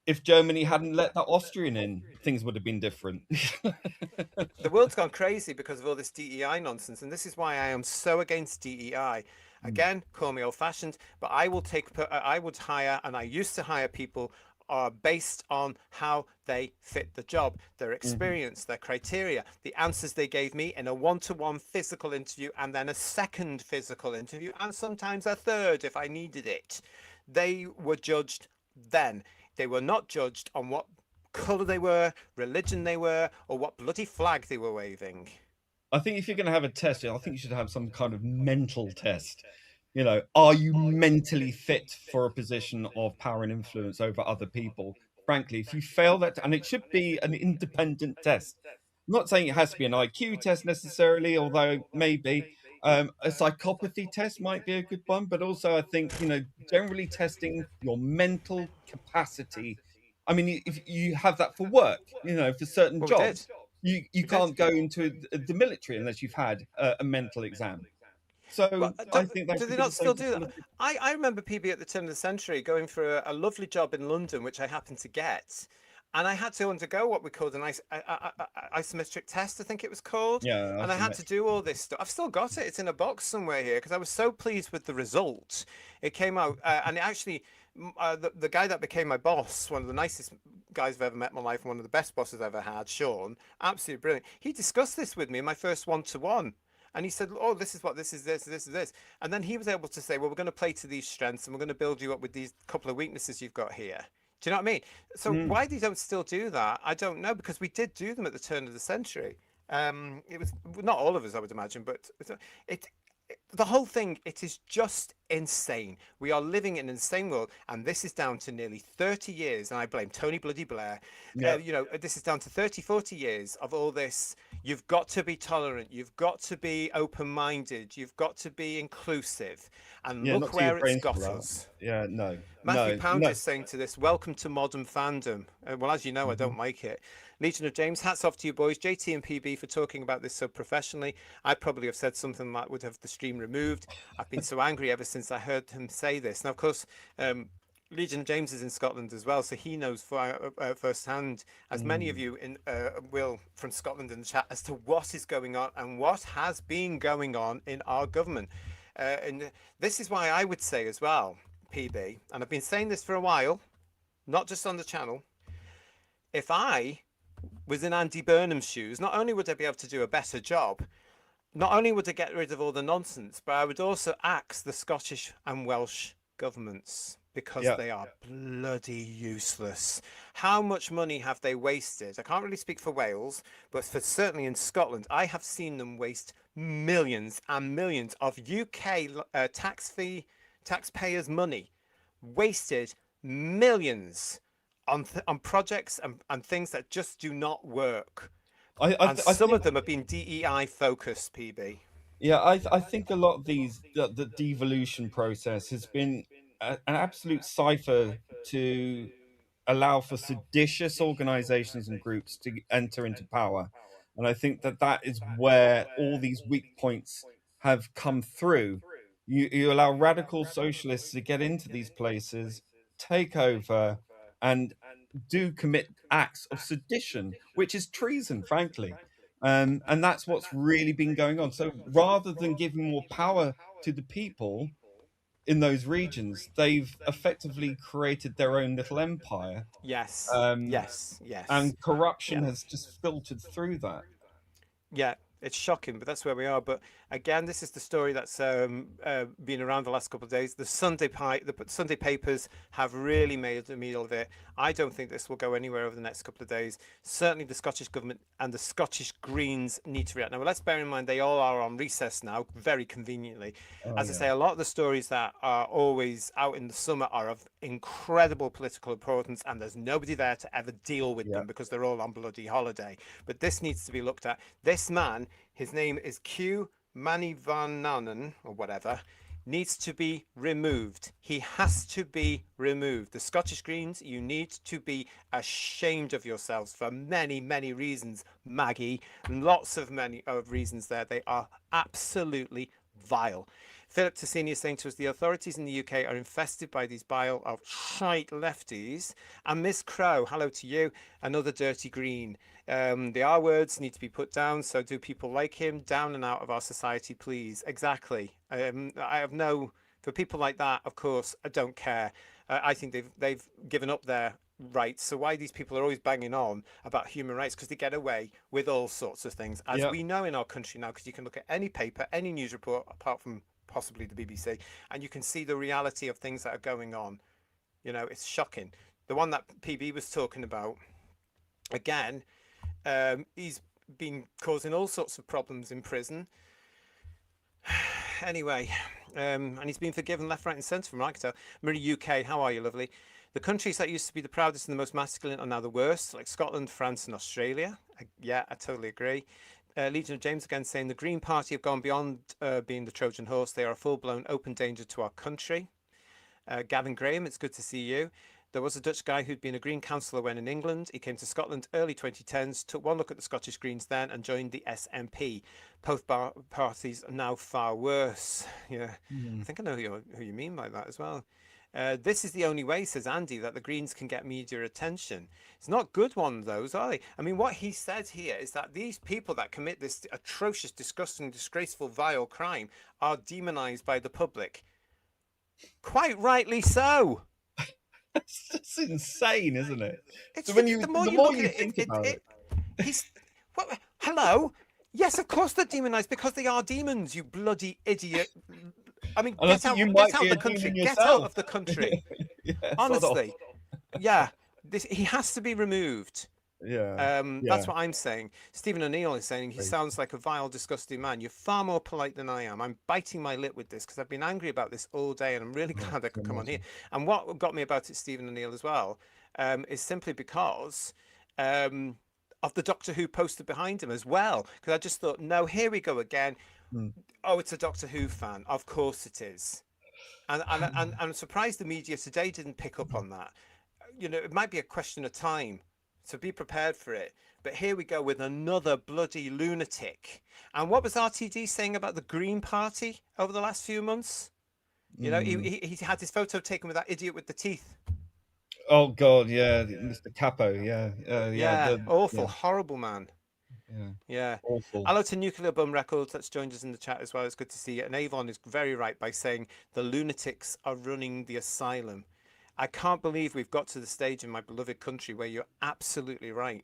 if Germany hadn't let that Austrian in, things would have been different. The world's gone crazy because of all this DEI nonsense, and this is why I am so against DEI. Again, call me old-fashioned, but I will I would hire, and I used to hire people are based on how they fit the job, their Mhm. experience, their criteria, the answers they gave me in a one-to-one physical interview, and then a second physical interview, and sometimes a third if I needed it. They were judged then. They were not judged on what colour they were, religion they were, or what bloody flag they were waving. I think if you're going to have a test, I think you should have some kind of mental test. You know, are you mentally fit for a position of power and influence over other people? Frankly, if you fail that, and it should be an independent test. I'm not saying it has to be an IQ test necessarily, although maybe a psychopathy test might be a good one. But also, I think, you know, generally testing your mental capacity. I mean, if you have that for work, you know, for certain Well, we did. jobs, you We did. can't go into the military unless you've had a mental exam. Well, So I think that do should they be the not still same for do that? politics. I remember PB at the turn of the century going for a lovely job in London, which I happened to get. And I had to undergo what we called an isometric test, I think it was called. Yeah, And I had to isometric. do all this stuff. I've still got it. It's in a box somewhere here because I was so pleased with the result. It came out, and it actually, the guy that became my boss, one of the nicest guys I've ever met in my life, and one of the best bosses I've ever had, Sean, absolutely brilliant. He discussed this with me in my first one-to-one. And he said, "Oh, this is what this is, this is this." And then he was able to say, "Well, we're going to play to these strengths, and we're going to build you up with these couple of weaknesses you've got here." Do you know what I mean? So Mm. why they don't still do that, I don't know, because we did do them at the turn of the century. It was not all of us, I would imagine, but it, the whole thing, it is just insane. We are living in an insane world, and this is down to nearly 30 years, and I blame Tony bloody Blair. Yeah. You know, this is down to 30, 40 years of all this. You've got to be tolerant, you've got to be open-minded, you've got to be inclusive, and Yeah, look not to your where it's brains for got that. us. Yeah, no, Matthew no, Pound no. is saying to this, welcome to modern fandom. Well, as you know, I Mhm. don't like it. Legion of James, hats off to you boys, JT and PB, for talking about this so professionally. I probably have said something that would have the stream removed. I've been so angry ever since I heard him say this. Now, of course, Legion of James is in Scotland as well, so he knows firsthand, as many of Mm. you will from Scotland in the chat, as to what is going on and what has been going on in our government. And this is why I would say as well, PB, and I've been saying this for a while, not just on the channel. If I was in Andy Burnham's shoes, not only would I be able to do a better job, not only would I get rid of all the nonsense, but I would also axe the Scottish and Welsh governments because Yeah, they are bloody useless. How much money have they wasted? I can't really speak for Wales, but for certainly in Scotland, I have seen them waste millions and millions of UK taxpayers' money, wasted millions on projects and things that just do not work. And I some of think them have been DEI focused, PB. yeah, I think a lot of these the devolution process has been an absolute cipher to allow for seditious organizations and groups to enter into power. And I think that that is where all these weak points have come through. You allow radical socialists to get into these places, take over, and do commit acts of sedition, which is treason, frankly. And that's what's really been going on. So rather than giving more power to the people in those regions, they've effectively created their own little empire, Yes, um, yes, yes. and corruption Yeah. has just filtered through that. Yeah, it's shocking, but that's where we are. But again, this is the story that's been around the last couple of days. The Sunday papers have really made a meal of it. I don't think this will go anywhere over the next couple of days. Certainly, the Scottish government and the Scottish Greens need to react. Now, let's bear in mind they all are on recess now, very conveniently. Oh As I yeah, say, a lot of the stories that are always out in the summer are of incredible political importance, and there's nobody there to ever deal with yeah. them because they're all on bloody holiday. But this needs to be looked at. This man, his name is Q Manivananan or whatever, needs to be removed. He has to be removed. The Scottish Greens, you need to be ashamed of yourselves for many, many reasons, Maggie. Lots of many of reasons there. They are absolutely vile. Philip Tassini is saying to us, the authorities in the UK are infested by these bile of shite lefties. And Miss Crow, hello to you, another dirty green. The R words need to be put down. So do people like him? Down and out of our society, please. Exactly. I have no, for people like that, of course, I don't care. I think they've given up their rights. So why these people are always banging on about human rights, because they get away with all sorts of things, as Yeah. we know in our country now, because you can look at any paper, any news report, apart from possibly the BBC, and you can see the reality of things that are going on. It's shocking. The one that PB was talking about, again, he's been causing all sorts of problems in prison. Anyway, and he's been forgiven left, right, and centre from Microsoft. Marie UK, how are you, lovely? The countries that used to be the proudest and the most masculine are now the worst, like Scotland, France, and Australia. Yeah, I totally agree. Legion of James again saying the Green Party have gone beyond being the Trojan horse. They are a full-blown open danger to our country. Gavin Graham, it's good to see you. There was a Dutch guy who'd been a Green councillor when in England. He came to Scotland early 2010s, took one look at the Scottish Greens then and joined the SNP. Both parties are now far worse. Yeah, I think I know who you mean by that as well. This is the only way, says Andy, that the Greens can get media attention. It's not good one, those, are they? I mean, what he says here is that these people that commit this atrocious, disgusting, disgraceful, vile crime are demonised by the public. Quite rightly so. It's insane, isn't it? It's So when you, the more the you more look you at think it, about it, he's what? Hello. Yes, of course they're demonized because they are demons. You bloody idiot. I mean, and I get think out! you Get might out be the a country! demon Get out yourself. of the country! Yeah, sod off. Honestly, yeah. He has to be removed. Yeah, That's what I'm saying. Stephen O'Neill is saying he Crazy. sounds like a vile, disgusting man. You're far more polite than I am. I'm biting my lip with this because I've been angry about this all day, and I'm really Oh, glad I can could come on here. imagine. And what got me about it, Stephen O'Neill, as well, is simply because of the Doctor Who poster behind him as well. Because I just thought, no, here we go again. Mm. Oh, it's a Doctor Who fan. Of course it is. And I'm surprised the media today didn't pick up on that. It might be a question of time, so be prepared for it. But here we go with another bloody lunatic. And what was RTD saying about the Green Party over the last few months? He had his photo taken with that idiot with the teeth. Oh God, yeah, Mr. Capo, yeah, Yeah, awful, yeah, horrible man. yeah, Yeah. awful. Hello to Nuclear Bum Records. That's joined us in the chat as well. It's good to see you. And Avon is very right by saying the lunatics are running the asylum. I can't believe we've got to the stage in my beloved country where you're absolutely right.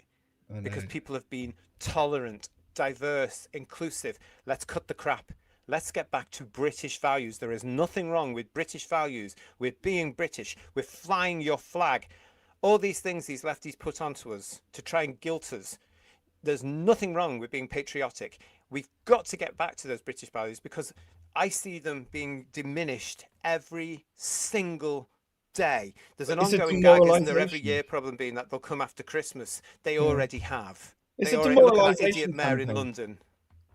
I Because know. people have been tolerant, diverse, inclusive. Let's cut the crap. Let's get back to British values. There is nothing wrong with British values, with being British, with flying your flag. All these things these lefties put onto us to try and guilt us. There's nothing wrong with being patriotic. We've got to get back to those British values because I see them being diminished every single day. There's But an it's a ongoing gag, isn't there, every demoralisation. year problem being that they'll come after Christmas. They Yeah, already have. it's They a already look at that idiot demoralisation mayor in campaign. London.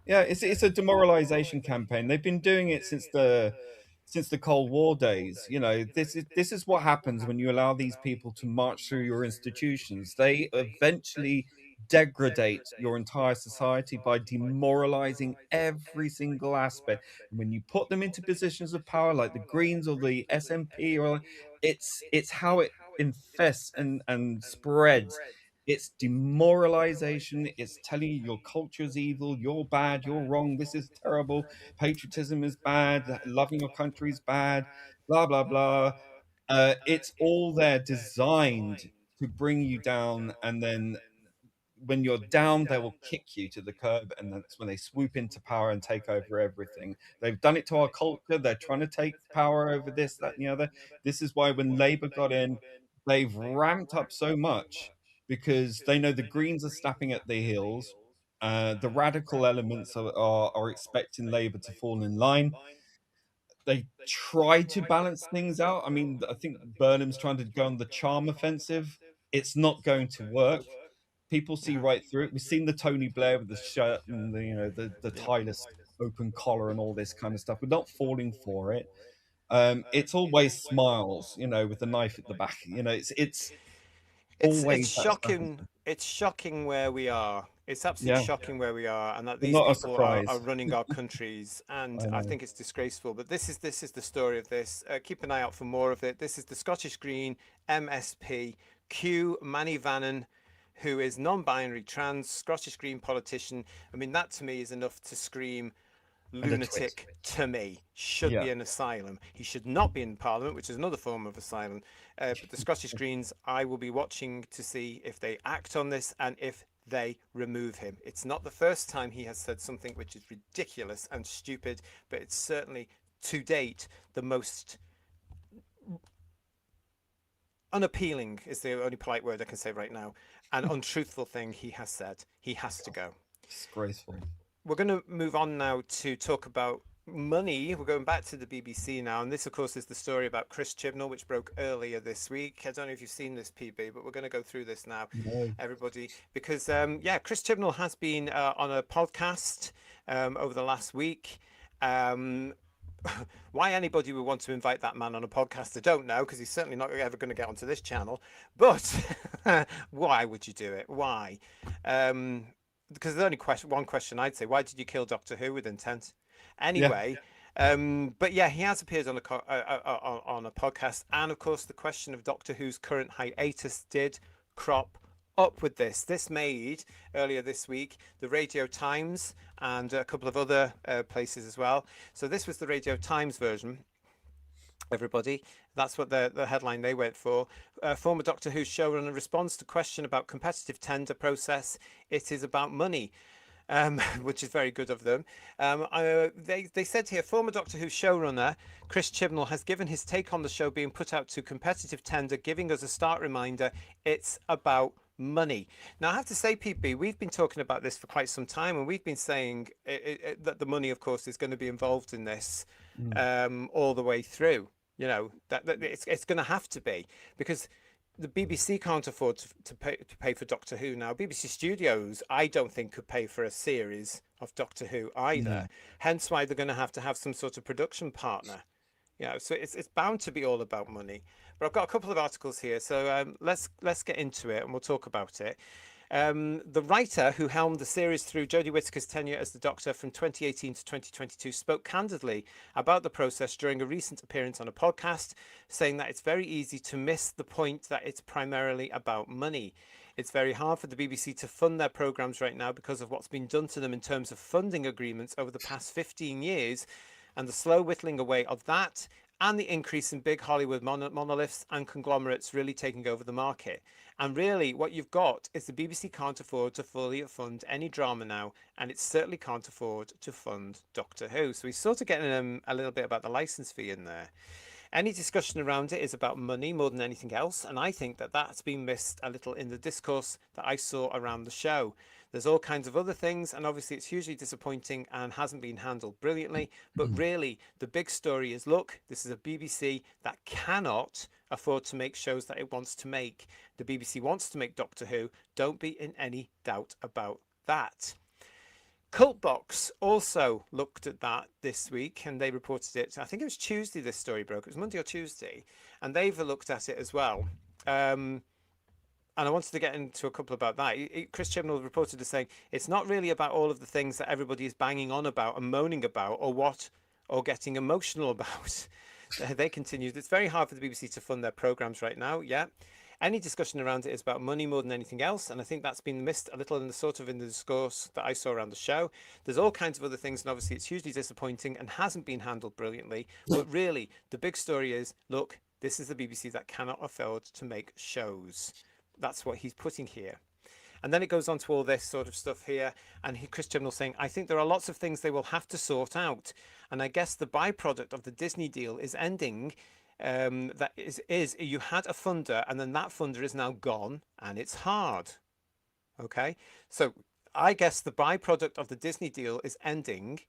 Yeah, it's a demoralization campaign. They've been doing it since the Cold War days. You know, this is what happens when you allow these people to march through your institutions. They eventually degrade your entire society by demoralizing every single aspect. And when you put them into positions of power, like the Greens or the SNP, or it's how it infests and spreads. It's demoralization. It's telling you your culture is evil, you're bad, you're wrong, this is terrible, patriotism is bad, loving your country is bad, blah, blah, blah. It's all there designed to bring you down. And then when you're down, they will kick you to the curb. And that's when they swoop into power and take over everything. They've done it to our culture. They're trying to take power over this, that, and the other. This is why when Labour got in, they've ramped up so much because they know the Greens are snapping at their heels. The radical elements are expecting Labour to fall in line. They try to balance things out. I mean, I think Burnham's trying to go on the charm offensive. It's not going to work. People see right through it. We've seen the Tony Blair with the shirt and the tieless open collar and all this kind of stuff. We're not falling for it. It's always smiles, with the knife at the back. It's It's always that stuff. shocking. It's shocking where we are. It's absolutely Yeah, shocking where we are, and that but these not a people are surprise. running our countries. And I I know. think it's disgraceful. But this is the story of this. Keep an eye out for more of it. This is the Scottish Green MSP Q Manny Vannon, who is non-binary trans Scottish Green politician. I mean, that to me is enough to scream lunatic to me, should Yeah. be in asylum. He should not be in Parliament, which is another form of asylum. But the Scottish Greens, I will be watching to see if they act on this and if they remove him. It's not the first time he has said something which is ridiculous and stupid, but it's certainly, to date, the most unappealing, is the only polite word I can say right now, and untruthful thing he has said. He has to go. Disgraceful. We're going to move on now to talk about money. We're going back to the BBC now, and this, of course, is the story about Chris Chibnall, which broke earlier this week. I don't know if you've seen this, PB, but we're going to go through this now, everybody, because Chris Chibnall has been on a podcast over the last week. Why anybody would want to invite that man on a podcast, I don't know, because he's certainly not ever going to get onto this channel. But why would you do it? Why? Because there's only one question I'd say: why did you kill Doctor Who with intent? Anyway, but yeah, he has appeared on a podcast, and of course, the question of Doctor Who's current hiatus did crop up with this. This made earlier this week the Radio Times and a couple of other places as well. So this was the Radio Times version. Everybody, that's what the headline they went for. Former Doctor Who showrunner responds to question about competitive tender process. It is about money. Which is very good of them. They said here, former Doctor Who showrunner Chris Chibnall has given his take on the show being put out to competitive tender, giving us a stark reminder it's about money. Now, I have to say, PB, we've been talking about this for quite some time, and we've been saying that the money, of course, is going to be involved in this all the way through. You know, that it's going to have to be, because the BBC can't afford to pay for Doctor Who now. BBC Studios, I don't think, could pay for a series of Doctor Who either. Hence why they're going to have some sort of production partner. You know, so it's bound to be all about money. But I've got a couple of articles here, so let's get into it and we'll talk about it. The writer who helmed the series through Jodie Whittaker's tenure as the Doctor from 2018 to 2022 spoke candidly about the process during a recent appearance on a podcast, saying that it's very easy to miss the point that it's primarily about money. It's very hard for the BBC to fund their programmes right now because of what's been done to them in terms of funding agreements over the past 15 years, and the slow whittling away of that, and the increase in big Hollywood monoliths and conglomerates really taking over the market. And really, what you've got is the BBC can't afford to fully fund any drama now, and it certainly can't afford to fund Doctor Who. So he's sort of getting a little bit about the licence fee in there. Any discussion around it is about money more than anything else, and I think that that's been missed a little in the discourse that I saw around the show. There's all kinds of other things, and obviously it's hugely disappointing and hasn't been handled brilliantly. But really, the big story is, look, this is a BBC that cannot afford to make shows that it wants to make. The BBC wants to make Doctor Who. Don't be in any doubt about that. Cultbox also looked at that this week, and they reported it. I think it was Tuesday this story broke. It was Monday or Tuesday, and they've looked at it as well. And I wanted to get into a couple about that. Chris Chibnall reported as saying it's not really about all of the things that everybody is banging on about and moaning about, or getting emotional about. They continued, it's very hard for the BBC to fund their programmes right now. Yeah. Any discussion around it is about money more than anything else, and I think that's been missed a little in the discourse that I saw around the show. There's all kinds of other things, and obviously it's hugely disappointing and hasn't been handled brilliantly. But really, the big story is, look, this is the BBC that cannot afford to make shows. That's what he's putting here. And then it goes on to all this sort of stuff here. And Chris Chibnall saying, I think there are lots of things they will have to sort out. And I guess the byproduct of the Disney deal is ending. That is you had a funder, and then that funder is now gone, and it's hard. Okay. So I guess the byproduct of the Disney deal is ending.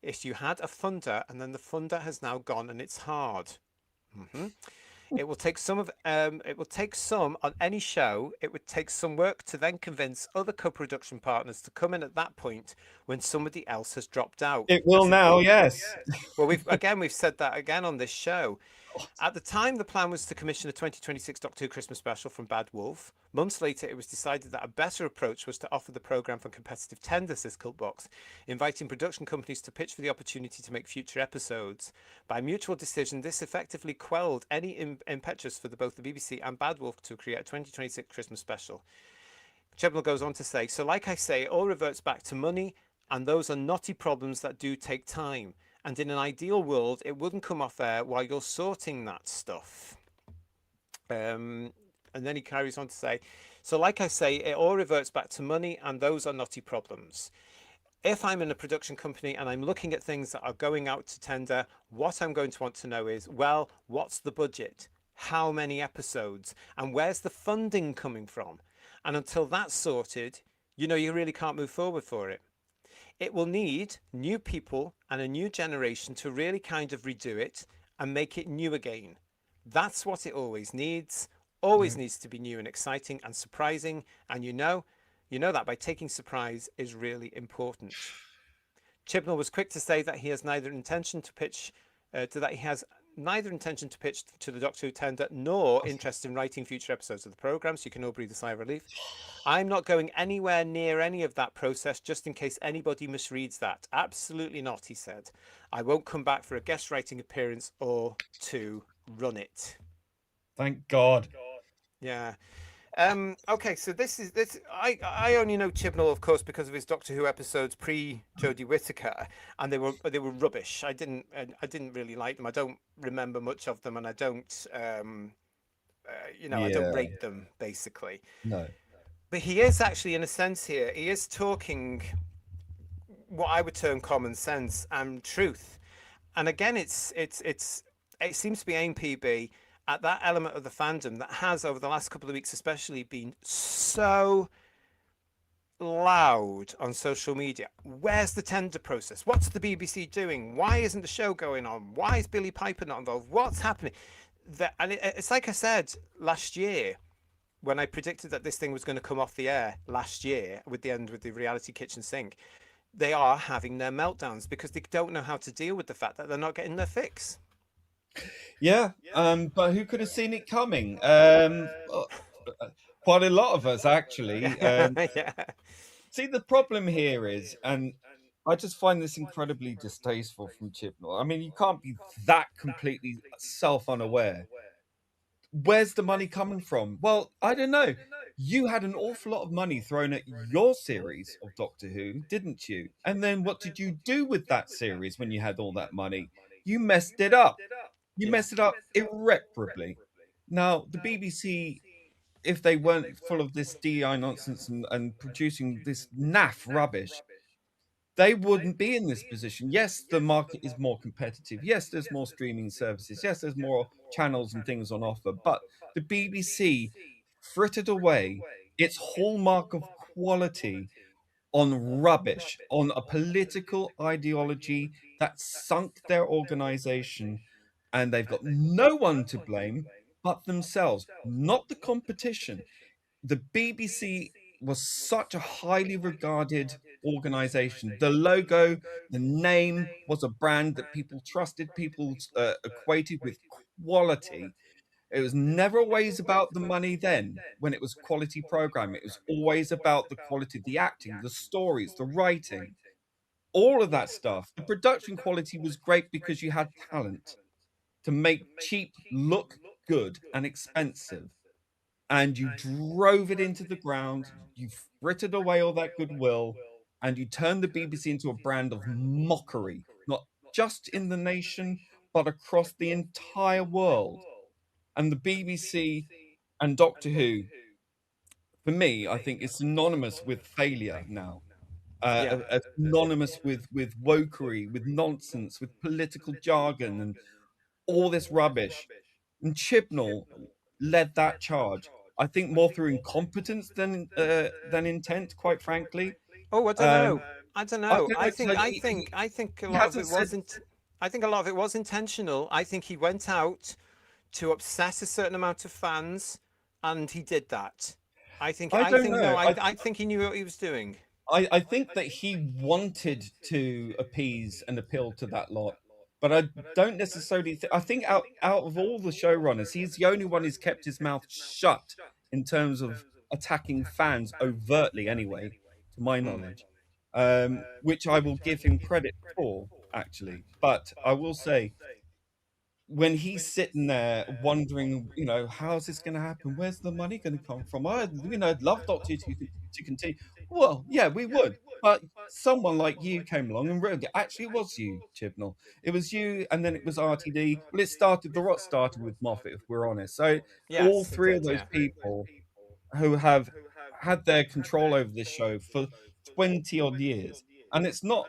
If you had a funder, and then the funder has now gone, and it's hard. It will take some on any show. It would take some work to then convince other co-production partners to come in at that point when somebody else has dropped out. It will now, yes. Well, we've said that again on this show. At the time, the plan was to commission a 2026 Doctor Who Christmas special from Bad Wolf. Months later, it was decided that a better approach was to offer the programme for competitive tender, says Cultbox, inviting production companies to pitch for the opportunity to make future episodes. By mutual decision, this effectively quelled any impetus for both the BBC and Bad Wolf to create a 2026 Christmas special. Chibnall goes on to say, so like I say, it all reverts back to money And those are knotty problems that do take time. And in an ideal world, it wouldn't come off air while you're sorting that stuff. And then he carries on to say, so like I say, it all reverts back to money, and those are knotty problems. If I'm in a production company and I'm looking at things that are going out to tender, what I'm going to want to know is, well, what's the budget? How many episodes? And where's the funding coming from? And until that's sorted, you really can't move forward for it. It will need new people and a new generation to really kind of redo it and make it new again. That's what it always needs. Always needs to be new and exciting and surprising. And you know that by taking surprise is really important. Chibnall was quick to say that he has neither intention to pitch to the Doctor Who tender nor interest in writing future episodes of the programme, so you can all breathe a sigh of relief. I'm not going anywhere near any of that process, just in case anybody misreads that. Absolutely not, he said. I won't come back for a guest writing appearance or to run it. Thank God. Yeah. Okay, so this. I only know Chibnall, of course, because of his Doctor Who episodes pre Jodie Whittaker, and they were rubbish. I didn't really like them. I don't remember much of them, and I don't I don't rate them basically. No. But he is actually, in a sense, here he is talking what I would term common sense and truth. And again, it seems to be AMPB at that element of the fandom that has, over the last couple of weeks especially, been so loud on social media. Where's the tender process? What's the BBC doing? Why isn't the show going on? Why is Billy Piper not involved? What's happening? It's like I said last year when I predicted that this thing was going to come off the air last year with the reality kitchen sink. They are having their meltdowns because they don't know how to deal with the fact that they're not getting their fix. Yeah, but who could have seen it coming? Quite a lot of us, actually. Yeah. See, the problem here is, and I just find this incredibly distasteful from Chibnall. I mean, you can't be that completely self-unaware. Where's the money coming from? Well, I don't know. You had an awful lot of money thrown at your series of Doctor Who, didn't you? And then what did you do with that series when you had all that money? You messed it up. You messed it up irreparably. Now, the BBC, if they weren't full of this DEI nonsense and producing this naff rubbish, they wouldn't be in this position. Yes, the market is more competitive. Yes, there's more streaming services. Yes, there's more channels and things on offer. But the BBC frittered away its hallmark of quality on rubbish, on a political ideology that sunk their organization, and they've got no one to blame but themselves, not the competition. The BBC was such a highly regarded organization. The logo, the name was a brand that people trusted, people equated with quality. It was never always about the money then, when it was quality programming. It was always about the quality of the acting, the stories, the writing, all of that stuff. The production quality was great because you had talent to make cheap look good and expensive. And you drove it into the ground, you frittered away all that goodwill, and you turned the BBC into a brand of mockery, not just in the nation, but across the entire world. And the BBC and Doctor Who, for me, I think is synonymous with failure now. Synonymous with wokery, with nonsense, with political jargon, and all this rubbish. And Chibnall led that charge. I think more through incompetence than intent, quite frankly. Oh, I don't know. I don't know. I think a lot of it wasn't. I think a lot of it was intentional. I think he went out to upset a certain amount of fans, and he did that. I think he knew what he was doing. I think that he wanted to appease and appeal to that lot, but I don't necessarily. I think out of all the showrunners, he's the only one who's kept his mouth shut in terms of attacking fans overtly, anyway, to my knowledge. Which I will give him credit for, actually. But I will say, when he's sitting there wondering, how's this going to happen? Where's the money going to come from? I'd love Doctor Who to continue. Well, yeah, we would. But someone like you came along and ruined it. Actually, it was you, Chibnall. It was you, and then it was RTD. Well, the rot started with Moffat, if we're honest. So all Yes, it three of did. those Yeah. people who have had their control over this show for 20 odd years. And it's not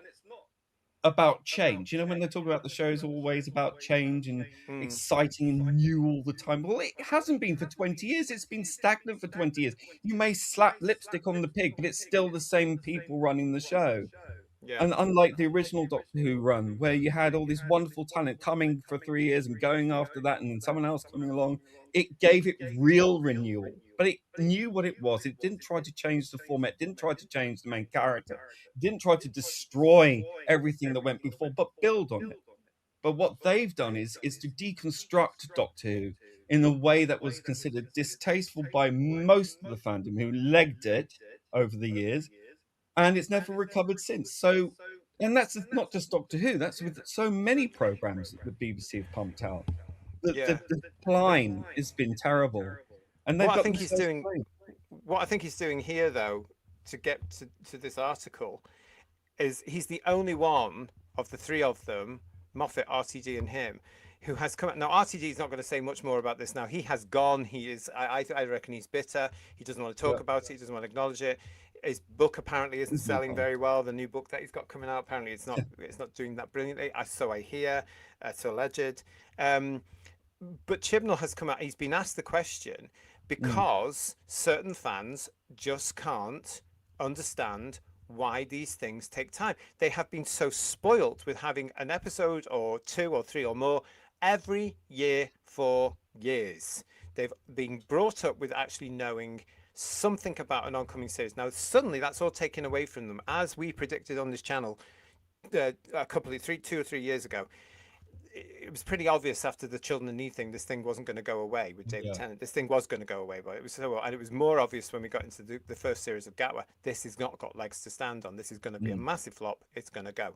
about change. When they talk about the show's always about change and Mm, exciting and new all the time. Well, it hasn't been for 20 years. It's been stagnant for 20 years. You may slap lipstick on the pig, but it's still the same people running the show. yeah. And unlike the original Doctor Who run, where you had all this wonderful talent coming for 3 years and going after that, and then someone else coming along, it gave it real renewal. But it knew what it was. It didn't try to change the format, it didn't try to change the main character, it didn't try to destroy everything that went before, but build on it. But what they've done is to deconstruct Doctor Who in a way that was considered distasteful by most of the fandom who legged it over the years, and it's never recovered since. So, and that's not just Doctor Who. That's with so many programs that the BBC have pumped out. Yeah. The decline has been terrible, and they've What I got think he's themselves doing, blamed. what I think he's doing here, though, to get to this article, is he's the only one of the three of them, Moffat, RTD, and him, who has come out. Now, RTD is not going to say much more about this now. He has gone. He is, I reckon he's bitter. He doesn't want to talk Yeah, about it. He doesn't want to acknowledge it. His book apparently isn't he's moved selling on. very well. The new book that he's got coming out, apparently it's not doing that brilliantly. So I hear, it's alleged. Um, but Chibnall has come out. He's been asked the question Mm, because certain fans just can't understand why these things take time. They have been so spoilt with having an episode or two or three or more every year for years. They've been brought up with actually knowing something about an oncoming series. Now, suddenly that's all taken away from them, as we predicted on this channel a couple of 2 or 3 years ago. It was pretty obvious after the Children of Need thing, this thing wasn't going to go away with David yeah. Tennant. This thing was going to go away, but it was so, and it was more obvious when we got into the first series of Gatwa. This has not got legs to stand on. This is going to be a Mm, massive flop. It's going to go.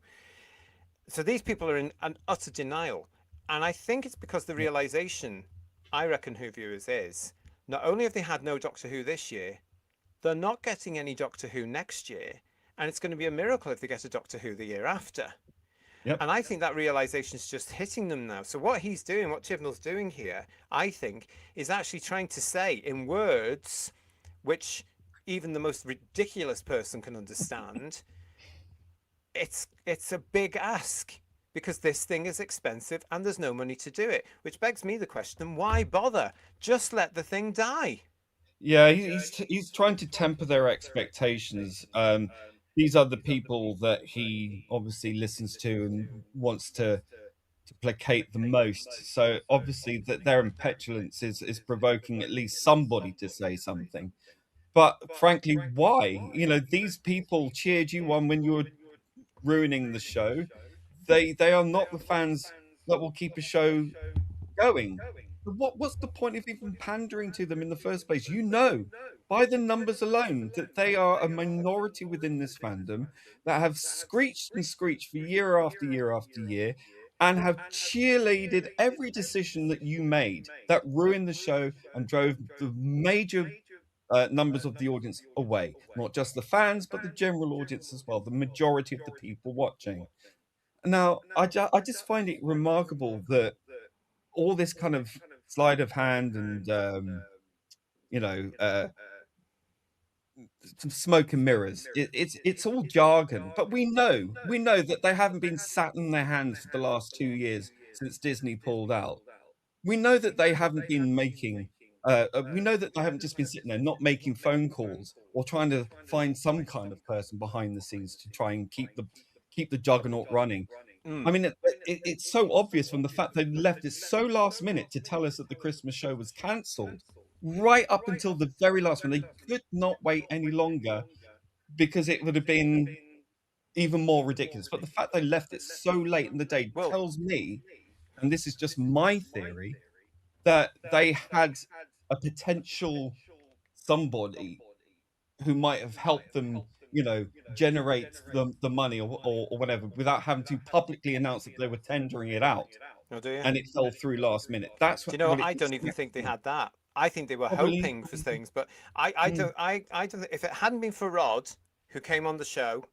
So these people are in an utter denial, and I think it's because the yeah. realization, I reckon, Who viewers is not only have they had no Doctor Who this year, they're not getting any Doctor Who next year, and it's going to be a miracle if they get a Doctor Who the year after. Yep. And I think that realization is just hitting them now. So what he's doing, what Chibnall's doing here, I think, is actually trying to say in words which even the most ridiculous person can understand. It's a big ask because this thing is expensive and there's no money to do it, which begs me the question: why bother? Just let the thing die. Yeah, he's trying to temper their expectations. These are the people that he obviously listens to and wants to placate the most. So obviously that their petulance is provoking at least somebody to say something. But frankly, why? These people cheered you on when you were ruining the show. They are not the fans that will keep a show going. What's the point of even pandering to them in the first place? By the numbers alone, that they are a minority within this fandom that have screeched and screeched for year after year after year and have cheerleaded every decision that you made that ruined the show and drove the major numbers of the audience away. Not just the fans, but the general audience as well, the majority of the people watching. Now, I just find it remarkable that all this kind of sleight of hand and you know uh, some smoke and mirrors. It's all jargon, but we know that they haven't been sat in their hands for the last 2 years since Disney pulled out. We know that they haven't been making. We know that they haven't just been sitting there not making phone calls or trying to find some kind of person behind the scenes to try and keep the juggernaut running. I Mm. mean, it's so obvious from the fact they left it so last minute to tell us that the Christmas show was cancelled, right up until the very last one. They could not wait any longer because it would have been even more ridiculous. But the fact they left it so late in the day Well, tells me, and this is just my theory, that they had a potential somebody who might have helped them, generate the money or whatever without having to publicly announce that they were tendering it out. Oh, do you? and it fell through last minute. That's Do what. you know, Well, I it don't even didn't think they happen. had that. I think they were Probably. hoping for things, but I Mm. don't, I don't. If it hadn't been for Rod, who came on the show,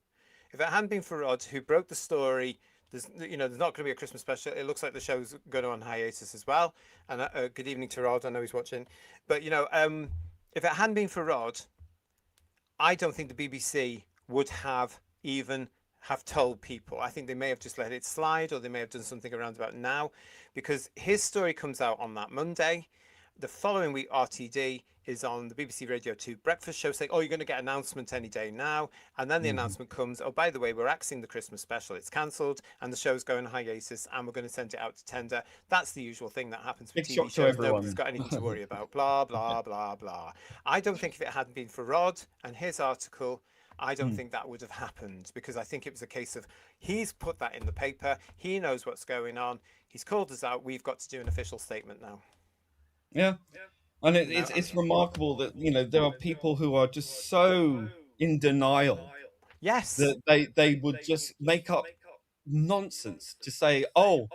if it hadn't been for Rod, who broke the story, there's not going to be a Christmas special. It looks like the show's going on hiatus as well. And good evening to Rod. I know he's watching, but if it hadn't been for Rod, I don't think the BBC would have even have told people. I think they may have just let it slide, or they may have done something around about now, because his story comes out on that Monday. The following week, RTD is on the BBC Radio 2 breakfast show saying, oh, you're going to get an announcement any day now. And then the Mhm. announcement comes, oh, by the way, we're axing the Christmas special. It's cancelled and the show's going hiatus and we're going to send it out to tender. That's the usual thing that happens with Big TV shock to shows. Nobody's everyone. got anything to worry about. Blah, blah, blah, blah. I don't think if it hadn't been for Rod and his article, I don't Mm. think that would have happened, because I think it was a case of he's put that in the paper. He knows what's going on. He's called us out. We've got to do an official statement now. Yeah, and You know, it's remarkable that there are people who are just so in denial yes, that they would just make up nonsense to say, oh,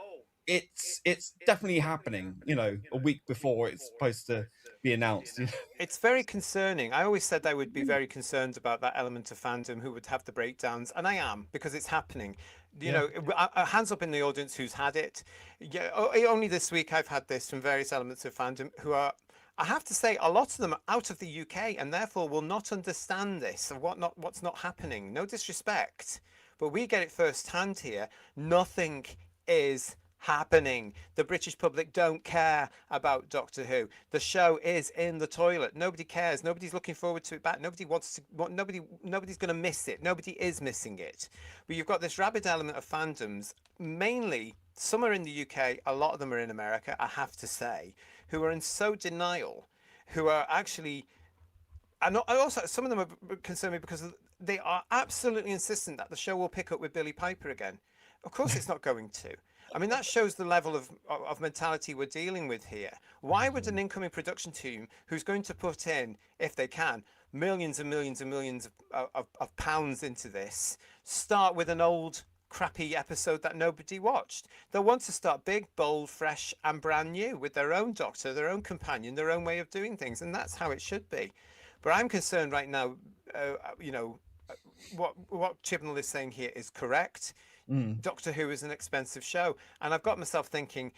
it's definitely happening, a week before it's supposed to be announced. it's very concerning. I always said I would be very concerned about that element of fandom who would have the breakdowns, and I am, because it's happening. Yeah. Hands up in the audience who's had it. Yeah, only this week I've had this from various elements of fandom who are. I have to say, a lot of them are out of the UK and therefore will not understand this and what's not happening. No disrespect, but we get it firsthand here. Nothing is happening. The British public don't care about Doctor Who. The show is in the toilet. Nobody cares. Nobody's looking forward to it back. Nobody wants to. Nobody's going to miss it. Nobody is missing it. But you've got this rabid element of fandoms. Mainly, some are in the UK. A lot of them are in America. I have to say, who are in so denial, who are actually. And also, some of them are concerned me because they are absolutely insistent that the show will pick up with Billy Piper again. Of course, it's not going to. I mean, that shows the level of mentality we're dealing with here. Why would an incoming production team, who's going to put in, if they can, millions and millions and millions of pounds into this, start with an old, crappy episode that nobody watched? They'll want to start big, bold, fresh, and brand new with their own doctor, their own companion, their own way of doing things, and that's how it should be. But I'm concerned right now, what Chibnall is saying here is correct. Mm. Doctor Who is an expensive show, and I've got myself thinking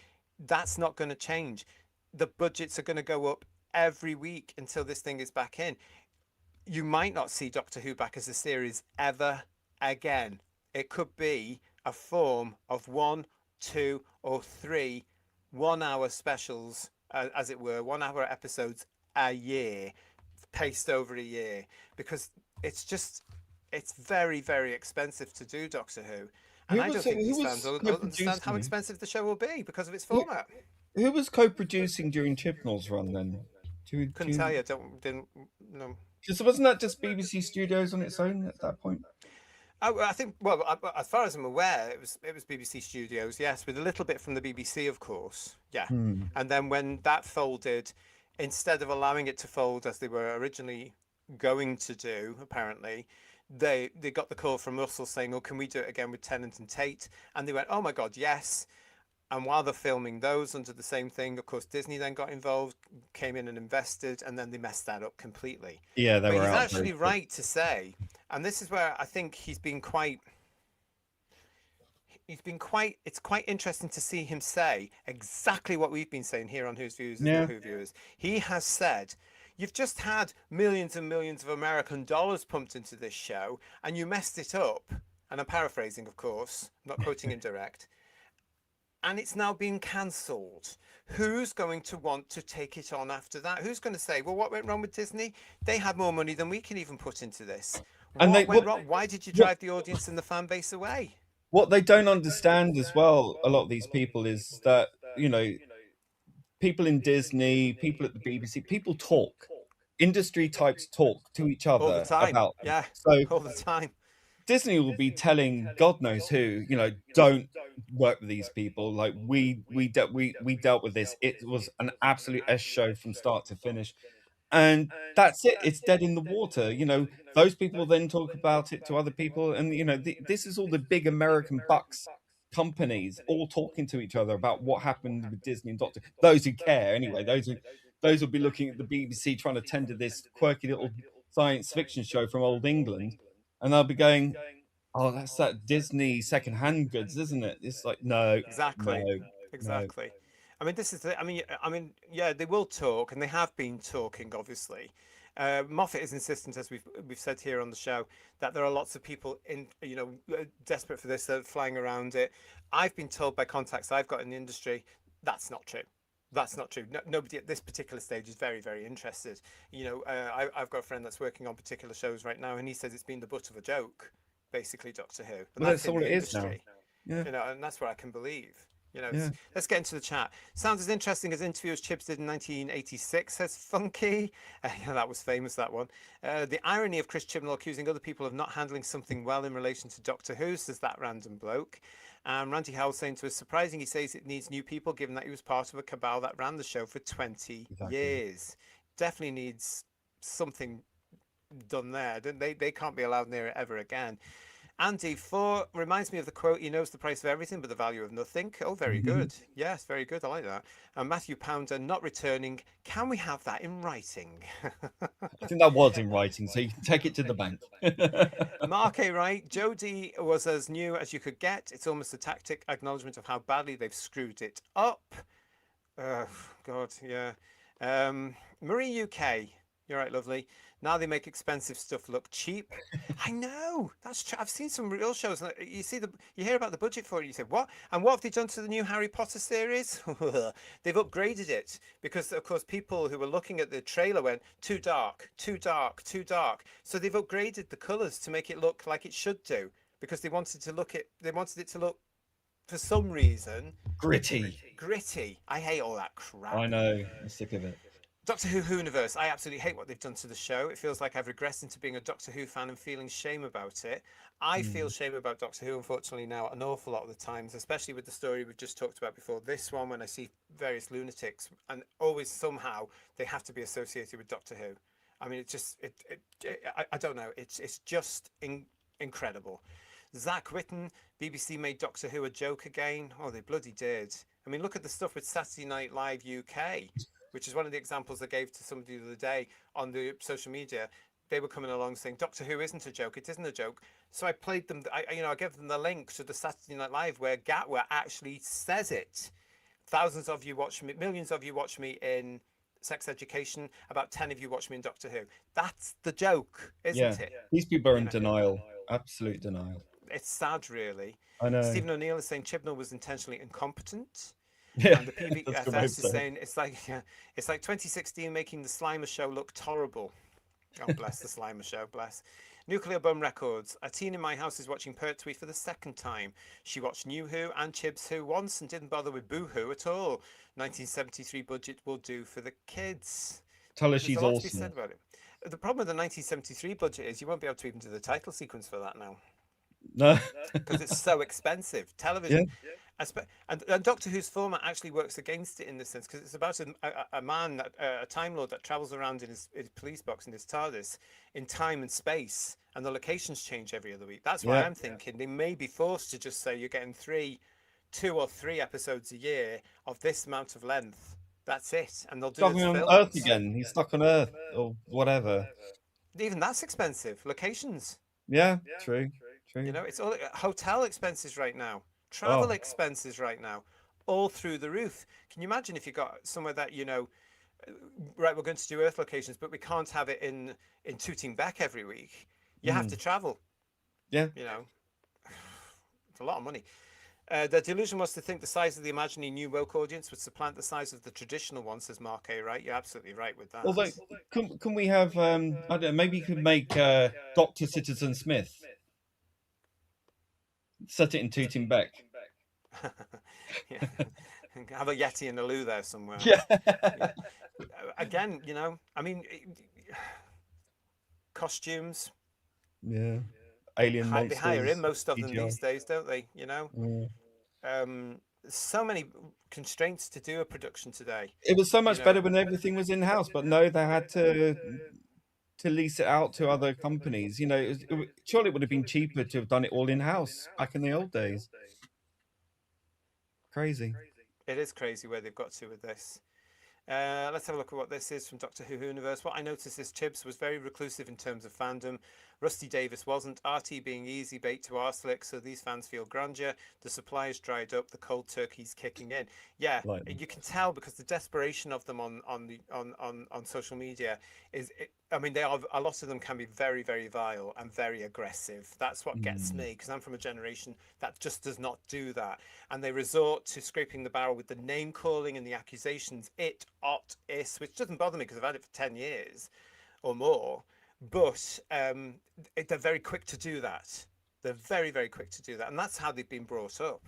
that's not going to change. The budgets are going to go up every week until this thing is back in. You might not see Doctor Who back as a series ever again. It could be a form of 1, 2, or 3 1-hour specials, as it were, 1-hour episodes a year, paced over a year, because it's very, very expensive to do Doctor Who. And I don't think Who these fans was will understand how co-producing? expensive the show will be because of its Who, format. who was co-producing during Chibnall's run then? Couldn't tell you. Didn't no. Because wasn't that just BBC Studios on its own at that point? I think. Well, as far as I'm aware, it was BBC Studios. Yes, with a little bit from the BBC, of course. Yeah. Hmm. And then when that folded, instead of allowing it to fold as they were originally going to do, apparently, they got the call from Russell saying, "Oh, can we do it again with Tennant and Tate?" And they went, "Oh my God, yes." And while they're filming those under the same thing, of course, Disney then got involved, came in and invested, and then they messed that up completely. Yeah, they But were he's out very actually quick. right to say, and this is where I think it's quite interesting to see him say exactly what we've been saying here on Who's Views as the Yeah. Who Viewers. He has said, you've just had millions and millions of American dollars pumped into this show, and you messed it up. And I'm paraphrasing, of course, I'm not quoting him direct. And it's now been cancelled. Who's going to want to take it on after that? Who's going to say, well, what went wrong with Disney? They had more money than we can even put into this. And What went wrong? Why did you drive the audience and the fan base away? what they don't understand as well, a lot of these people, is that people in Disney, people at the BBC, people talk. Industry types talk to each All the other time. about them. Yeah, So all the time. Disney will be telling God knows who, don't work with these people. Like we dealt with this. It was an absolute S show from start to finish. And that's it. It's dead in the water. Those people then talk about it to other people, and this is all the big American bucks companies all talking to each other about what happened with Disney and Doctor. Those who care, anyway. Those will be looking at the BBC trying to tender this quirky little science fiction show from old England, and they'll be going, "Oh, that's that Disney second-hand goods, isn't it?" It's like, no, Exactly. no, no. Exactly. I mean, this is the, I mean, yeah, they will talk, and they have been talking, obviously. Moffat is insistent, as we've said here on the show, that there are lots of people in, desperate for this, flying around it. I've been told by contacts I've got in the industry that's not true. That's not true. No, nobody at this particular stage is very, very interested. I've got a friend that's working on particular shows right now, and he says it's been the butt of a joke, basically, Doctor Who, and Well, that's that's in all the it is now. industry. Yeah, And that's what I can believe. yeah. Let's get into the chat. Sounds as interesting as interviews Chips did in 1986, says Funky. That was famous, that one. The irony of Chris Chibnall accusing other people of not handling something well in relation to Doctor Who, says that random bloke. Randy Howell saying to us, surprising he says it needs new people, given that he was part of a cabal that ran the show for 20 Exactly. years. Definitely needs something done there. They can't be allowed near it ever again. Andy 4 reminds me of the quote, he knows the price of everything but the value of nothing. Oh, very good. Yes, very good. I like that. And Matthew Pounder not returning. Can we have that in writing? I think that was in writing, so you can take it to the bank. Mark A. Wright, Jodie was as new as you could get. It's almost a tactic acknowledgement of how badly they've screwed it up. God, yeah. Marie UK, you're right, lovely. Now they make expensive stuff look cheap. I know, that's true. I've seen some real shows. You hear about the budget for it. You say, what? And what have they done to the new Harry Potter series? They've upgraded it because, of course, people who were looking at the trailer went too dark, too dark, too dark. So they've upgraded the colours to make it look like it should do because they wanted it to look, for some reason, Gritty. Gritty. I hate all that crap. I know. I'm sick of it. Doctor Who Whoniverse. I absolutely hate what they've done to the show. It feels like I've regressed into being a Doctor Who fan and feeling shame about it. I feel shame about Doctor Who, unfortunately, now an awful lot of the times, especially with the story we've just talked about before. This one, when I see various lunatics, and always somehow they have to be associated with Doctor Who. I mean, I don't know. It's just incredible. Zach Whitten, BBC made Doctor Who a joke again. Oh, they bloody did. I mean, look at the stuff with Saturday Night Live UK, which is one of the examples I gave to somebody the other day on the social media. They were coming along saying Doctor Who isn't a joke. It isn't a joke. So I played them. I gave them the link to the Saturday Night Live where Gatwa actually says it. Thousands of you watch me. Millions of you watch me in Sex Education. About 10 of you watch me in Doctor Who. That's the joke, isn't it? These people are in denial. Absolute denial. It's sad, really. I know. Stephen O'Neill is saying Chibnall was intentionally incompetent. Yeah. And the That's what I PVFS is said. saying it's like 2016 making the Slimer show look horrible. Oh, bless the Slimer show, bless. Nuclear Bum Records. A teen in my house is watching Pertwee for the second time. She watched New Who and Chibs Who once and didn't bother with Boo Hoo at all. 1973 budget will do for the kids. Tell her There's she's a lot to be awesome. said about it. The problem with the 1973 budget is you won't be able to even do the title sequence for that now No. because it's so expensive. Television. And Doctor Who's format actually works against it in this sense because it's about a man, a Time Lord that travels around in his police box in his TARDIS in time and space, and the locations change every other week. That's why I'm thinking they may be forced to just say you're getting 2 or 3 episodes a year of this amount of length. That's it, and they'll do Stuck it on as Earth films. again. He's stuck on Earth or whatever. Even that's expensive. Locations. Yeah, true. It's all hotel expenses right now, travel expenses right now, all through the roof. Can you imagine if you got somewhere that right, we're going to do Earth locations, but we can't have it in Tooting Bec every week. You have to travel. Yeah. It's a lot of money. The delusion was to think the size of the imaginary new woke audience would supplant the size of the traditional one, says Mark A. Right? You're absolutely right with that. Although, can we have? I don't know. Maybe you could make Doctor Citizen Smith. Set it in Tooting Bec. Yeah. Have a Yeti and a loo there somewhere. Yeah. Again, I mean, costumes. Yeah. Alien monsters. They hire in most of them CGI. these days, don't they? So many constraints to do a production today. It was so much better when everything was in house, but no, they had to lease it out to other companies. Surely it would have been cheaper to have done it all in house back in the old days. Crazy. It is crazy where they've got to with this. Let's have a look at what this is from Doctor Who Universe. What I noticed is Chibs was very reclusive in terms of fandom. Rusty Davis wasn't. RT being easy bait to Arslick, so these fans feel grandeur. The supply is dried up. The cold turkey's kicking in. Yeah, Like, you can tell because the desperation of them on social media is. I mean, they are a lot of them can be very very vile and very aggressive. That's what gets me because I'm from a generation that just does not do that, and they resort to scraping the barrel with the name calling and the accusations. It, ot, is, which doesn't bother me because I've had it for 10 years or more. But they're very quick to do that. They're very, very quick to do that. And that's how they've been brought up.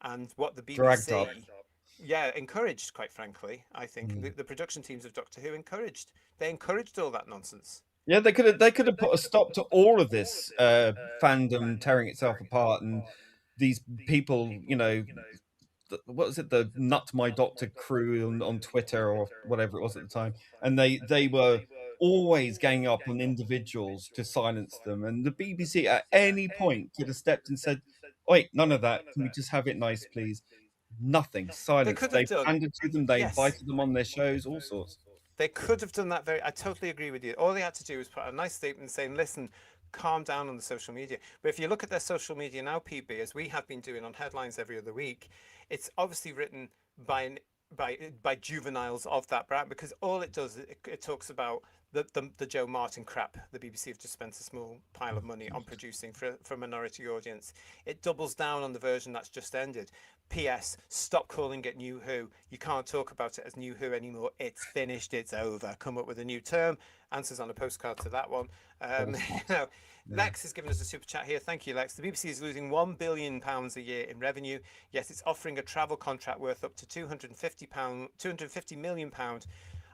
And what the dragged up. BBC, yeah, encouraged, quite frankly, I think. The production teams of Doctor Who encouraged. They encouraged all that nonsense. Yeah, they could have put a stop to all of this fandom tearing itself apart, and these people, you know, what was it, the Nut My Doctor crew on Twitter or whatever it was at the time, and they were always ganging up on individuals to silence them, and the BBC at any point could have stepped and said, "Wait, none of that. Can we just have it nice, please?" Nothing. They Silence. could They have done. pandered to them. They Yes. invited them on their shows, all sorts. They could have done that very. I totally agree with you. All they had to do was put a nice statement saying, "Listen, calm down on the social media." But if you look at their social media now, PB, as we have been doing on headlines every other week, it's obviously written by by juveniles of that brand because all it does it talks about the Joe Martin crap the BBC have just spent a small pile of money on producing for a minority audience. It doubles down on the version that's just ended. P.S. Stop calling it New Who. You can't talk about it as New Who anymore. It's finished. It's over. Come up with a new term. Answers on a postcard to that one. Lex has given us a super chat here. Thank you, Lex. The BBC is losing £1 billion a year in revenue, yet it's offering a travel contract worth up to £250 million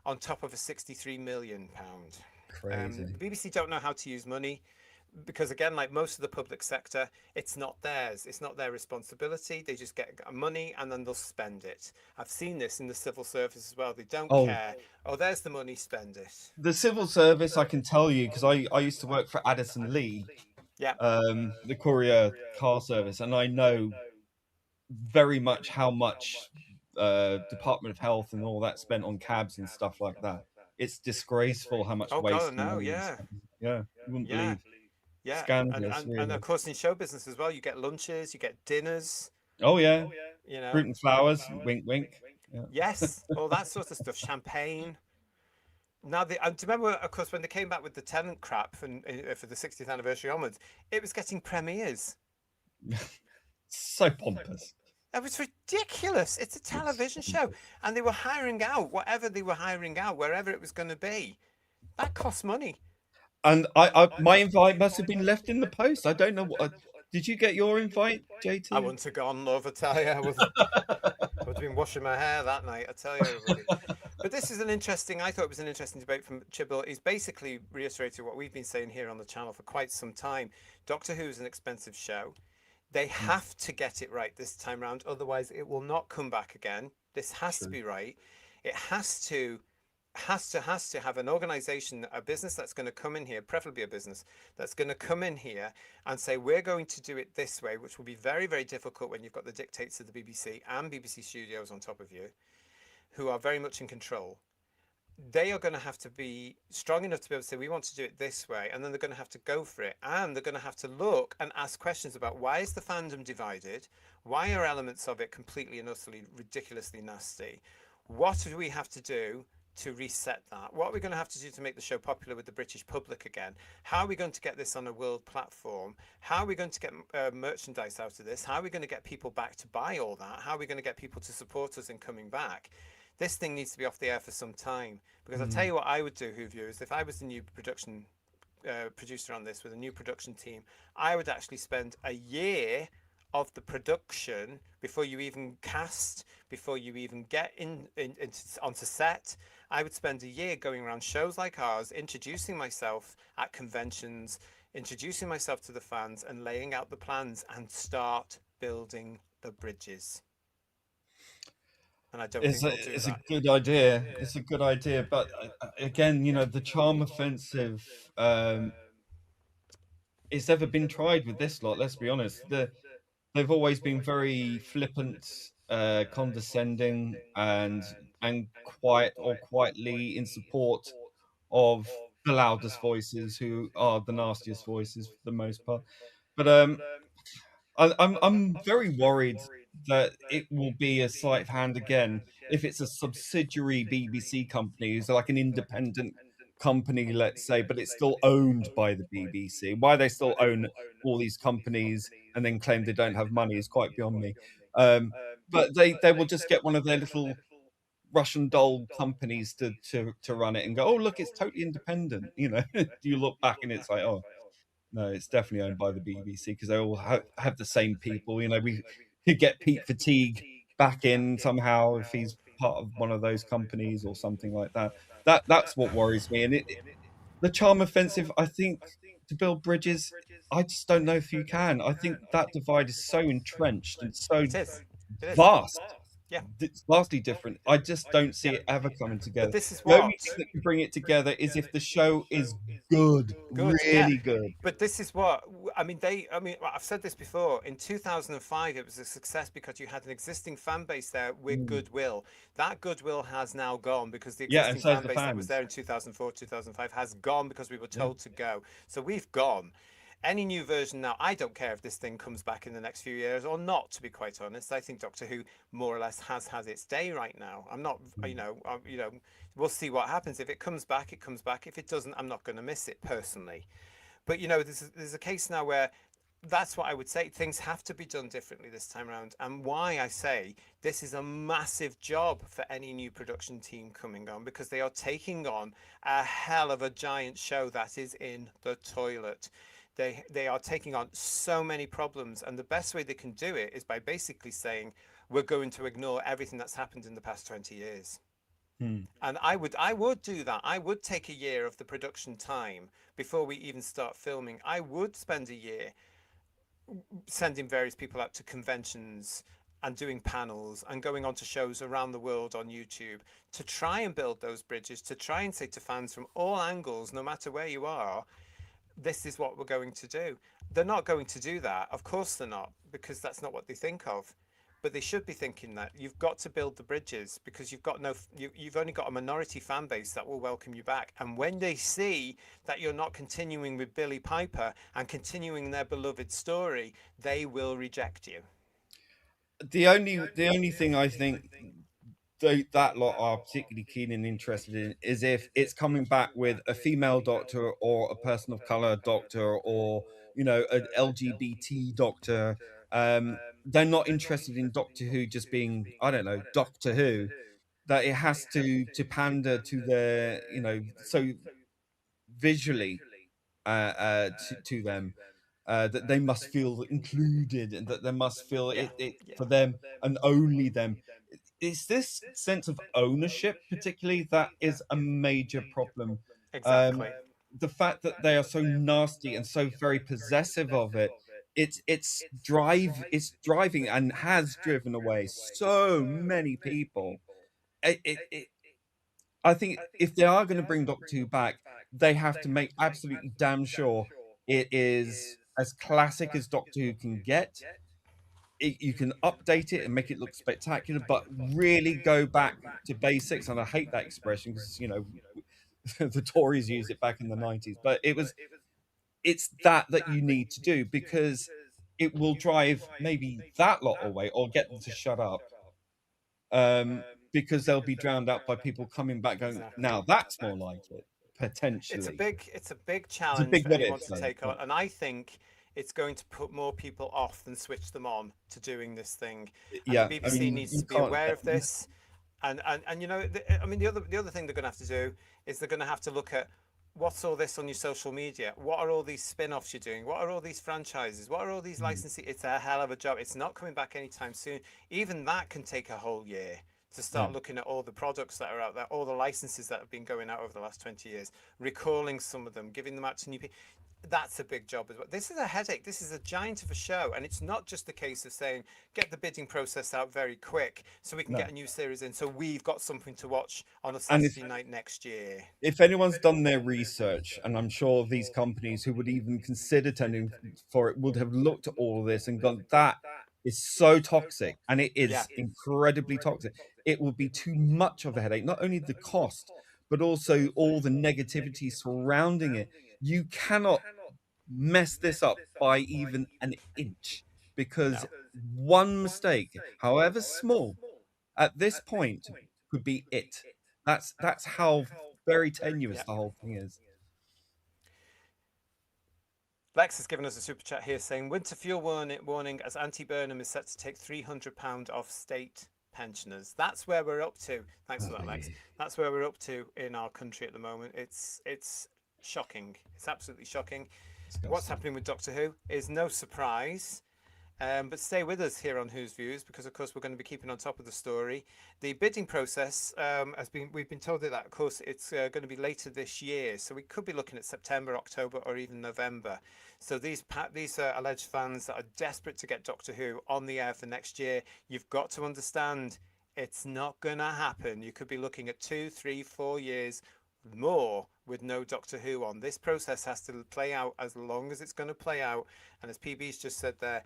on top of a £63 million. Crazy. The BBC don't know how to use money because, again, like most of the public sector, it's not theirs. It's not their responsibility. They just get money and then they'll spend it. I've seen this in the civil service as well. They don't care. Oh, there's the money, spend it. The civil service, I can tell you, because I used to work for Addison Lee, Yeah. the courier car service, and I know very much how much Department of Health and all that spent on cabs and stuff like that. It's disgraceful how much Oh, waste. God, no, money is yeah. spent. Yeah, you wouldn't Yeah. believe. Yeah, Scandalous, and really. of course in show business as well, you get lunches, you get dinners, Oh yeah, you know. fruit and flowers, wink, wink. Yeah. Yes, all that sort of stuff. Champagne. Now, do you remember, of course, when they came back with the Tennant crap for the 60th anniversary onwards, it was getting premieres. So pompous. It was ridiculous. It's a television show, and they were hiring out whatever they were hiring out, wherever it was going to be. That costs money. And my invite must have been left in the post. I don't know what. Did you get your invite, JT? I wouldn't have gone, love, I tell you. I would have been washing my hair that night, I tell you, everybody. But this is I thought it was an interesting debate from Chibnall. He's basically reiterated what we've been saying here on the channel for quite some time. Doctor Who is an expensive show. They have to get it right this time round, otherwise it will not come back again. This has to be right. It has to have an organization, a business that's going to come in here, preferably a business that's going to come in here and say, we're going to do it this way, which will be very, very difficult when you've got the dictates of the BBC and BBC Studios on top of you, who are very much in control. They are going to have to be strong enough to be able to say, we want to do it this way. And then they're going to have to go for it. And they're going to have to look and ask questions about why is the fandom divided? Why are elements of it completely and utterly ridiculously nasty? What do we have to do to reset that? What are we going to have to do to make the show popular with the British public again? How are we going to get this on a world platform? How are we going to get merchandise out of this? How are we going to get people back to buy all that? How are we going to get people to support us in coming back? This thing needs to be off the air for some time, because I'll tell you what I would do, Who viewers, if I was the new production producer on this with a new production team, I would actually spend a year of the production before you even cast, before you even get onto set. I would spend a year going around shows like ours, introducing myself at conventions, introducing myself to the fans and laying out the plans and start building the bridges. And I don't think we'll do It's that. a good idea. It's a good idea, but again, you know, the charm offensive. It's never been tried with this lot. Let's be honest. They've always been very flippant condescending and quiet or quietly in support of the loudest voices, who are the nastiest voices for the most part. But I'm very worried that it will be a sleight of hand again if it's a subsidiary BBC company, so like an independent company, let's say, but it's still owned by the BBC. Why they still own all these companies and then claim they don't have money is quite beyond me. Um, but they will just get one of their little Russian doll companies to run it and go, oh look, it's totally independent. You know, you look back and it's like, oh no, it's definitely owned by the BBC because they all have the same people. You know, we could get Pete Fatigue back in somehow if he's part of one of those companies or something like that. That's what worries me. And the charm offensive, I think, to build bridges, I just don't know if you can. I think that divide is so entrenched and so It is. It is. vast. Yeah. It's vastly different. I just don't see Yeah. it ever coming But together. this is The only what. thing that can bring it together is if the show is good, Good, yeah. really good. But this is what I mean. I've said this before. In 2005, it was a success because you had an existing fan base there with Mm. goodwill. That goodwill has now gone because the Yeah, and existing so fan the base that was fans. there in 2004, 2005 has gone because we were Yeah. told to go. So we've gone. Any new version now, I don't care if this thing comes back in the next few years or not, to be quite honest. I think Doctor Who more or less has had its day right now. I'm not, we'll see what happens. If it comes back, it comes back. If it doesn't, I'm not going to miss it personally. But there's a case now where that's what I would say. Things have to be done differently this time around, and why I say this is a massive job for any new production team coming on, because they are taking on a hell of a giant show that is in the toilet. They are taking on so many problems, and the best way they can do it is by basically saying we're going to ignore everything that's happened in the past 20 years. Hmm. And I would do that. I would take a year of the production time before we even start filming. I would spend a year sending various people out to conventions and doing panels and going on to shows around the world on YouTube to try and build those bridges, to try and say to fans from all angles, no matter where you are, this is what we're going to do. They're not going to do that. Of course they're not, because that's not what they think of. But they should be thinking that you've got to build the bridges, because you've only got a minority fan base that will welcome you back. And when they see that you're not continuing with Billy Piper and continuing their beloved story, they will reject you. The only thing I think that lot are particularly keen and interested in is if it's coming back with a female doctor or a person of color doctor or an LGBT doctor. They're not interested in Doctor Who just being, I don't know, Doctor Who. That it has to pander to their, so visually to them, that they must feel included and that they must feel Yeah, it yeah, for them and only them. It's this sense of ownership, particularly, that is a major problem. exactly. The fact that they are so nasty and so very possessive of it, it's driving and has driven away so many people. It I think if they are going to bring Doctor Who back, they have to make absolutely damn sure it is as classic as Doctor Who can get. You can update it and make it look spectacular, but really go back to basics. And I hate that expression because the Tories used it back in the 90s, but it's that you need to do, because it will drive maybe that lot away or get them to shut up, because they'll be drowned out by people coming back going, Exactly. now that's more like it, It's a potentially. big It's a challenge big for what anyone if to though. take on, and I think it's going to put more people off than switch them on to doing this thing. And the Yeah, I BBC mean, needs you to be can't. aware of this. And I mean, the other thing they're going to have to do is they're going to have to look at what's all this on your social media. What are all these spin-offs you're doing? What are all these franchises? What are all these licensing? It's a hell of a job. It's not coming back anytime soon. Even that can take a whole year to Yeah. start looking at all the products that are out there, all the licenses that have been going out over the last 20 years, recalling some of them, giving them out to new people. That's a big job as well. This is a headache. This is a giant of a show. And it's not just a case of saying, get the bidding process out very quick so we can No. get a new series in, so we've got something to watch on a And Saturday night next year. if anyone's done their research, and I'm sure these companies who would even consider tending for it would have looked at all of this and gone, that is so toxic, and it Yeah. is incredibly toxic. It will be too much of a headache, not only the cost, but also all the negativity surrounding it. You cannot mess this up by even an inch, because No. one mistake, however small, at this point could be it. That's how very tenuous Yeah. the whole thing is. Lex has given us a super chat here saying winter fuel warning as anti-Burnham is set to take £300 off state pensioners. That's where we're up to. Thanks for that, Lex. That's where we're up to in our country at the moment. It's shocking. It's absolutely shocking. What's happening with Doctor Who is no surprise. But stay with us here on Who's Views, because of course we're going to be keeping on top of the story. The bidding process we've been told that of course it's going to be later this year, so we could be looking at September, October, or even November. So these alleged fans that are desperate to get Doctor Who on the air for next year, you've got to understand it's not going to happen. You could be looking at 2, 3, 4 years more with no Doctor Who on. This process has to play out as long as it's going to play out, and as PB's just said there,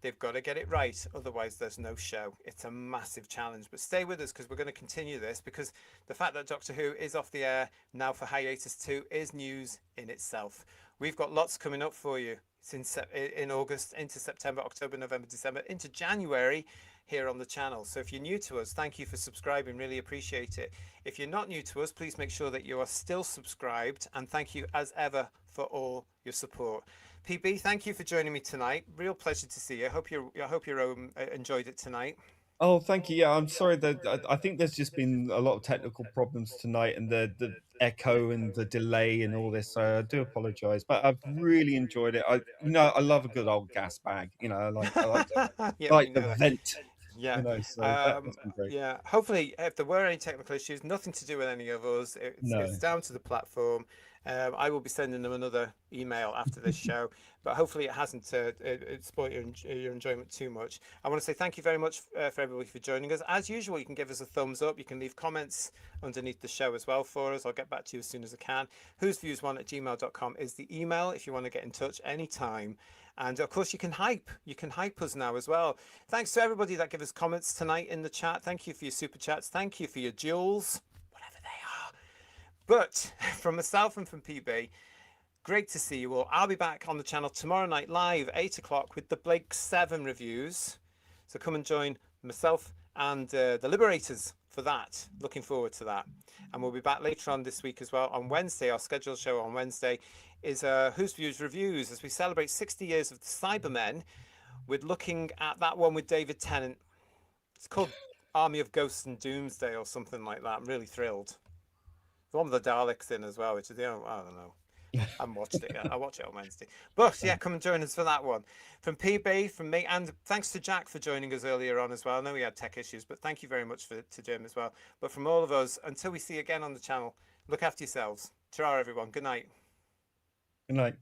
they've got to get it right, otherwise there's no show. It's a massive challenge, but stay with us because we're going to continue this, because the fact that Doctor Who is off the air now for hiatus 2 is news in itself. We've got lots coming up for you since in August, into September, October, November, December, into January here on the channel. So if you're new to us, thank you for subscribing, really appreciate it. If you're not new to us, please make sure that you are still subscribed, and thank you as ever for all your support. PB, thank you for joining me tonight. Real pleasure to see you. I hope you enjoyed it tonight. Oh, thank you. Yeah, I'm sorry that I think there's just been a lot of technical problems tonight, and the echo and the delay and all this. So I do apologize, but I've really enjoyed it. I love a good old gas bag. Yeah, we like to know that. vent. Yeah. So that's been great. Yeah. Hopefully, if there were any technical issues, nothing to do with any of us. No. It's down to the platform. I will be sending them another email after this show, but hopefully it hasn't spoiled your enjoyment too much. I want to say thank you very much for everybody for joining us. As usual, you can give us a thumbs up. You can leave comments underneath the show as well for us. I'll get back to you as soon as I can. whosviews1@gmail.com is the email if you want to get in touch anytime. And of course, you can hype us now as well. Thanks to everybody that gave us comments tonight in the chat. Thank you for your super chats. Thank you for your jewels, whatever they are. But from myself and from PB, great to see you all. I'll be back on the channel tomorrow night live, 8 o'clock, with the Blake 7 reviews. So come and join myself and the Liberators for that. Looking forward to that. And we'll be back later on this week as well. On Wednesday, our scheduled show on Wednesday is Who's Views Reviews, as we celebrate 60 years of the Cybermen. We're looking at that one with David Tennant. It's called Army of Ghosts and Doomsday or something like that. I'm really thrilled. The one with the Daleks in as well, which is, I don't know. I haven't watched it yet. I'll watch it on Wednesday. But yeah, come and join us for that one. From PB, from me, and thanks to Jack for joining us earlier on as well. I know we had tech issues, but thank you very much to Jim as well. But from all of us, until we see you again on the channel, look after yourselves. Ta-ra, everyone. Good night. Good night.